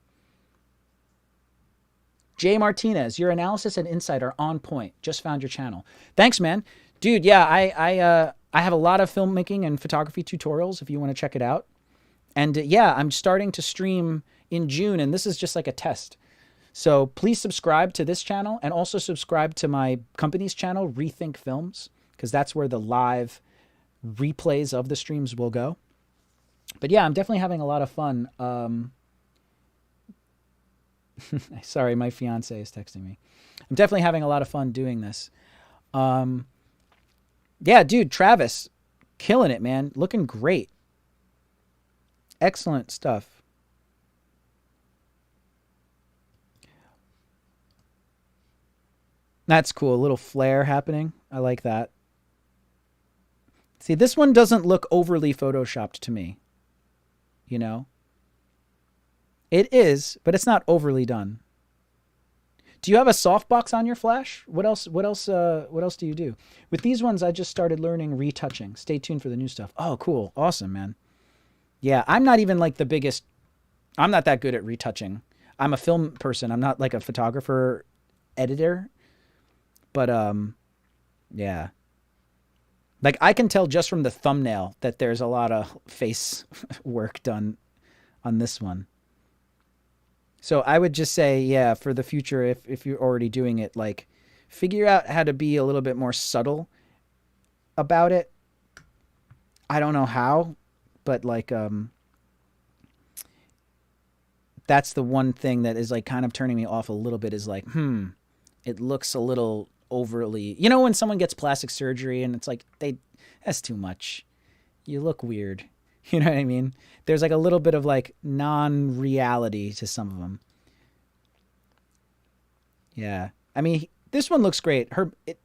Jay Martinez, your analysis and insight are on point. Just found your channel. Thanks, man. Dude, yeah, I have a lot of filmmaking and photography tutorials if you want to check it out. And yeah, I'm starting to stream in June, and this is just like a test. So please subscribe to this channel and also subscribe to my company's channel, Rethink Films, because that's where the live replays of the streams will go. But yeah, I'm definitely having a lot of fun. Sorry, my fiance is texting me. I'm definitely having a lot of fun doing this. Yeah, dude, Travis, killing it, man. Looking great. Excellent stuff. That's cool. A little flare happening. I like that. See, this one doesn't look overly photoshopped to me. You know? It is, but it's not overly done. Do you have a softbox on your flash? What else do you do? With these ones, I just started learning retouching. Stay tuned for the new stuff. Oh, cool. Awesome, man. Yeah, I'm not even like the biggest... I'm not that good at retouching. I'm a film person. I'm not like a photographer editor. But, yeah. Like, I can tell just from the thumbnail that there's a lot of face work done on this one. So I would just say, yeah, for the future, if you're already doing it, like, figure out how to be a little bit more subtle about it. I don't know how, but, like, that's the one thing that is, like, kind of turning me off a little bit is, like, it looks a little... overly, you know, when someone gets plastic surgery and it's like that's too much, you look weird, you know what I mean? There's like a little bit of like non-reality to some of them. Yeah, I mean, this one looks great.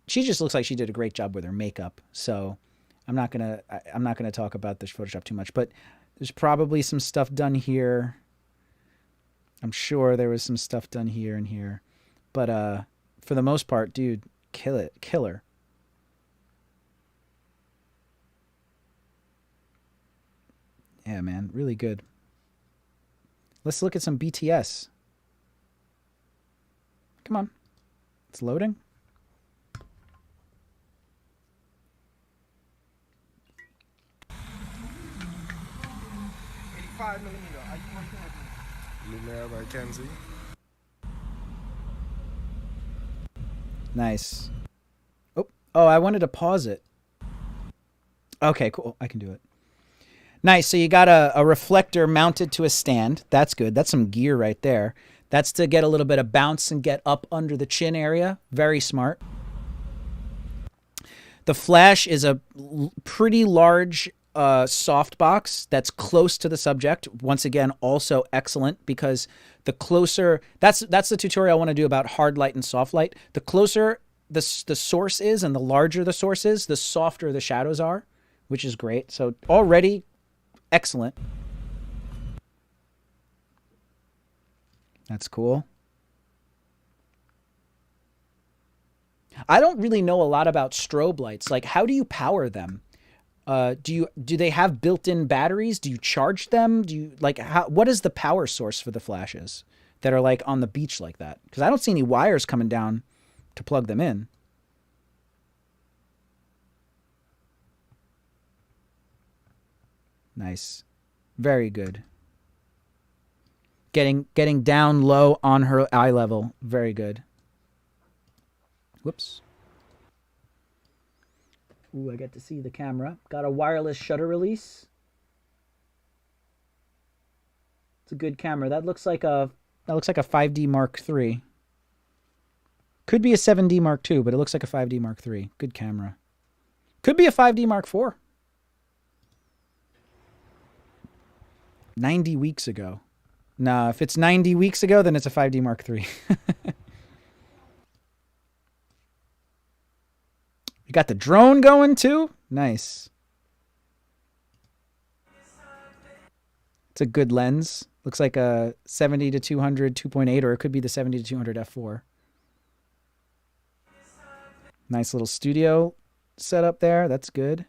She just looks like she did a great job with her makeup. So I'm not gonna talk about this Photoshop too much, but there's probably some stuff done here. I'm sure there was some stuff done here and here, but for the most part, dude, killer. Yeah, man, really good. Let's look at some BTS. Come on. It's loading. Lumiere by Kenzie. Nice. Oh, I wanted to pause it. Okay, cool. I can do it. Nice. So you got a reflector mounted to a stand. That's good. That's some gear right there. That's to get a little bit of bounce and get up under the chin area. Very smart. The flash is a pretty large softbox that's close to the subject. Once again, also excellent because the closer, that's the tutorial I want to do about hard light and soft light. The closer the source is and the larger the source is, the softer the shadows are, which is great. So already excellent. That's cool. I don't really know a lot about strobe lights. Like, how do you power them? Do they have built-in batteries? Do you charge them? Do you like what is the power source for the flashes that are like on the beach like that? Because I don't see any wires coming down to plug them in. Nice, very good. Getting down low on her eye level, very good. Whoops. Ooh, I get to see the camera. Got a wireless shutter release. It's a good camera. That looks like a 5D Mark III. Could be a 7D Mark II, but it looks like a 5D Mark III. Good camera. Could be a 5D Mark IV. 90 weeks ago. Nah, if it's 90 weeks ago, then it's a 5D Mark III. You got the drone going too? Nice. It's a good lens. Looks like a 70 to 200 2.8, or it could be the 70 to 200 f4. Nice little studio setup there. That's good.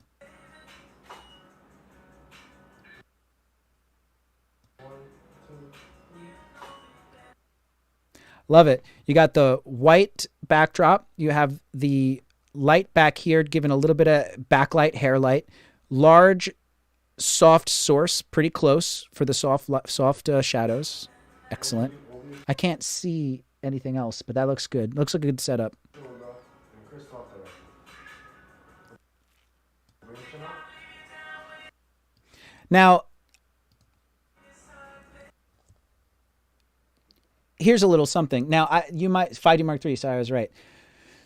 Love it. You got the white backdrop. You have the light back here, given a little bit of backlight, hair light. Large, soft source, pretty close for the soft shadows. Excellent. I can't see anything else, but that looks good. Looks like a good setup. Now, here's a little something. Now, you might 5D Mark III. Sorry, I was right.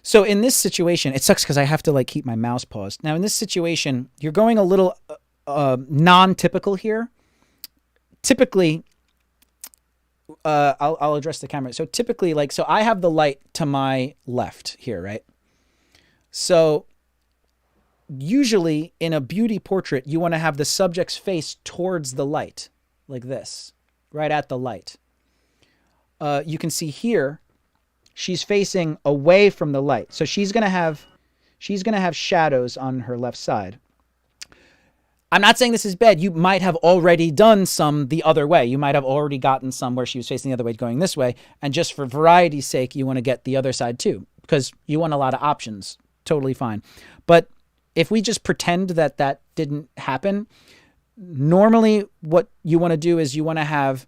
So in this situation, it sucks because I have to like keep my mouse paused. Now in this situation, you're going a little non-typical here. Typically, I'll address the camera. So typically, like, so I have the light to my left here, right? So usually in a beauty portrait, you want to have the subject's face towards the light, like this, right at the light. You can see here, she's facing away from the light. So she's going to have shadows on her left side. I'm not saying this is bad. You might have already done some the other way. You might have already gotten some where she was facing the other way going this way. And just for variety's sake, you want to get the other side too, because you want a lot of options. Totally fine. But if we just pretend that that didn't happen, normally what you want to do is you want to have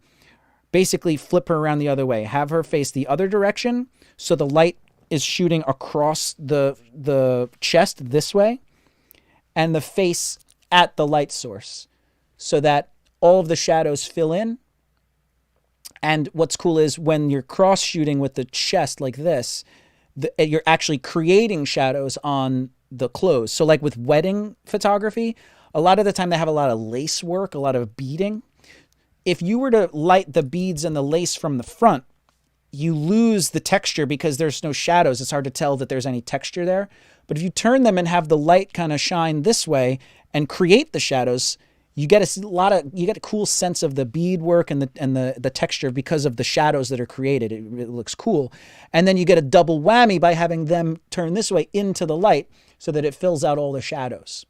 basically flip her around the other way. Have her face the other direction so the light is shooting across the chest this way and the face at the light source so that all of the shadows fill in. And what's cool is when you're cross shooting with the chest like this, you're actually creating shadows on the clothes. So like with wedding photography, a lot of the time they have a lot of lace work, a lot of beading. If you were to light the beads and the lace from the front, you lose the texture because there's no shadows. It's hard to tell that there's any texture there. But if you turn them and have the light kind of shine this way and create the shadows, you get a cool sense of the beadwork and the texture because of the shadows that are created. It looks cool. And then you get a double whammy by having them turn this way into the light so that it fills out all the shadows.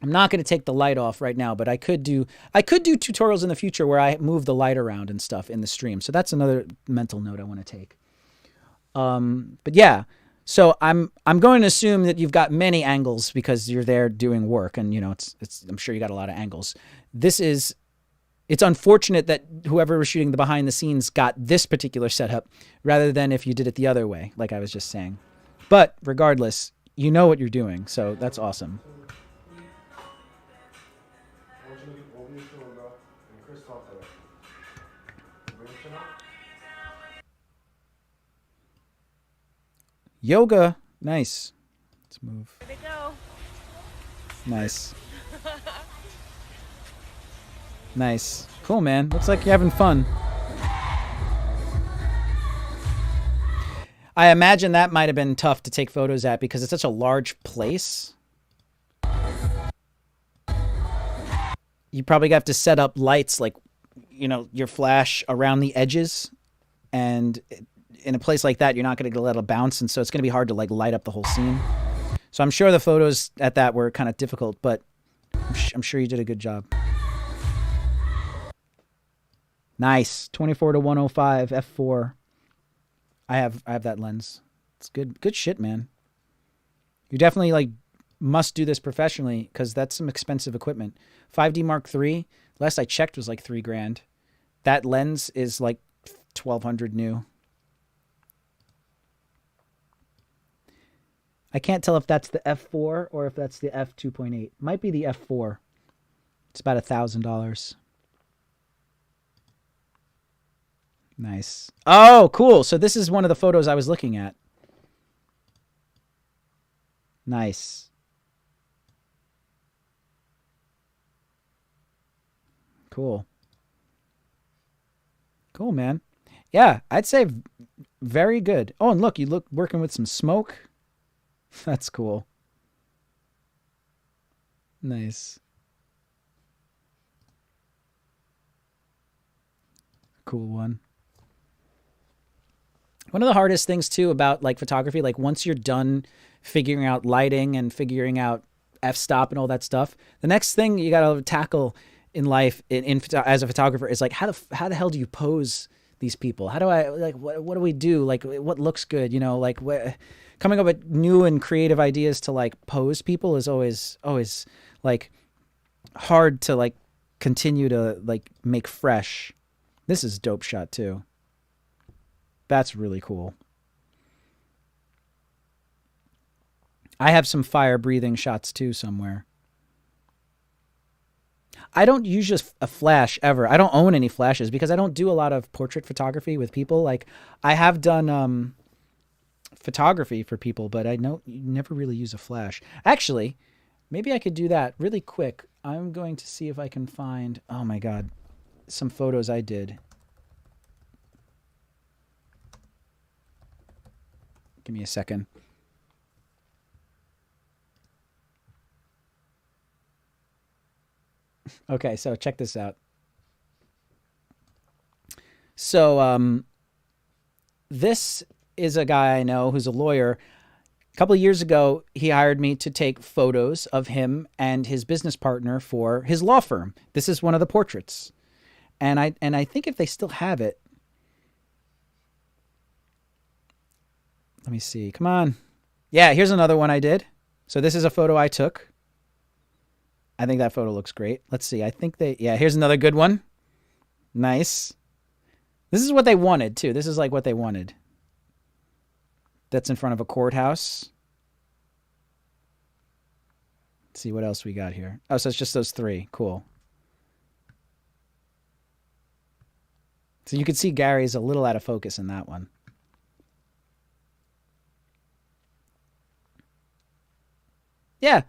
I'm not going to take the light off right now, but I could do tutorials in the future where I move the light around and stuff in the stream. So that's another mental note I want to take. But yeah, so I'm going to assume that you've got many angles because you're there doing work, and you know I'm sure you got a lot of angles. It's unfortunate that whoever was shooting the behind the scenes got this particular setup rather than if you did it the other way, like I was just saying. But regardless, you know what you're doing, so that's awesome. Yoga. Nice. Let's move. There they go. Nice. Nice. Cool, man. Looks like you're having fun. I imagine that might have been tough to take photos at because it's such a large place. You probably have to set up lights, like, you know, your flash around the edges. And in a place like that, you're not going to let it bounce. And so it's going to be hard to, like, light up the whole scene. So I'm sure the photos at that were kind of difficult, but I'm sure you did a good job. Nice. 24 to 105 f4. I have that lens. It's good. Good shit, man. You definitely like must do this professionally because that's some expensive equipment. 5D Mark III, last I checked, was like $3,000. That lens is like $1,200 new. I can't tell if that's the f4 or if that's the f2.8. Might be the f4. It's about $1,000. Nice. Oh, cool. So this is one of the photos I was looking at. Nice. Cool. Cool, man. Yeah, I'd say very good. Oh, and look, you look working with some smoke. That's cool. Nice. Cool one. One of the hardest things too about like photography, like once you're done figuring out lighting and figuring out f-stop and all that stuff, the next thing you got to tackle in life as a photographer is like how the hell do you pose these people? How do I like what do we do? Like what looks good? You know, like coming up with new and creative ideas to like pose people is always like hard to like continue to like make fresh. This is a dope shot too. That's really cool. I have some fire breathing shots too somewhere. I don't use just a flash ever. I don't own any flashes because I don't do a lot of portrait photography with people. Like I have done photography for people, but I know you never really use a flash. Actually, maybe I could do that really quick. I'm going to see if I can find, oh my God, some photos I did. Give me a second. Okay, so check this out. So this is a guy I know who's a lawyer. A couple of years ago, he hired me to take photos of him and his business partner for his law firm. This is one of the portraits. And I think if they still have it. Let me see. Come on. Yeah, here's another one I did. So this is a photo I took. I think that photo looks great. Let's see. I think yeah, here's another good one. Nice. This is what they wanted too. This is like what they wanted. That's in front of a courthouse. Let's see what else we got here. Oh, so it's just those three. Cool. So you can see Gary's a little out of focus in that one. Yeah.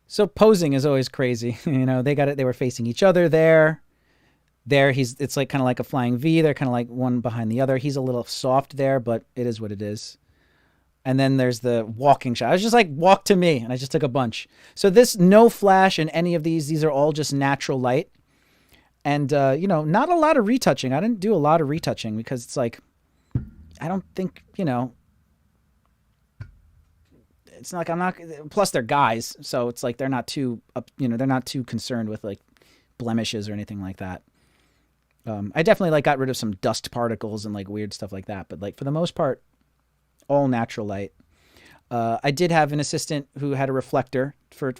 So posing is always crazy. You know, they got it. They were facing each other there. It's like kind of like a flying V. They're kind of like one behind the other. He's a little soft there, but it is what it is. And then there's the walking shot. I was just like, walk to me. And I just took a bunch. So no flash in any of these. These are all just natural light. And, you know, not a lot of retouching. I didn't do a lot of retouching because it's like, I don't think, you know, it's like plus they're guys. So it's like they're not too, they're not too concerned with like blemishes or anything like that. I definitely like got rid of some dust particles and like weird stuff like that. But like for the most part, all natural light. I did have an assistant who had a reflector for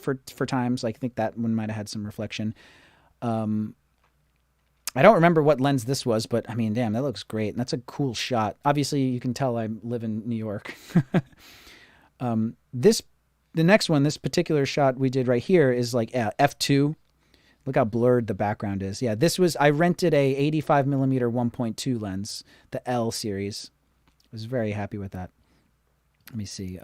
times. Like I think that one might have had some reflection. I don't remember what lens this was, but I mean, damn, that looks great. And that's a cool shot. Obviously you can tell I live in New York. The next one, this particular shot we did right here is like f2. Look how blurred the background is. Yeah, I rented a 85 millimeter 1.2 lens, the L series. I was very happy with that. Let me see.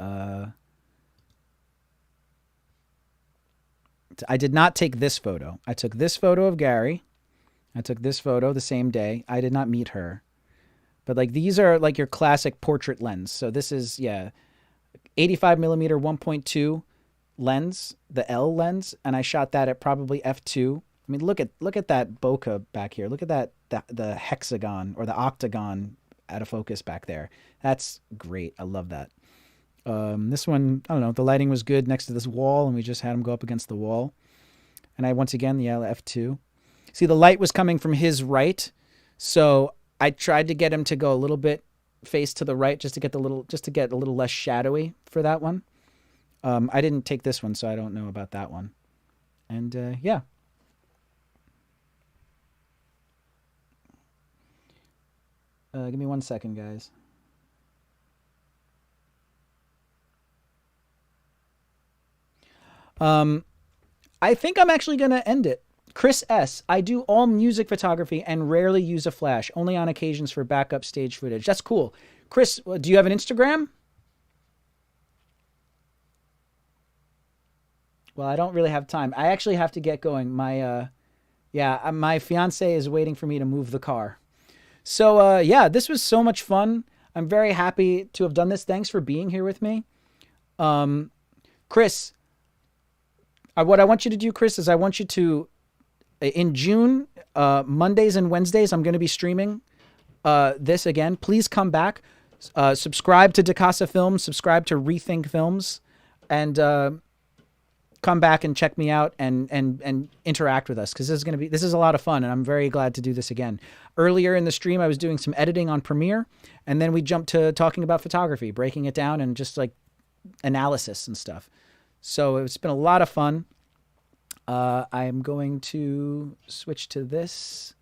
I did not take this photo. I took this photo of Gary. I took this photo the same day. I did not meet her. But like these are like your classic portrait lens. So this is, yeah, 85 millimeter 1.2 lens, the L lens, and I shot that at probably f2. I mean, look at that bokeh back here. Look at that the hexagon or the octagon out of focus back there. That's great. I love that. This one, I don't know, the lighting was good next to this wall, and we just had him go up against the wall. And I, once again, the f2. See, the light was coming from his right, so I tried to get him to go a little bit face to the right just to get a little less shadowy for that one. I didn't take this one, so I don't know about that one. And yeah. Give me 1 second, guys. I think I'm actually going to end it. Chris S. I do all music photography and rarely use a flash, only on occasions for backup stage footage. That's cool. Chris, do you have an Instagram? Well, I don't really have time. I actually have to get going. My fiance is waiting for me to move the car. So, yeah, this was so much fun. I'm very happy to have done this. Thanks for being here with me. Chris, what I want you to do, Chris, is I want you to, in June, Mondays and Wednesdays, I'm going to be streaming this again. Please come back. Subscribe to DiCasaFilm, subscribe to Rethink Films, and come back and check me out and interact with us, because this is a lot of fun, and I'm very glad to do this again. Earlier in the stream, I was doing some editing on Premiere, and then we jumped to talking about photography, breaking it down, and just like analysis and stuff. So it's been a lot of fun. I'm going to switch to this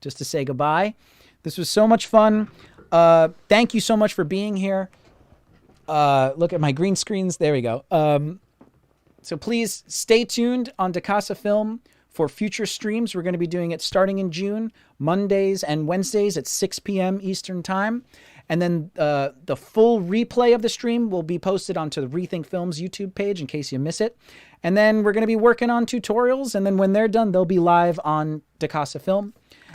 just to say goodbye. This was so much fun. Thank you so much for being here. Look at my green screens. There we go. So please stay tuned on DiCasaFilm for future streams. We're going to be doing it starting in June, Mondays and Wednesdays at 6 p.m. Eastern Time. And then the full replay of the stream will be posted onto the Rethink Films YouTube page in case you miss it. And then we're going to be working on tutorials. And then when they're done, they'll be live on DiCasaFilm.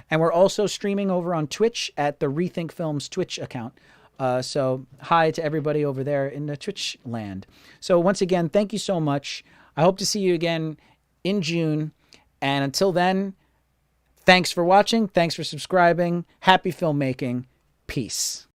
And we're also streaming over on Twitch at the Rethink Films Twitch account. So hi to everybody over there in the Twitch land. So once again, thank you so much. I hope to see you again in June. And until then, thanks for watching. Thanks for subscribing. Happy filmmaking. Peace.